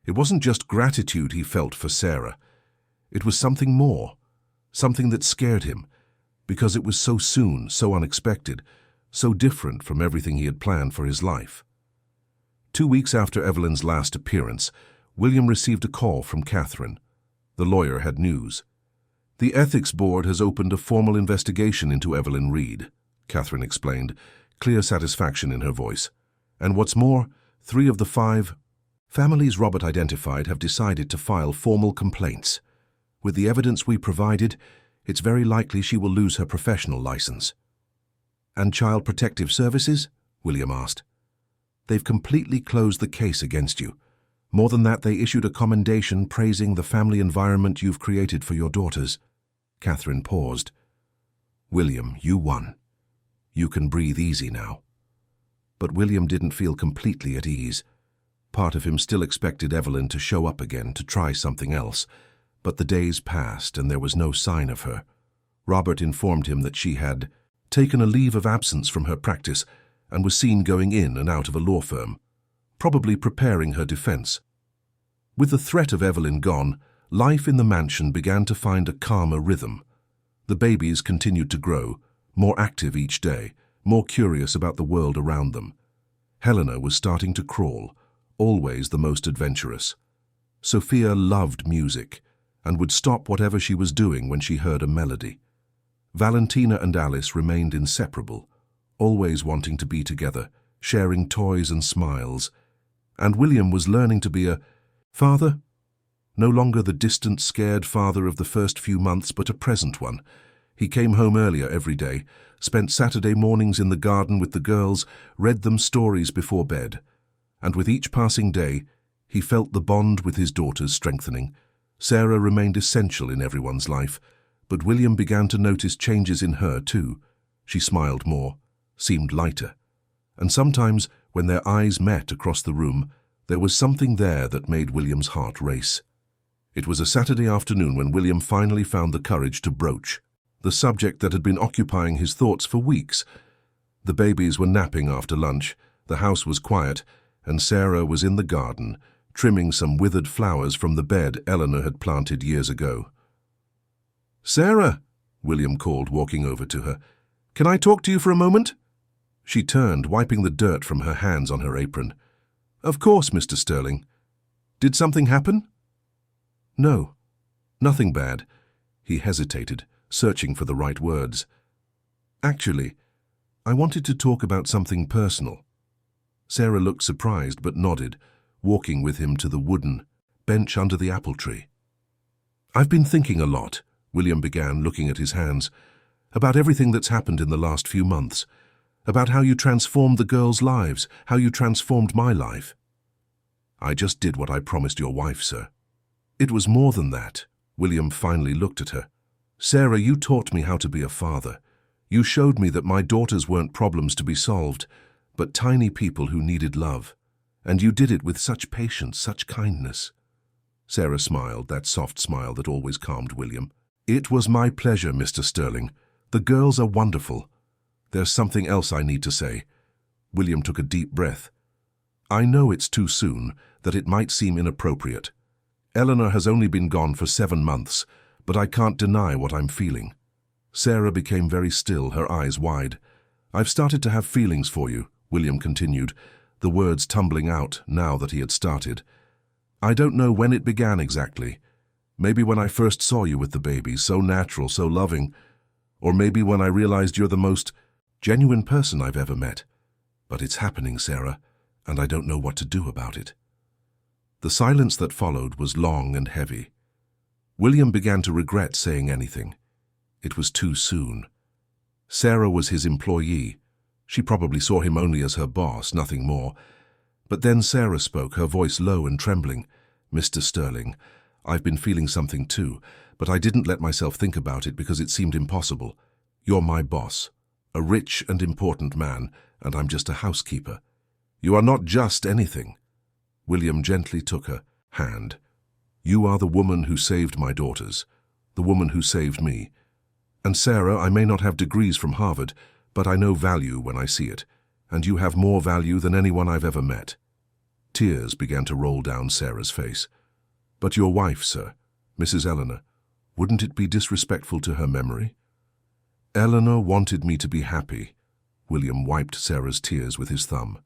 It wasn't just gratitude he felt for Sarah. It was something more, something that scared him, because it was so soon, so unexpected, so different from everything he had planned for his life. 2 weeks after Evelyn's last appearance, William received a call from Catherine. The lawyer had news. The Ethics Board has opened a formal investigation into Evelyn Reed, Catherine explained, clear satisfaction in her voice. And what's more, 3 of the 5 families Robert identified have decided to file formal complaints. With the evidence we provided, it's very likely she will lose her professional license. And Child Protective Services? William asked. They've completely closed the case against you. More than that, they issued a commendation praising the family environment you've created for your daughters. Catherine paused. William, you won. You can breathe easy now. But William didn't feel completely at ease. Part of him still expected Evelyn to show up again, to try something else. But the days passed and there was no sign of her. Robert informed him that she had taken a leave of absence from her practice and was seen going in and out of a law firm, probably preparing her defense. With the threat of Evelyn gone, life in the mansion began to find a calmer rhythm. The babies continued to grow, more active each day, more curious about the world around them. Helena was starting to crawl, always the most adventurous. Sophia loved music and would stop whatever she was doing when she heard a melody. Valentina and Alice remained inseparable, always wanting to be together, sharing toys and smiles. And William was learning to be a father, no longer the distant, scared father of the first few months, but a present one. He came home earlier every day, spent Saturday mornings in the garden with the girls, read them stories before bed. And with each passing day, he felt the bond with his daughters strengthening. Sarah remained essential in everyone's life, but William began to notice changes in her too. She smiled more, seemed lighter. And sometimes, when their eyes met across the room, there was something there that made William's heart race. It was a Saturday afternoon when William finally found the courage to broach the subject that had been occupying his thoughts for weeks. The babies were napping after lunch, the house was quiet, and Sarah was in the garden, trimming some withered flowers from the bed Eleanor had planted years ago. "Sarah," William called, walking over to her. "Can I talk to you for a moment?" She turned, wiping the dirt from her hands on her apron. "Of course, Mr. Sterling. Did something happen?" "No, nothing bad." He hesitated, searching for the right words. Actually, I wanted to talk about something personal. Sarah looked surprised but nodded, walking with him to the wooden bench under the apple tree. I've been thinking a lot, William began, looking at his hands, about everything that's happened in the last few months, about how you transformed the girls' lives, how you transformed my life. I just did what I promised your wife, sir. It was more than that. William finally looked at her. Sarah, you taught me how to be a father. You showed me that my daughters weren't problems to be solved, but tiny people who needed love. And you did it with such patience, such kindness. Sarah smiled, that soft smile that always calmed William. It was my pleasure, Mr. Sterling. The girls are wonderful. There's something else I need to say. William took a deep breath. I know it's too soon, that it might seem inappropriate. Eleanor has only been gone for 7 months, but I can't deny what I'm feeling. Sarah became very still, her eyes wide. I've started to have feelings for you, William continued, the words tumbling out now that he had started. I don't know when it began exactly. Maybe when I first saw you with the baby, so natural, so loving. Or maybe when I realized you're the most genuine person I've ever met. But it's happening, Sarah, and I don't know what to do about it. The silence that followed was long and heavy. William began to regret saying anything. It was too soon. Sarah was his employee. She probably saw him only as her boss, nothing more. But then Sarah spoke, her voice low and trembling. Mr. Sterling, I've been feeling something too, but I didn't let myself think about it because it seemed impossible. You're my boss, a rich and important man, and I'm just a housekeeper. You are not just anything. William gently took her hand. You are the woman who saved my daughters, the woman who saved me. And Sarah, I may not have degrees from Harvard, but I know value when I see it, and you have more value than anyone I've ever met. Tears began to roll down Sarah's face. But your wife, sir, Mrs. Eleanor, wouldn't it be disrespectful to her memory? Eleanor wanted me to be happy. William wiped Sarah's tears with his thumb.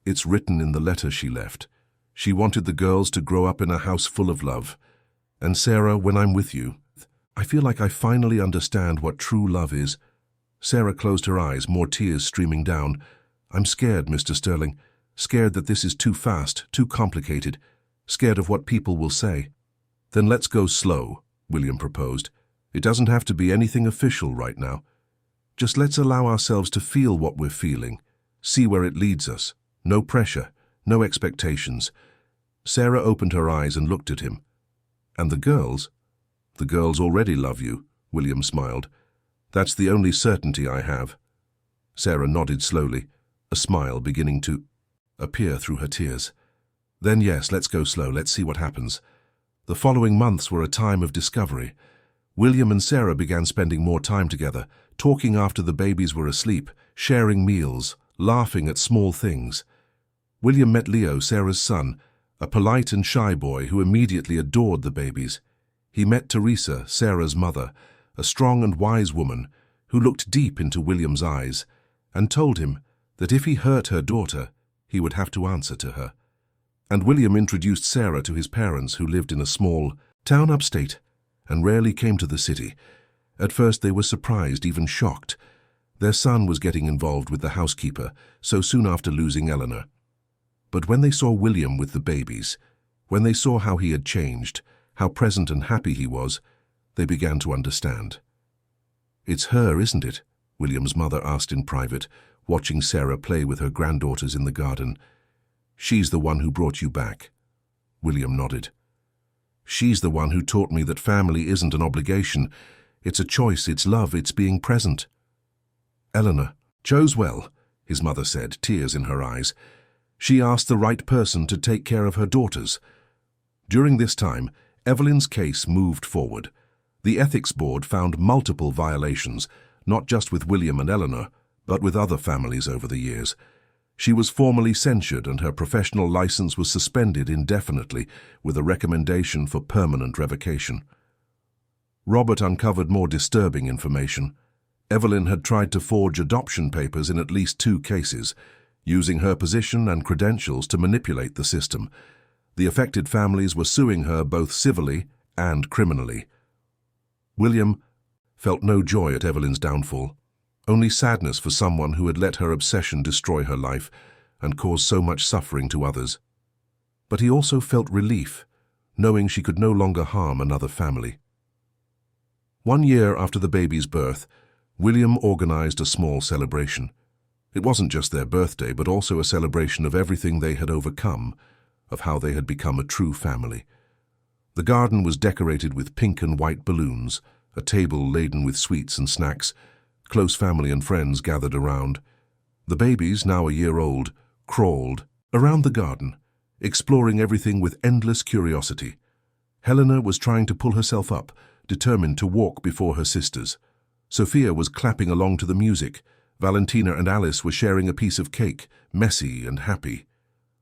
It's written in the letter she left. She wanted the girls to grow up in a house full of love. And Sarah, when I'm with you, I feel like I finally understand what true love is. Sarah closed her eyes, more tears streaming down. I'm scared, Mr. Sterling. Scared that this is too fast, too complicated. Scared of what people will say. Then let's go slow, William proposed. It doesn't have to be anything official right now. Just let's allow ourselves to feel what we're feeling. See where it leads us. No pressure, no expectations. Sarah opened her eyes and looked at him. And the girls? The girls already love you, William smiled. That's the only certainty I have. Sarah nodded slowly, a smile beginning to appear through her tears. Then yes, let's go slow, let's see what happens. The following months were a time of discovery. William and Sarah began spending more time together, talking after the babies were asleep, sharing meals, laughing at small things. William met Leo, Sarah's son, a polite and shy boy who immediately adored the babies. He met Teresa, Sarah's mother, a strong and wise woman who looked deep into William's eyes and told him that if he hurt her daughter, he would have to answer to her. And William introduced Sarah to his parents, who lived in a small town upstate and rarely came to the city. At first they were surprised, even shocked. Their son was getting involved with the housekeeper so soon after losing Eleanor. But when they saw William with the babies, when they saw how he had changed, how present and happy he was, they began to understand. It's her, isn't it? William's mother asked in private, watching Sarah play with her granddaughters in the garden. She's the one who brought you back. William nodded. She's the one who taught me that family isn't an obligation. It's a choice, it's love, it's being present. Eleanor chose well, his mother said, tears in her eyes. She asked the right person to take care of her daughters. During this time, Evelyn's case moved forward. The ethics board found multiple violations, not just with William and Eleanor, but with other families over the years. She was formally censured and her professional license was suspended indefinitely with a recommendation for permanent revocation. Robert uncovered more disturbing information. Evelyn had tried to forge adoption papers in at least 2 cases, using her position and credentials to manipulate the system. The affected families were suing her both civilly and criminally. William felt no joy at Evelyn's downfall, only sadness for someone who had let her obsession destroy her life and cause so much suffering to others. But he also felt relief, knowing she could no longer harm another family. 1 year after the baby's birth, William organized a small celebration. It wasn't just their birthday, but also a celebration of everything they had overcome, of how they had become a true family. The garden was decorated with pink and white balloons, a table laden with sweets and snacks. Close family and friends gathered around. The babies, now a year old, crawled around the garden, exploring everything with endless curiosity. Helena was trying to pull herself up, determined to walk before her sisters. Sophia was clapping along to the music. Valentina and Alice were sharing a piece of cake, messy and happy.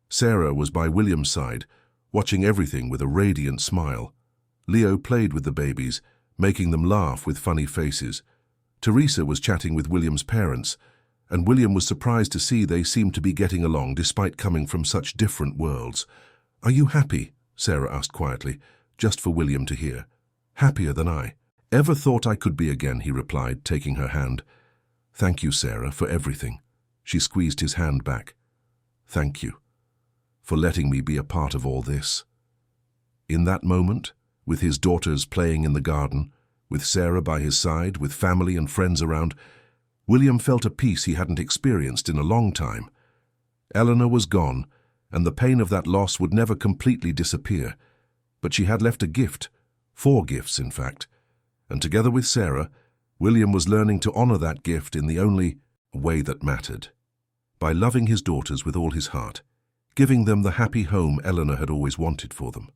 Sarah was by William's side, watching everything with a radiant smile. Leo played with the babies, making them laugh with funny faces. Teresa was chatting with William's parents, and William was surprised to see they seemed to be getting along despite coming from such different worlds. "Are you happy?" Sarah asked quietly, just for William to hear. "Happier than I ever thought I could be again," he replied, taking her hand. "Thank you, Sarah, for everything." She squeezed his hand back. "Thank you for letting me be a part of all this." In that moment, with his daughters playing in the garden, with Sarah by his side, with family and friends around, William felt a peace he hadn't experienced in a long time. Eleanor was gone, and the pain of that loss would never completely disappear. But she had left a gift, 4 gifts in fact, and together with Sarah, William was learning to honor that gift in the only way that mattered, by loving his daughters with all his heart, giving them the happy home Eleanor had always wanted for them.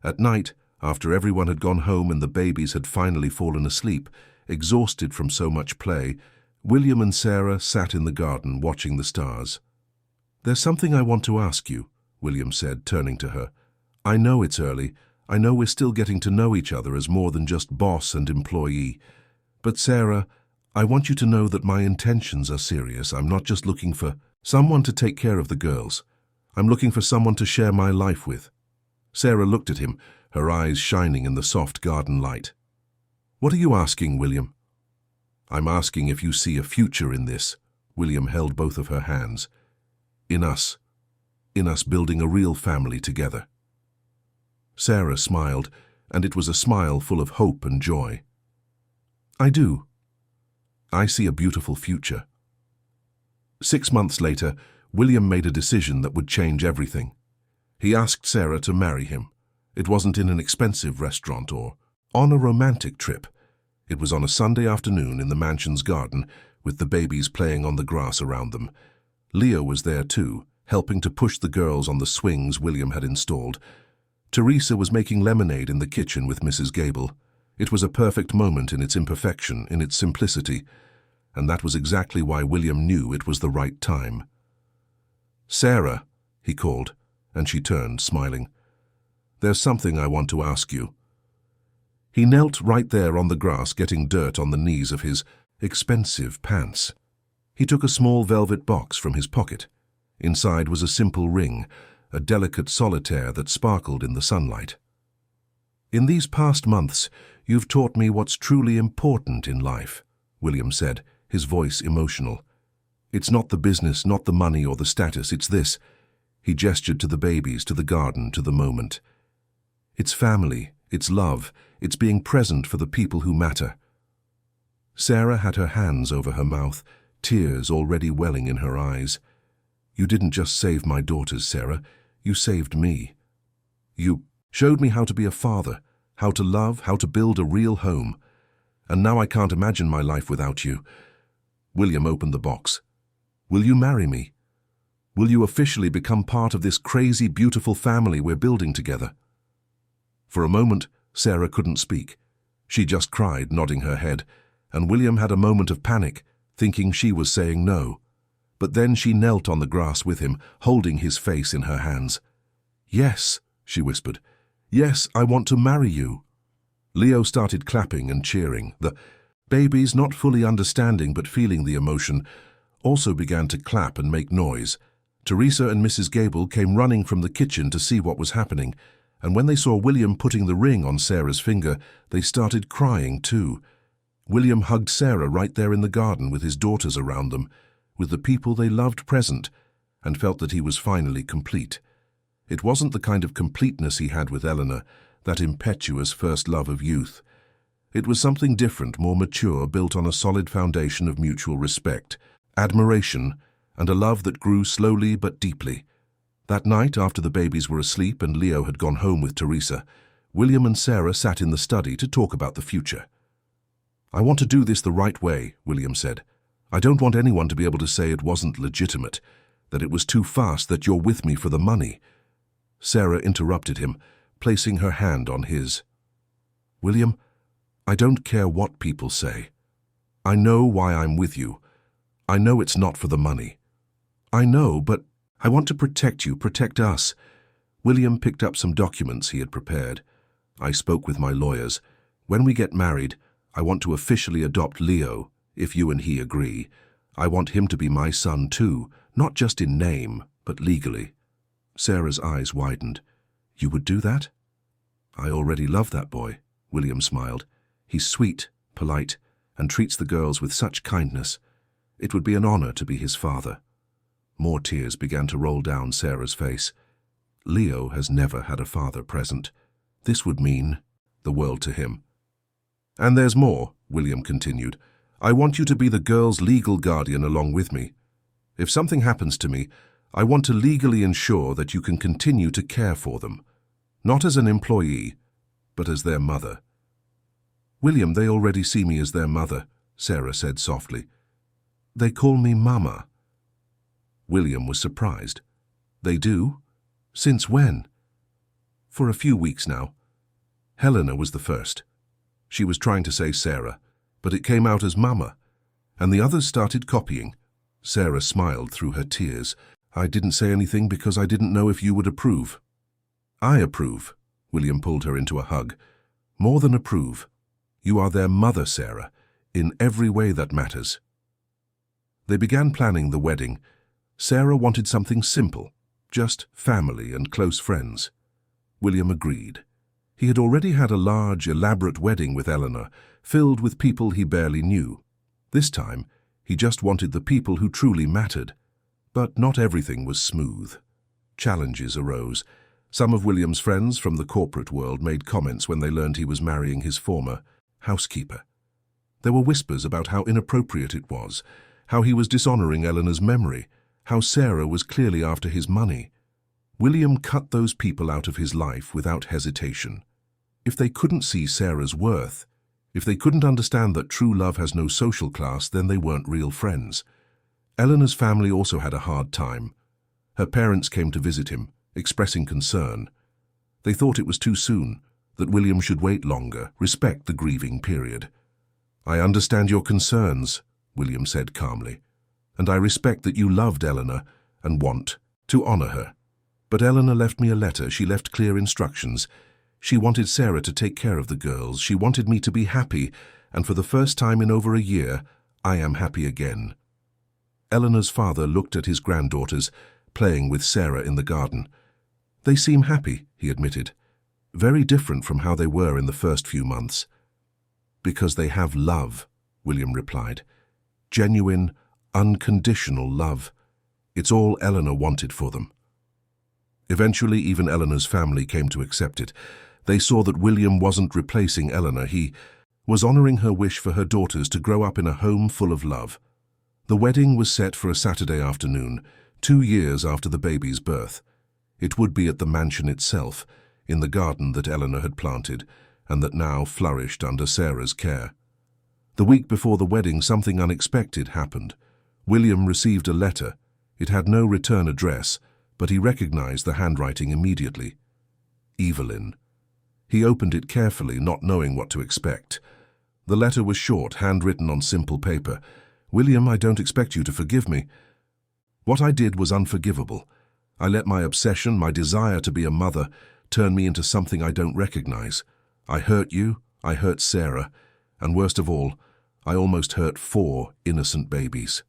At night, after everyone had gone home and the babies had finally fallen asleep, exhausted from so much play, William and Sarah sat in the garden watching the stars. "There's something I want to ask you," William said, turning to her. "I know it's early. I know we're still getting to know each other as more than just boss and employee. But Sarah, I want you to know that my intentions are serious. I'm not just looking for someone to take care of the girls. I'm looking for someone to share my life with." Sarah looked at him, her eyes shining in the soft garden light. "What are you asking, William?" "I'm asking if you see a future in this." William held both of her hands. In us building a real family together." Sarah smiled, and it was a smile full of hope and joy. "I do. I see a beautiful future." 6 months later, William made a decision that would change everything. He asked Sarah to marry him. It wasn't in an expensive restaurant or on a romantic trip. It was on a Sunday afternoon in the mansion's garden, with the babies playing on the grass around them. Leo was there too, helping to push the girls on the swings William had installed. Teresa was making lemonade in the kitchen with Mrs. Gable. It was a perfect moment in its imperfection, in its simplicity, and that was exactly why William knew it was the right time. "Sarah," he called, and she turned, smiling. "There's something I want to ask you." He knelt right there on the grass, getting dirt on the knees of his expensive pants. He took a small velvet box from his pocket. Inside was a simple ring, a delicate solitaire that sparkled in the sunlight. "In these past months, you've taught me what's truly important in life," William said, his voice emotional. "It's not the business, not the money or the status, it's this." He gestured to the babies, to the garden, to the moment. "It's family, it's love, it's being present for the people who matter." Sarah had her hands over her mouth, tears already welling in her eyes. "You didn't just save my daughters, Sarah. You saved me. You showed me how to be a father, how to love, how to build a real home. And now I can't imagine my life without you." William opened the box. "Will you marry me? Will you officially become part of this crazy, beautiful family we're building together?" For a moment, Sarah couldn't speak. She just cried, nodding her head, and William had a moment of panic, thinking she was saying no. But then she knelt on the grass with him, holding his face in her hands. "Yes," she whispered. "Yes, I want to marry you." Leo started clapping and cheering. The babies, not fully understanding but feeling the emotion, also began to clap and make noise. Teresa and Mrs. Gable came running from the kitchen to see what was happening. And when they saw William putting the ring on Sarah's finger, they started crying too. William hugged Sarah right there in the garden with his daughters around them, with the people they loved present, and felt that he was finally complete. It wasn't the kind of completeness he had with Eleanor, that impetuous first love of youth. It was something different, more mature, built on a solid foundation of mutual respect, admiration, and a love that grew slowly but deeply. That night, after the babies were asleep and Leo had gone home with Teresa, William and Sarah sat in the study to talk about the future. "I want to do this the right way," William said. "I don't want anyone to be able to say it wasn't legitimate, that it was too fast, that you're with me for the money." Sarah interrupted him, placing her hand on his. "William, I don't care what people say. I know why I'm with you. I know it's not for the money. I know, but I want to protect you, protect us." William picked up some documents he had prepared. "I spoke with my lawyers. When we get married, I want to officially adopt Leo, if you and he agree. I want him to be my son too, not just in name, but legally." Sarah's eyes widened. "You would do that?" "I already love that boy," William smiled. "He's sweet, polite, and treats the girls with such kindness. It would be an honor to be his father." More tears began to roll down Sarah's face. Leo has never had a father present. This would mean the world to him. "And there's more," William continued. "I want you to be the girls' legal guardian along with me. If something happens to me, I want to legally ensure that you can continue to care for them, not as an employee, but as their mother." "William, they already see me as their mother," Sarah said softly. "They call me Mama." William was surprised. "They do? Since when?" "For a few weeks now. Helena was the first. She was trying to say Sarah, but it came out as Mama, and the others started copying." Sarah smiled through her tears. "I didn't say anything because I didn't know if you would approve." "I approve." William pulled her into a hug. "More than approve. You are their mother, Sarah, in every way that matters." They began planning the wedding. Sarah wanted something simple, just family and close friends. William agreed. He had already had a large, elaborate wedding with Eleanor, filled with people he barely knew. This time, he just wanted the people who truly mattered. But not everything was smooth. Challenges arose. Some of William's friends from the corporate world made comments when they learned he was marrying his former housekeeper. There were whispers about how inappropriate it was, how he was dishonoring Eleanor's memory, how Sarah was clearly after his money. William cut those people out of his life without hesitation. If they couldn't see Sarah's worth, if they couldn't understand that true love has no social class, then they weren't real friends. Eleanor's family also had a hard time. Her parents came to visit him, expressing concern. They thought it was too soon, that William should wait longer, respect the grieving period. "I understand your concerns," William said calmly, "and I respect that you loved Eleanor and want to honor her. But Eleanor left me a letter. She left clear instructions. She wanted Sarah to take care of the girls. She wanted me to be happy, and for the first time in over a year, I am happy again." Eleanor's father looked at his granddaughters, playing with Sarah in the garden. "They seem happy," he admitted. "Very different from how they were in the first few months." "Because they have love," William replied. "Genuine, unconditional love. It's all Eleanor wanted for them." Eventually, even Eleanor's family came to accept it. They saw that William wasn't replacing Eleanor. He was honoring her wish for her daughters to grow up in a home full of love. The wedding was set for a Saturday afternoon, 2 years after the baby's birth. It would be at the mansion itself, in the garden that Eleanor had planted, and that now flourished under Sarah's care. The week before the wedding, something unexpected happened. William received a letter. It had no return address, but he recognized the handwriting immediately. Evelyn. He opened it carefully, not knowing what to expect. The letter was short, handwritten on simple paper. "William, I don't expect you to forgive me. What I did was unforgivable. I let my obsession, my desire to be a mother, turn me into something I don't recognize. I hurt you, I hurt Sarah, and worst of all, I almost hurt 4 innocent babies.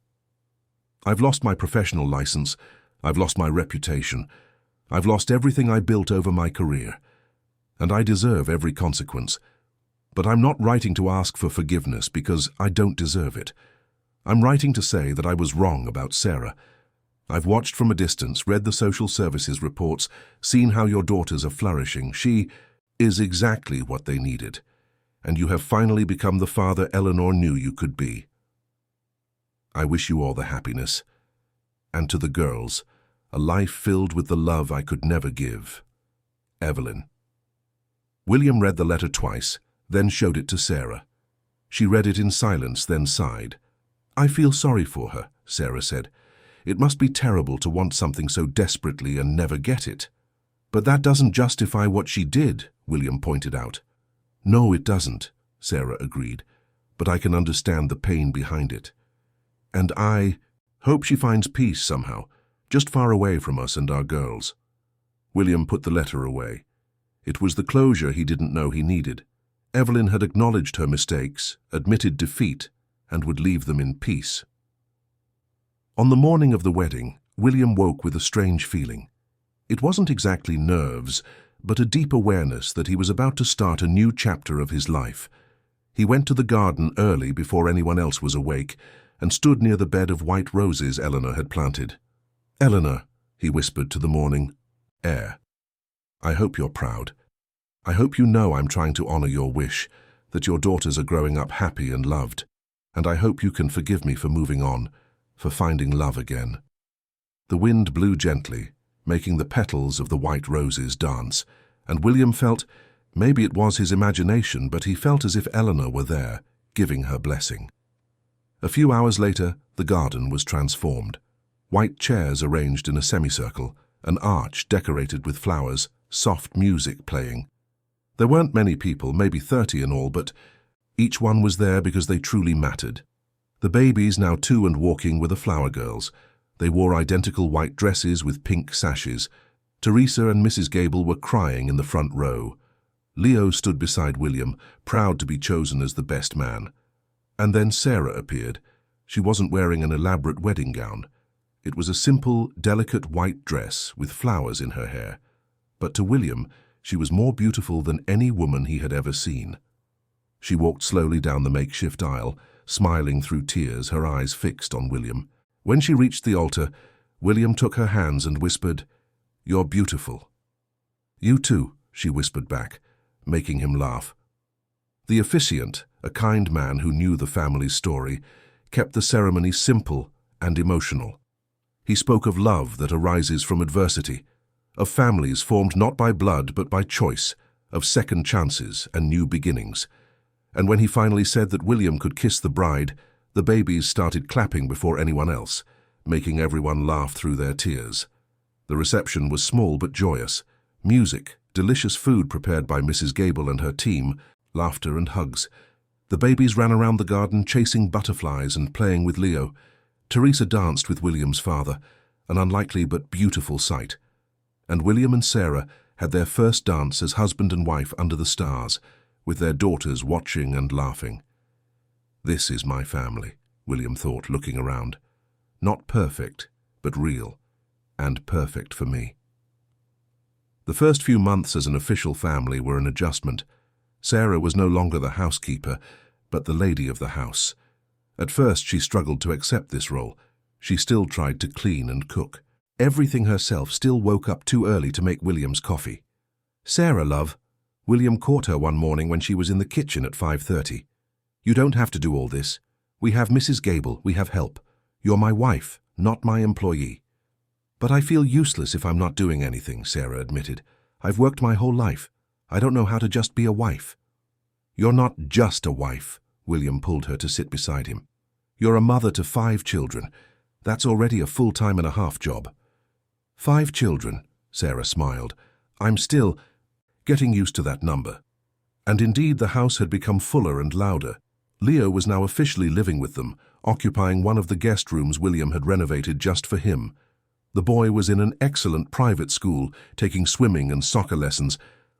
I've lost my professional license. I've lost my reputation. I've lost everything I built over my career. and I deserve every consequence. But I'm not writing to ask for forgiveness because I don't deserve it. I'm writing to say that I was wrong about Sarah. I've watched from a distance, read the social services reports, seen how your daughters are flourishing. She is exactly what they needed, and you have finally become the father Eleanor knew you could be. I wish you all the happiness, and to the girls, a life filled with the love I could never give. Evelyn. William read the letter twice, then showed it to Sarah. She read it in silence, then sighed. I feel sorry for her, Sarah said. It must be terrible to want something so desperately and never get it. But that doesn't justify what she did, William pointed out. No, it doesn't, Sarah agreed, but I can understand the pain behind it. And I hope she finds peace somehow, just far away from us and our girls. William put the letter away. It was the closure he didn't know he needed. Evelyn had acknowledged her mistakes, admitted defeat, and would leave them in peace. On the morning of the wedding, William woke with a strange feeling. It wasn't exactly nerves, but a deep awareness that he was about to start a new chapter of his life. He went to the garden early before anyone else was awake and stood near the bed of white roses Eleanor had planted. Eleanor, he whispered to the morning air, I hope you're proud. I hope you know I'm trying to honor your wish, that your daughters are growing up happy and loved, and I hope you can forgive me for moving on, for finding love again. The wind blew gently, making the petals of the white roses dance, and William felt, maybe it was his imagination, but he felt as if Eleanor were there, giving her blessing. A few hours later, the garden was transformed. White chairs arranged in a semicircle, an arch decorated with flowers, soft music playing. There weren't many people, maybe 30 in all, but each one was there because they truly mattered. The babies, now 2 and walking, were the flower girls. They wore identical white dresses with pink sashes. Teresa and Mrs. Gable were crying in the front row. Leo stood beside William, proud to be chosen as the best man. And then Sarah appeared. She wasn't wearing an elaborate wedding gown. It was a simple, delicate white dress with flowers in her hair. But to William, she was more beautiful than any woman he had ever seen. She walked slowly down the makeshift aisle, smiling through tears, her eyes fixed on William. When she reached the altar, William took her hands and whispered, You're beautiful. You too, she whispered back, making him laugh. The officiant, a kind man who knew the family's story, kept the ceremony simple and emotional. He spoke of love that arises from adversity, of families formed not by blood but by choice, of second chances and new beginnings. And when he finally said that William could kiss the bride, the babies started clapping before anyone else, making everyone laugh through their tears. The reception was small but joyous. Music, delicious food prepared by Mrs. Gable and her team, laughter and hugs. The babies ran around the garden chasing butterflies and playing with Leo. Teresa danced with William's father, an unlikely but beautiful sight. And William and Sarah had their first dance as husband and wife under the stars, with their daughters watching and laughing. This is my family, William thought, looking around. Not perfect, but real, and perfect for me. The first few months as an official family were an adjustment. Sarah was no longer the housekeeper, but the lady of the house. At first she struggled to accept this role. She still tried to clean and cook. Everything herself, still woke up too early to make William's coffee. Sarah, love. William caught her one morning when she was in the kitchen at 5:30. You don't have to do all this. We have Mrs. Gable, we have help. You're my wife, not my employee. But I feel useless if I'm not doing anything, Sarah admitted. I've worked my whole life. I don't know how to just be a wife. You're not just a wife, William pulled her to sit beside him. You're a mother to 5 children. That's already a full-time-and-a-half job. 5 children, Sarah smiled. I'm still getting used to that number. And indeed the house had become fuller and louder. Leo was now officially living with them, occupying one of the guest rooms William had renovated just for him. The boy was in an excellent private school, taking swimming and soccer lessons,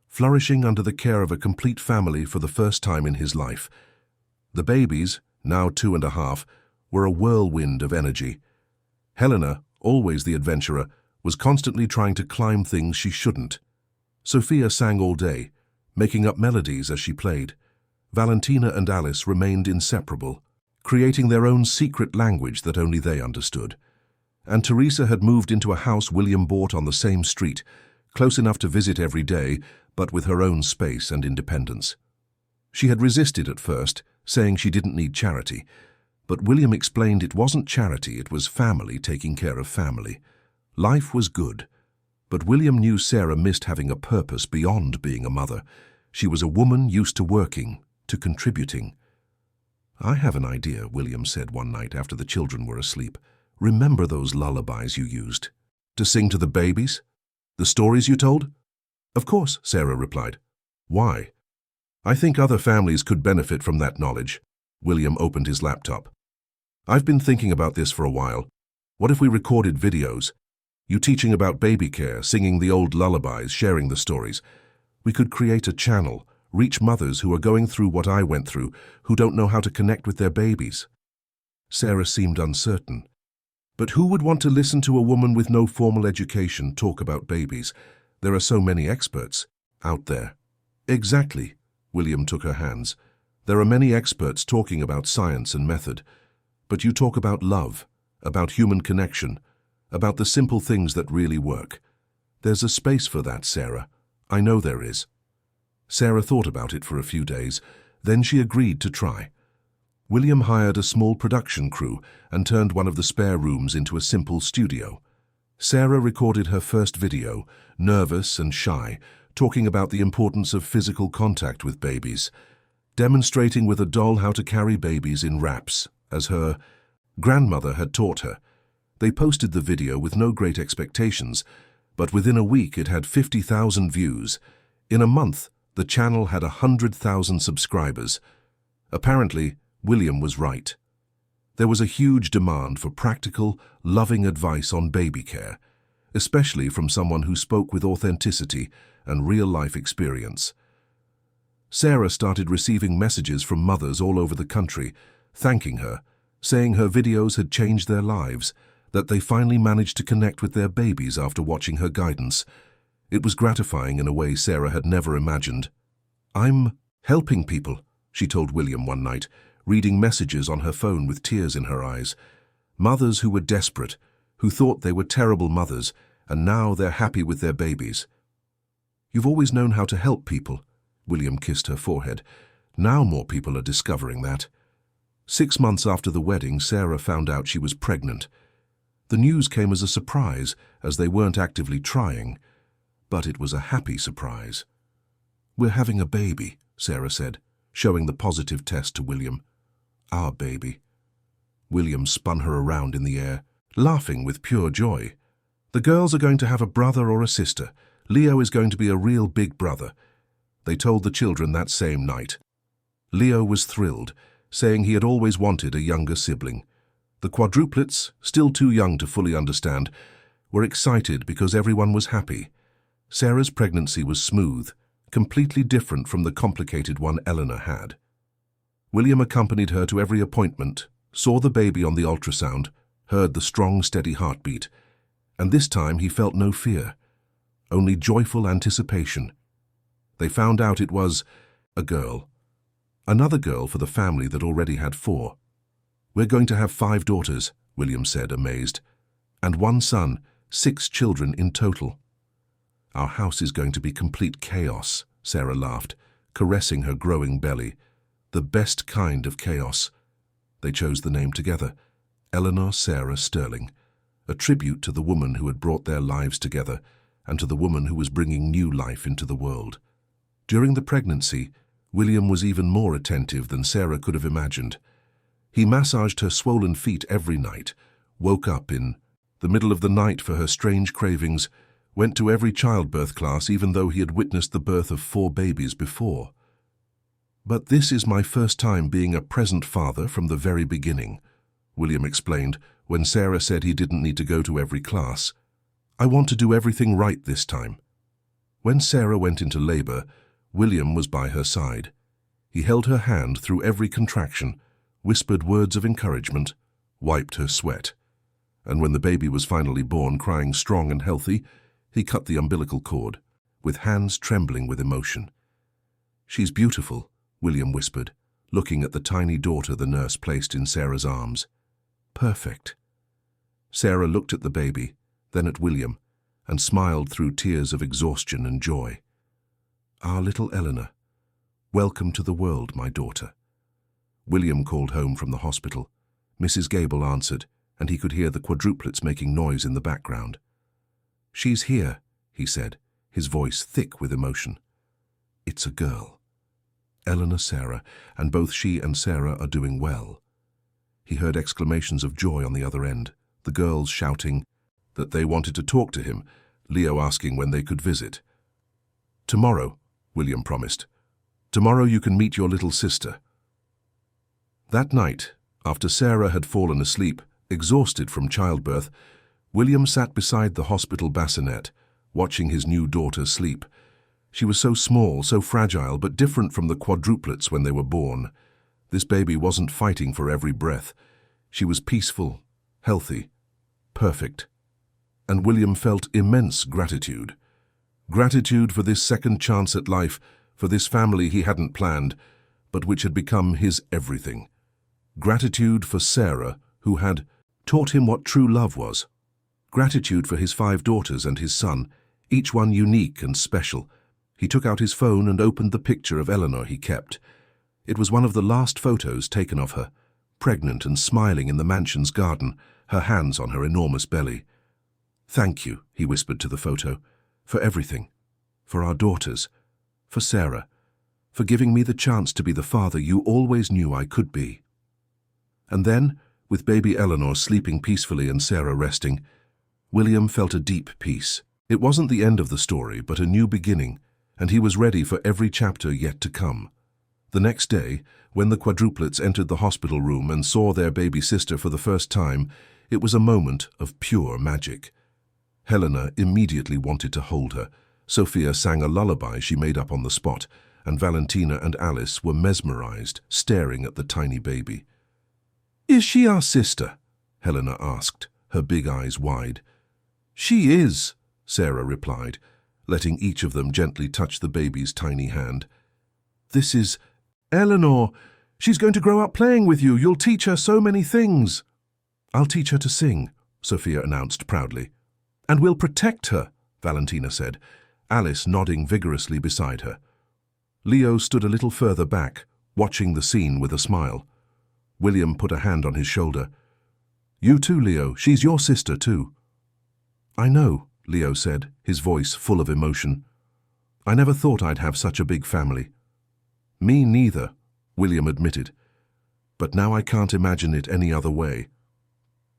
flourishing under the care of a complete family for the first time in his life. The babies, now 2 and a half, were a whirlwind of energy. Helena, always the adventurer, was constantly trying to climb things she shouldn't. Sophia sang all day, making up melodies as she played. Valentina and Alice remained inseparable, creating their own secret language that only they understood. And Teresa had moved into a house William bought on the same street, close enough to visit every day, but with her own space and independence. She had resisted at first, saying she didn't need charity, but William explained it wasn't charity, it was family taking care of family. Life was good, but William knew Sarah missed having a purpose beyond being a mother. She was a woman used to working, to contributing. "I have an idea," William said one night after the children were asleep. "Remember those lullabies you used? To sing to the babies? The stories you told?" "Of course," Sarah replied. "Why?" "I think other families could benefit from that knowledge." William opened his laptop. "I've been thinking about this for a while. What if we recorded videos? You teaching about baby care, singing the old lullabies, sharing the stories. We could create a channel, reach mothers who are going through what I went through, who don't know how to connect with their babies." Sarah seemed uncertain. "But who would want to listen to a woman with no formal education talk about babies? There are so many experts out there." "Exactly." William took her hands. "There are many experts talking about science and method. But you talk about love, about human connection, about the simple things that really work. There's a space for that, Sarah. I know there is." Sarah thought about it for a few days, then she agreed to try. William hired a small production crew and turned one of the spare rooms into a simple studio. Sarah recorded her first video, nervous and shy, talking about the importance of physical contact with babies, demonstrating with a doll how to carry babies in wraps, as her grandmother had taught her. They posted the video with no great expectations, but within a week it had 50,000 views. In a month, the channel had 100,000 subscribers. Apparently, William was right. There was a huge demand for practical, loving advice on baby care, especially from someone who spoke with authenticity and real-life experience. Sarah started receiving messages from mothers all over the country, thanking her, saying her videos had changed their lives, that they finally managed to connect with their babies after watching her guidance. It was gratifying in a way Sarah had never imagined. "I'm helping people," she told William one night, reading messages on her phone with tears in her eyes. Mothers who were desperate, who thought they were terrible mothers, and now they're happy with their babies. "You've always known how to help people." William kissed her forehead. "Now more people are discovering that." 6 months after the wedding, Sarah found out she was pregnant. The news came as a surprise, as they weren't actively trying. But it was a happy surprise. "We're having a baby," Sarah said, showing the positive test to William. "Our baby." William spun her around in the air, laughing with pure joy. "The girls are going to have a brother or a sister. Leo is going to be a real big brother." They told the children that same night. Leo was thrilled, saying he had always wanted a younger sibling. The Quadruplets, still too young to fully understand, were excited because everyone was happy. Sarah's pregnancy was smooth, completely different from the complicated one Eleanor had. William accompanied her to every appointment, saw the baby on the ultrasound, heard the strong, steady heartbeat, and this time he felt no fear, only joyful anticipation. They found out it was a girl. Another girl for the family that already had 4. "We're going to have 5 daughters," William said, amazed. "And 1 son, 6 children in total." "Our house is going to be complete chaos," Sarah laughed, caressing her growing belly. "The best kind of chaos." They chose the name together, Eleanor Sarah Sterling, a tribute to the woman who had brought their lives together and to the woman who was bringing new life into the world. During the pregnancy, William was even more attentive than Sarah could have imagined. He massaged her swollen feet every night, woke up in the middle of the night for her strange cravings, went to every childbirth class even though he had witnessed the birth of 4 babies before. "But this is my first time being a present father from the very beginning," William explained when Sarah said he didn't need to go to every class. "I want to do everything right this time." When Sarah went into labor, William was by her side. He held her hand through every contraction, whispered words of encouragement, wiped her sweat. And when the baby was finally born, crying strong and healthy, he cut the umbilical cord, with hands trembling with emotion. "She's beautiful," William whispered, looking at the tiny daughter the nurse placed in Sarah's arms. "Perfect." Sarah looked at the baby, then at William, and smiled through tears of exhaustion and joy. "Our little Eleanor. Welcome to the world, my daughter." William called home from the hospital. Mrs. Gable answered, and he could hear the quadruplets making noise in the background. "She's here," he said, his voice thick with emotion. "It's a girl. Eleanor Sarah, and both she and Sarah are doing well." He heard exclamations of joy on the other end, the girls shouting that they wanted to talk to him, Leo asking when they could visit. "Tomorrow," William promised. "Tomorrow you can meet your little sister." That night, after Sarah had fallen asleep, exhausted from childbirth, William sat beside the hospital bassinet, watching his new daughter sleep. She was so small, so fragile, but different from the quadruplets when they were born. This baby wasn't fighting for every breath. She was peaceful, healthy, perfect. And William felt immense gratitude. Gratitude for this second chance at life, for this family he hadn't planned, but which had become his everything. Gratitude for Sarah, who had taught him what true love was. Gratitude for his 5 daughters and his son, each one unique and special. He took out his phone and opened the picture of Eleanor he kept. It was one of the last photos taken of her, pregnant and smiling in the mansion's garden, her hands on her enormous belly. "Thank you," he whispered to the photo, "for everything, for our daughters, for Sarah, for giving me the chance to be the father you always knew I could be." And then, with baby Eleanor sleeping peacefully and Sarah resting, William felt a deep peace. It wasn't the end of the story, but a new beginning, and he was ready for every chapter yet to come. The next day, when the quadruplets entered the hospital room and saw their baby sister for the first time, it was a moment of pure magic. Helena immediately wanted to hold her. Sophia sang a lullaby she made up on the spot, and Valentina and Alice were mesmerized, staring at the tiny baby. "Is she our sister?" Helena asked, her big eyes wide. "She is," Sarah replied, letting each of them gently touch the baby's tiny hand. "This is Eleanor. She's going to grow up playing with you. You'll teach her so many things." "I'll teach her to sing," Sophia announced proudly. "And we'll protect her," Valentina said, Alice nodding vigorously beside her. Leo stood a little further back, watching the scene with a smile. William put a hand on his shoulder. "You too, Leo. She's your sister too." "I know," Leo said, his voice full of emotion. "I never thought I'd have such a big family." "Me neither," William admitted. "But now I can't imagine it any other way."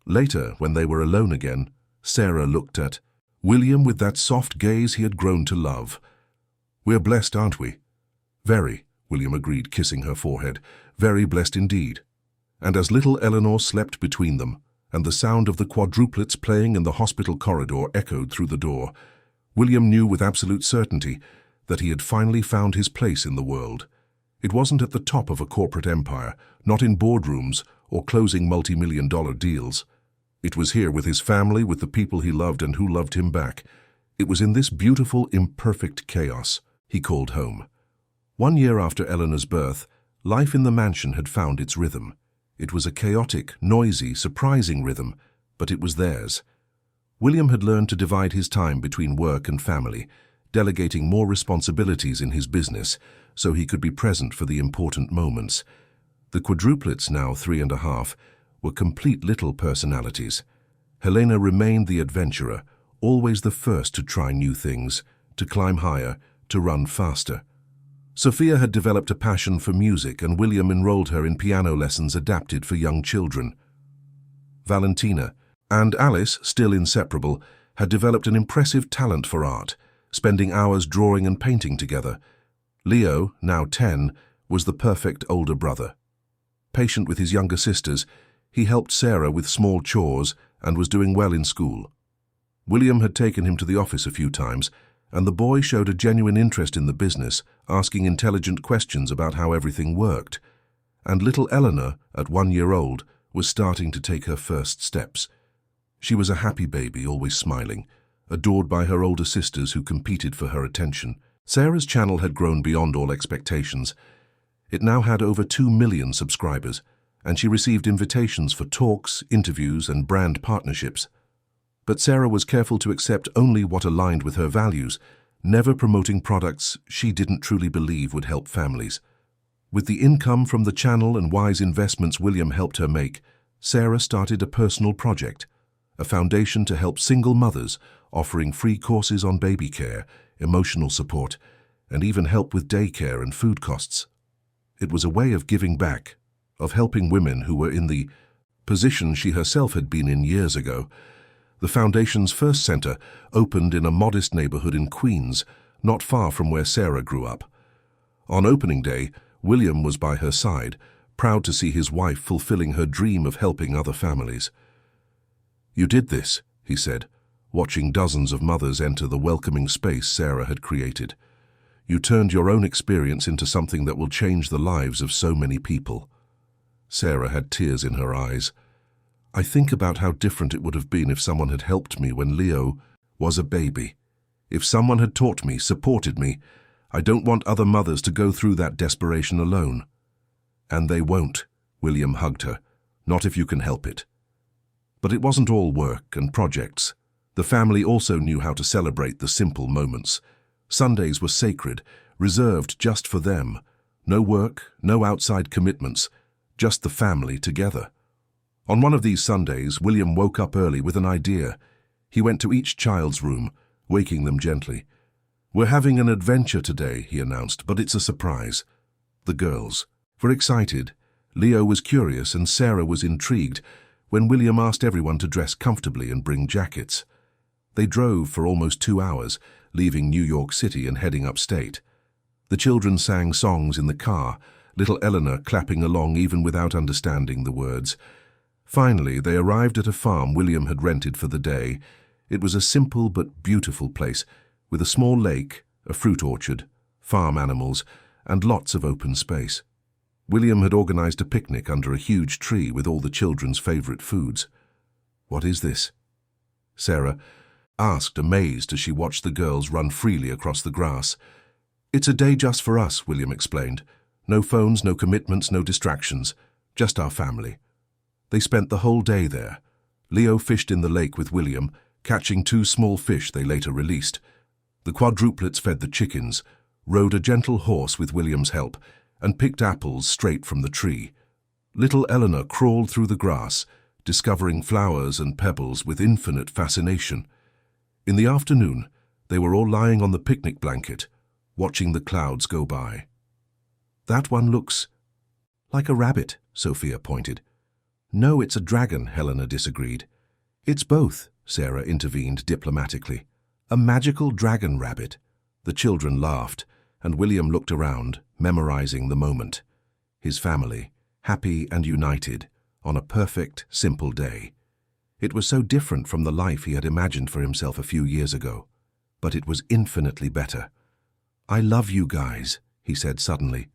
Later, when they were alone again, Sarah looked at William with that soft gaze he had grown to love. "We're blessed, aren't we?" "Very," William agreed, kissing her forehead. "Very blessed indeed." And as little Eleanor slept between them, and the sound of the quadruplets playing in the hospital corridor echoed through the door, William knew with absolute certainty that he had finally found his place in the world. It wasn't at the top of a corporate empire, not in boardrooms or closing multi-million-dollar deals. It was here with his family, with the people he loved and who loved him back. It was in this beautiful, imperfect chaos he called home. 1 year after Eleanor's birth, life in the mansion had found its rhythm. It was a chaotic, noisy, surprising rhythm, but it was theirs. William had learned to divide his time between work and family, delegating more responsibilities in his business so he could be present for the important moments. The quadruplets, now 3.5, were complete little personalities. Helena remained the adventurer, always the first to try new things, to climb higher, to run faster. Sophia had developed a passion for music, and William enrolled her in piano lessons adapted for young children. Valentina and Alice, still inseparable, had developed an impressive talent for art, spending hours drawing and painting together. Leo, now 10, was the perfect older brother. Patient with his younger sisters, he helped Sarah with small chores and was doing well in school. William had taken him to the office a few times, and the boy showed a genuine interest in the business, asking intelligent questions about how everything worked. And little Eleanor, at 1 year old, was starting to take her first steps. She was a happy baby, always smiling, adored by her older sisters who competed for her attention. Sarah's channel had grown beyond all expectations. It now had over 2 million subscribers, and she received invitations for talks, interviews, and brand partnerships. But Sarah was careful to accept only what aligned with her values, never promoting products she didn't truly believe would help families. With the income from the channel and wise investments William helped her make, Sarah started a personal project, a foundation to help single mothers, offering free courses on baby care, emotional support, and even help with daycare and food costs. It was a way of giving back, of helping women who were in the position she herself had been in years ago. The foundation's first center opened in a modest neighborhood in Queens, not far from where Sarah grew up. On opening day, William was by her side, proud to see his wife fulfilling her dream of helping other families. "You did this," he said, watching dozens of mothers enter the welcoming space Sarah had created. "You turned your own experience into something that will change the lives of so many people." Sarah had tears in her eyes. "I think about how different it would have been if someone had helped me when Leo was a baby. If someone had taught me, supported me. I don't want other mothers to go through that desperation alone." "And they won't," William hugged her. "Not if you can help it." But it wasn't all work and projects. The family also knew how to celebrate the simple moments. Sundays were sacred, reserved just for them. No work, no outside commitments, just the family together. On one of these Sundays, William woke up early with an idea. He went to each child's room, waking them gently. "We're having an adventure today," he announced, "but it's a surprise." The girls were excited. Leo was curious and Sarah was intrigued when William asked everyone to dress comfortably and bring jackets. They drove for almost 2 hours, leaving New York City and heading upstate. The children sang songs in the car, little Eleanor clapping along even without understanding the words. Finally, they arrived at a farm William had rented for the day. It was a simple but beautiful place, with a small lake, a fruit orchard, farm animals, and lots of open space. William had organized a picnic under a huge tree with all the children's favorite foods. "What is this?" Sarah asked, amazed as she watched the girls run freely across the grass. "It's a day just for us," William explained. "No phones, no commitments, no distractions, just our family." They spent the whole day there. Leo fished in the lake with William, catching 2 small fish they later released. The quadruplets fed the chickens, rode a gentle horse with William's help, and picked apples straight from the tree. Little Eleanor crawled through the grass, discovering flowers and pebbles with infinite fascination. In the afternoon, they were all lying on the picnic blanket, watching the clouds go by. "That one looks like a rabbit," Sophia pointed. "No, it's a dragon," Helena disagreed. "It's both," Sarah intervened diplomatically. "A magical dragon rabbit." The children laughed, and William looked around, memorizing the moment. His family, happy and united, on a perfect, simple day. It was so different from the life he had imagined for himself a few years ago, but it was infinitely better. "I love you guys," he said suddenly.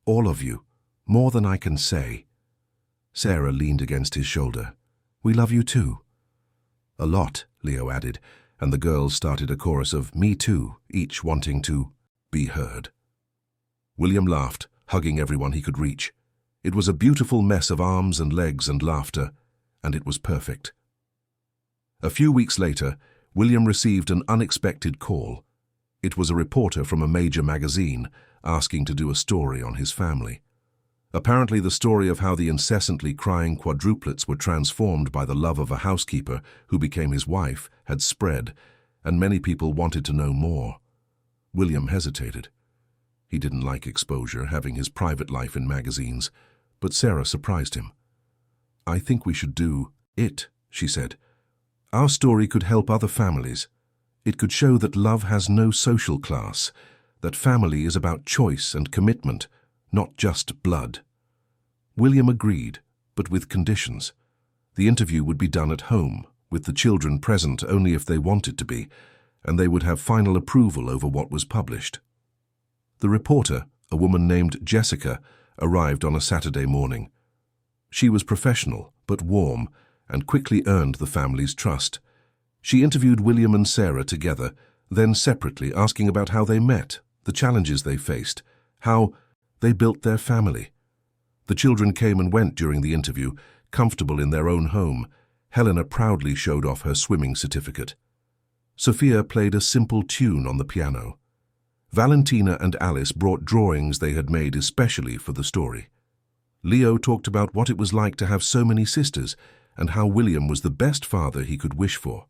"All of you, more than I can say." Sarah leaned against his shoulder. "We love you too." "A lot," Leo added, and the girls started a chorus of "me too," each wanting to be heard. William laughed, hugging everyone he could reach. It was a beautiful mess of arms and legs and laughter, and it was perfect. A few weeks later, William received an unexpected call. It was a reporter from a major magazine asking to do a story on his family. Apparently the story of how the incessantly crying quadruplets were transformed by the love of a housekeeper who became his wife had spread, and many people wanted to know more. William hesitated. He didn't like exposure, having his private life in magazines, but Sarah surprised him. "I think we should do it," she said. "Our story could help other families. It could show that love has no social class, that family is about choice and commitment, not just blood." William agreed, but with conditions. The interview would be done at home, with the children present only if they wanted to be, and they would have final approval over what was published. The reporter, a woman named Jessica, arrived on a Saturday morning. She was professional, but warm, and quickly earned the family's trust. She interviewed William and Sarah together, then separately, asking about how they met, the challenges they faced, how they built their family. The children came and went during the interview, comfortable in their own home. Helena proudly showed off her swimming certificate. Sophia played a simple tune on the piano. Valentina and Alice brought drawings they had made especially for the story. Leo talked about what it was like to have so many sisters and how William was the best father he could wish for.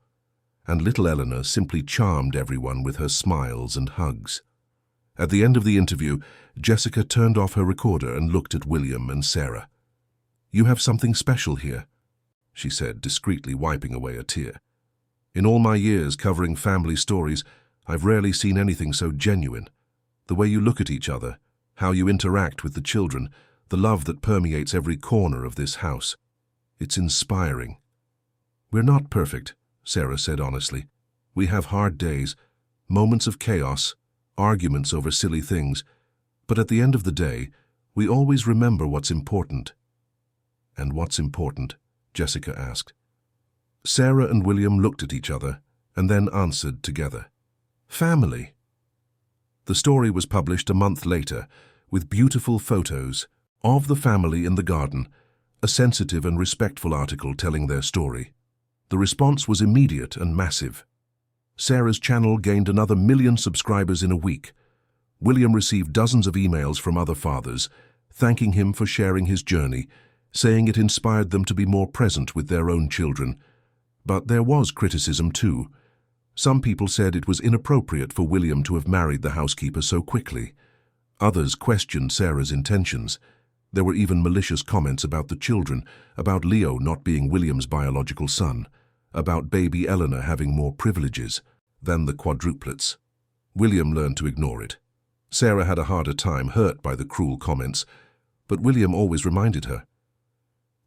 And little Eleanor simply charmed everyone with her smiles and hugs. At the end of the interview, Jessica turned off her recorder and looked at William and Sarah. "You have something special here," she said, discreetly wiping away a tear. "In all my years covering family stories, I've rarely seen anything so genuine. The way you look at each other, how you interact with the children, the love that permeates every corner of this house. It's inspiring." "We're not perfect," Sarah said honestly. "We have hard days, moments of chaos, arguments over silly things, but at the end of the day, we always remember what's important." "And what's important?" Jessica asked. Sarah and William looked at each other and then answered together. "Family." The story was published a month later with beautiful photos of the family in the garden, a sensitive and respectful article telling their story. The response was immediate and massive. Sarah's channel gained another 1 million subscribers in a week. William received dozens of emails from other fathers, thanking him for sharing his journey, saying it inspired them to be more present with their own children. But there was criticism too. Some people said it was inappropriate for William to have married the housekeeper so quickly. Others questioned Sarah's intentions. There were even malicious comments about the children, about Leo not being William's biological son, about baby Eleanor having more privileges than the quadruplets. William learned to ignore it. Sarah had a harder time, hurt by the cruel comments, but William always reminded her.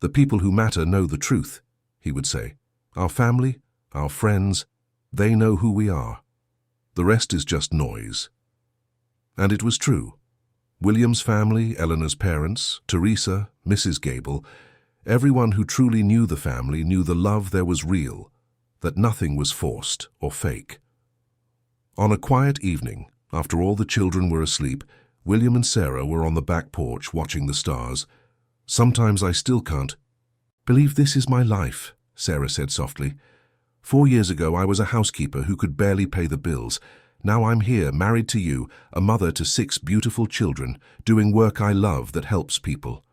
"The people who matter know the truth," he would say. "Our family, our friends, they know who we are. The rest is just noise." And it was true. William's family, Eleanor's parents, Teresa, Mrs. Gable, everyone who truly knew the family knew the love there was real, that nothing was forced or fake. On a quiet evening, after all the children were asleep, William and Sarah were on the back porch watching the stars. "Sometimes I still can't believe this is my life," Sarah said softly. 4 years ago I was a housekeeper who could barely pay the bills. Now I'm here, married to you, a mother to 6 beautiful children, doing work I love that helps people."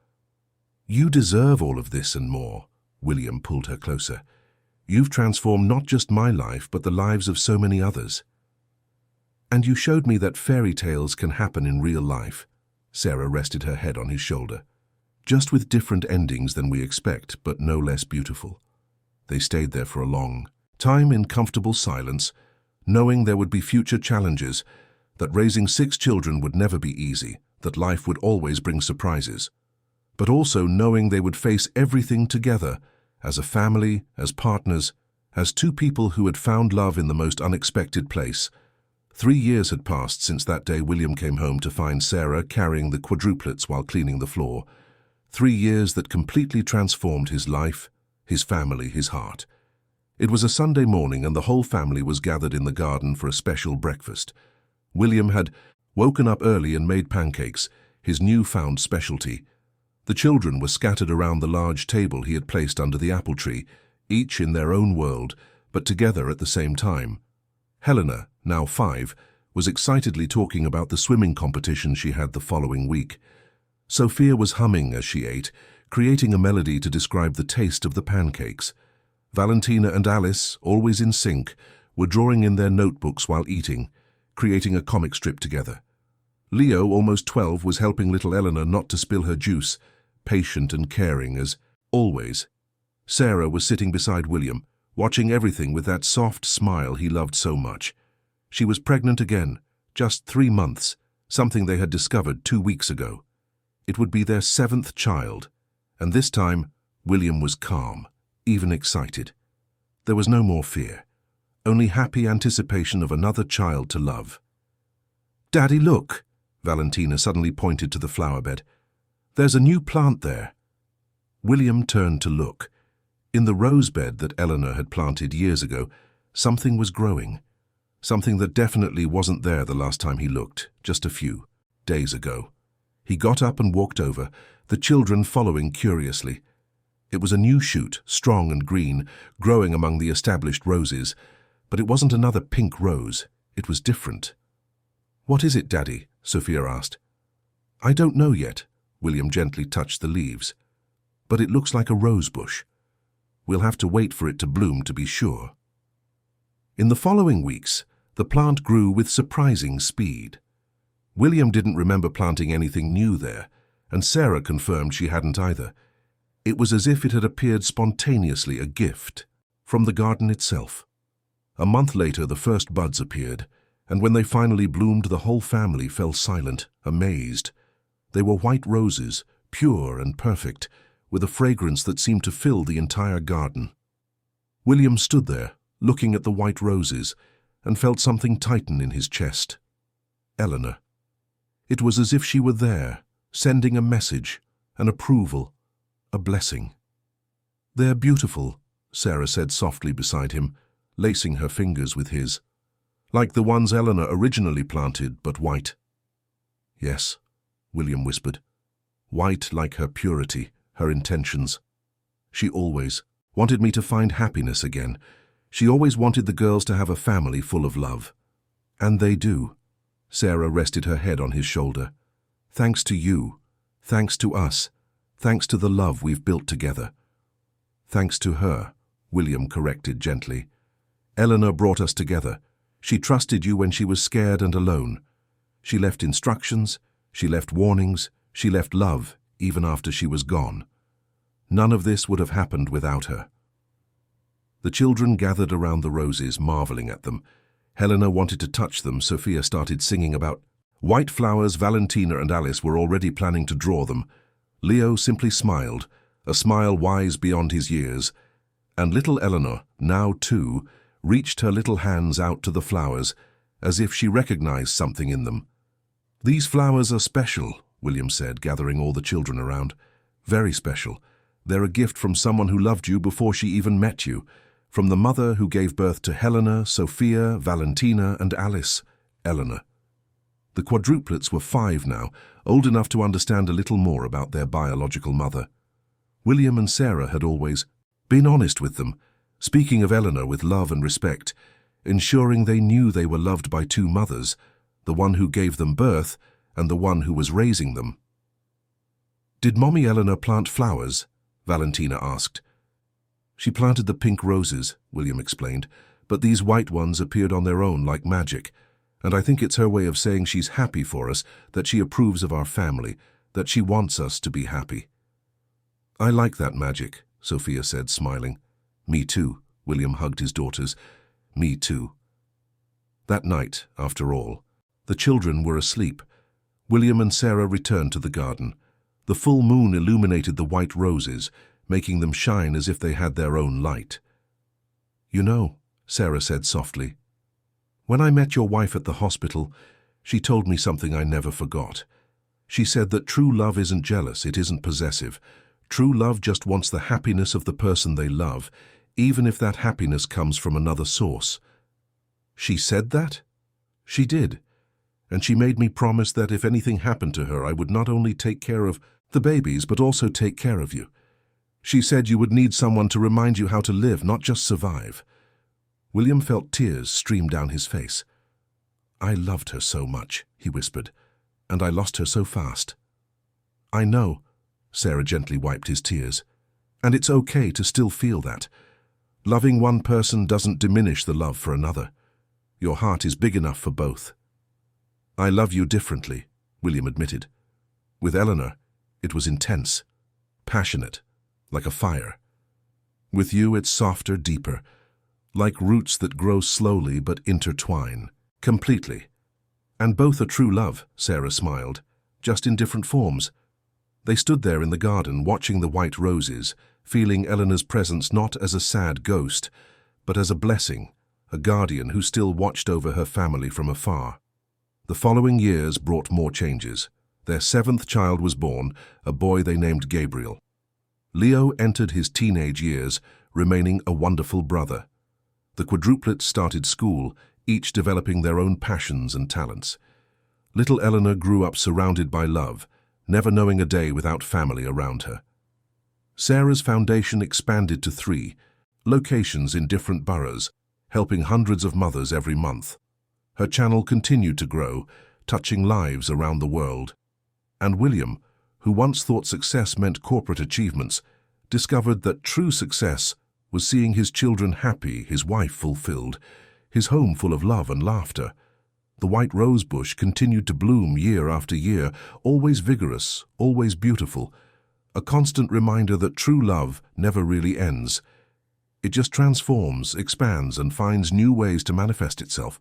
"You deserve all of this and more," William pulled her closer. "You've transformed not just my life, but the lives of so many others. And you showed me that fairy tales can happen in real life." Sarah rested her head on his shoulder. "Just with different endings than we expect, but no less beautiful." They stayed there for a long time in comfortable silence, knowing there would be future challenges, that raising 6 children would never be easy, that life would always bring surprises, but also knowing they would face everything together, as a family, as partners, as 2 people who had found love in the most unexpected place. 3 years had passed since that day William came home to find Sarah carrying the quadruplets while cleaning the floor. 3 years that completely transformed his life, his family, his heart. It was a Sunday morning and the whole family was gathered in the garden for a special breakfast. William had woken up early and made pancakes, his newfound specialty. The children were scattered around the large table he had placed under the apple tree, each in their own world, but together at the same time. Helena, now 5, was excitedly talking about the swimming competition she had the following week. Sophia was humming as she ate, creating a melody to describe the taste of the pancakes. Valentina and Alice, always in sync, were drawing in their notebooks while eating, creating a comic strip together. Leo, almost 12, was helping little Eleanor not to spill her juice, patient and caring as always. Sarah was sitting beside William, watching everything with that soft smile he loved so much. She was pregnant again, just 3 months, something they had discovered 2 weeks ago. It would be their 7th child, and this time William was calm, even excited. There was no more fear, only happy anticipation of another child to love. "Daddy, look!" Valentina suddenly pointed to the flower bed. "There's a new plant there." William turned to look. In the rose bed that Eleanor had planted years ago, something was growing. something that definitely wasn't there the last time he looked, just a few days ago. He got up and walked over, the children following curiously. It was a new shoot, strong and green, growing among the established roses, but it wasn't another pink rose. It was different. "What is it, Daddy?" Sophia asked. "I don't know yet." William gently touched the leaves. "But it looks like a rose bush. We'll have to wait for it to bloom to be sure." In the following weeks, the plant grew with surprising speed. William didn't remember planting anything new there, and Sarah confirmed she hadn't either. It was as if it had appeared spontaneously, a gift from the garden itself. A month later, the first buds appeared, and when they finally bloomed, the whole family fell silent, amazed. They were white roses, pure and perfect, with a fragrance that seemed to fill the entire garden. William stood there, looking at the white roses, and felt something tighten in his chest. Eleanor. It was as if she were there, sending a message, an approval, a blessing. "They're beautiful," Sarah said softly beside him, lacing her fingers with his. "Like the ones Eleanor originally planted, but white." "Yes," William whispered. "White like her purity, her intentions. She always wanted me to find happiness again. She always wanted the girls to have a family full of love. And they do." Sarah rested her head on his shoulder. "Thanks to you. Thanks to us. Thanks to the love we've built together." "Thanks to her," William corrected gently. "Eleanor brought us together. She trusted you when she was scared and alone. She left instructions, she left warnings, she left love, even after she was gone. None of this would have happened without her." The children gathered around the roses, marveling at them. Helena wanted to touch them. Sophia started singing about white flowers. Valentina and Alice were already planning to draw them. Leo simply smiled, a smile wise beyond his years. And little Eleanor, now 2, reached her little hands out to the flowers, as if she recognized something in them. "These flowers are special," William said, gathering all the children around. "Very special. They're a gift from someone who loved you before she even met you. From the mother who gave birth to Helena, Sophia, Valentina, and Alice, Eleanor." The quadruplets were 5 now, old enough to understand a little more about their biological mother. William and Sarah had always been honest with them, speaking of Eleanor with love and respect, ensuring they knew they were loved by 2 mothers, the one who gave them birth and the one who was raising them. "Did Mommy Eleanor plant flowers?" Valentina asked. "She planted the pink roses," William explained, "but these white ones appeared on their own like magic, and I think it's her way of saying she's happy for us, that she approves of our family, that she wants us to be happy." "I like that magic," Sophia said, smiling. "Me too," William hugged his daughters. "Me too." That night, after all, the children were asleep. William and Sarah returned to the garden. The full moon illuminated the white roses, making them shine as if they had their own light. "You know," Sarah said softly, "when I met your wife at the hospital, she told me something I never forgot. She said that true love isn't jealous, it isn't possessive. True love just wants the happiness of the person they love, even if that happiness comes from another source." "She said that?" "She did. And she made me promise that if anything happened to her, I would not only take care of the babies, but also take care of you. She said you would need someone to remind you how to live, not just survive." William felt tears stream down his face. "I loved her so much," he whispered, "and I lost her so fast." "I know," Sarah gently wiped his tears, "and it's okay to still feel that. Loving one person doesn't diminish the love for another. Your heart is big enough for both." "I love you differently," William admitted. "With Eleanor, it was intense, passionate, like a fire. With you, it's softer, deeper, like roots that grow slowly but intertwine, completely. And both are true love," Sarah smiled, "just in different forms." They stood there in the garden, watching the white roses, feeling Eleanor's presence not as a sad ghost, but as a blessing, a guardian who still watched over her family from afar. The following years brought more changes. Their 7th child was born, a boy they named Gabriel. Leo entered his teenage years, remaining a wonderful brother. The quadruplets started school, each developing their own passions and talents. Little Eleanor grew up surrounded by love, never knowing a day without family around her. Sarah's foundation expanded to 3 locations in different boroughs, helping hundreds of mothers every month. Her channel continued to grow, touching lives around the world. And William, who once thought success meant corporate achievements, discovered that true success was seeing his children happy, his wife fulfilled, his home full of love and laughter. The white rose bush continued to bloom year after year, always vigorous, always beautiful, a constant reminder that true love never really ends. It just transforms, expands, and finds new ways to manifest itself.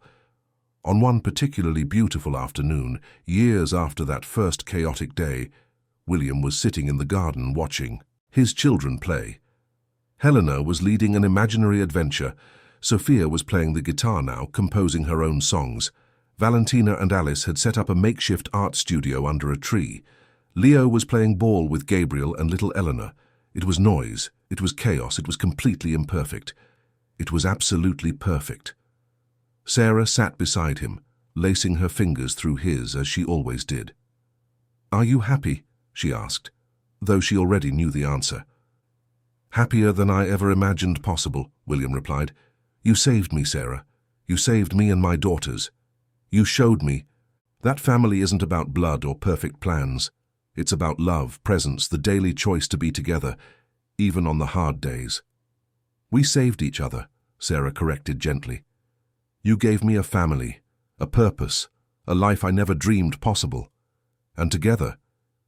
On one particularly beautiful afternoon, years after that first chaotic day, William was sitting in the garden watching his children play. Helena was leading an imaginary adventure. Sophia was playing the guitar now, composing her own songs. Valentina and Alice had set up a makeshift art studio under a tree. Leo was playing ball with Gabriel and little Eleanor. It was noise, it was chaos, it was completely imperfect. It was absolutely perfect. Sarah sat beside him, lacing her fingers through his as she always did. "Are you happy?" she asked, though she already knew the answer. "Happier than I ever imagined possible," William replied. "You saved me, Sarah. You saved me and my daughters. You showed me that family isn't about blood or perfect plans. It's about love, presence, the daily choice to be together, even on the hard days." "We saved each other," Sarah corrected gently. "You gave me a family, a purpose, a life I never dreamed possible. And together,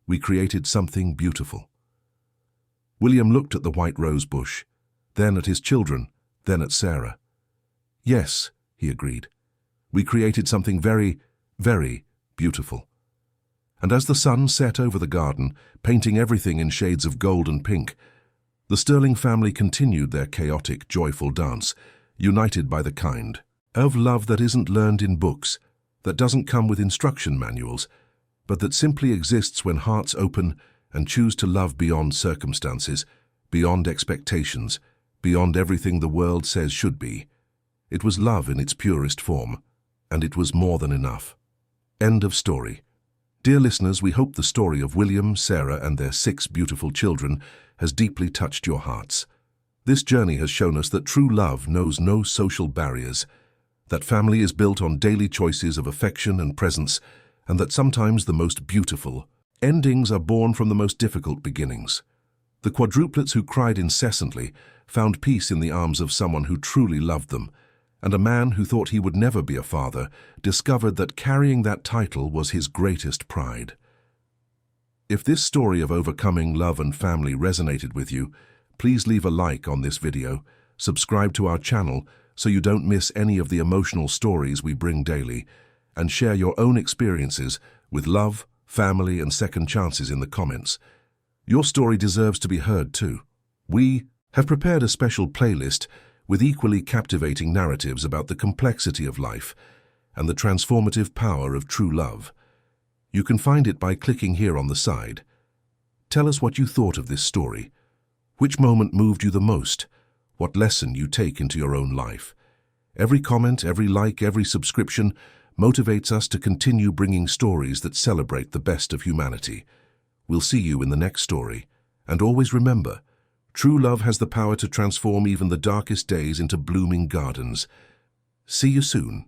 we created something beautiful." William looked at the white rose bush, then at his children, then at Sarah. "Yes," he agreed. "We created something very, very beautiful." And as the sun set over the garden, painting everything in shades of gold and pink, the Sterling family continued their chaotic, joyful dance, united by the kind of love that isn't learned in books, that doesn't come with instruction manuals, but that simply exists when hearts open and choose to love beyond circumstances, beyond expectations, beyond everything the world says should be. It was love in its purest form, and it was more than enough. End of story. Dear listeners, we hope the story of William, Sarah, and their 6 beautiful children has deeply touched your hearts. This journey has shown us that true love knows no social barriers, that family is built on daily choices of affection and presence, and that sometimes the most beautiful endings are born from the most difficult beginnings. The quadruplets who cried incessantly found peace in the arms of someone who truly loved them, and a man who thought he would never be a father discovered that carrying that title was his greatest pride. If this story of overcoming love and family resonated with you, please leave a like on this video, subscribe to our channel so you don't miss any of the emotional stories we bring daily, and share your own experiences with love, family, and second chances in the comments. Your story deserves to be heard too. We have prepared a special playlist with equally captivating narratives about the complexity of life and the transformative power of true love. You can find it by clicking here on the side. Tell us what you thought of this story. Which moment moved you the most? What lesson you take into your own life? Every comment, every like, every subscription motivates us to continue bringing stories that celebrate the best of humanity. We'll see you in the next story. And always remember, true love has the power to transform even the darkest days into blooming gardens. See you soon.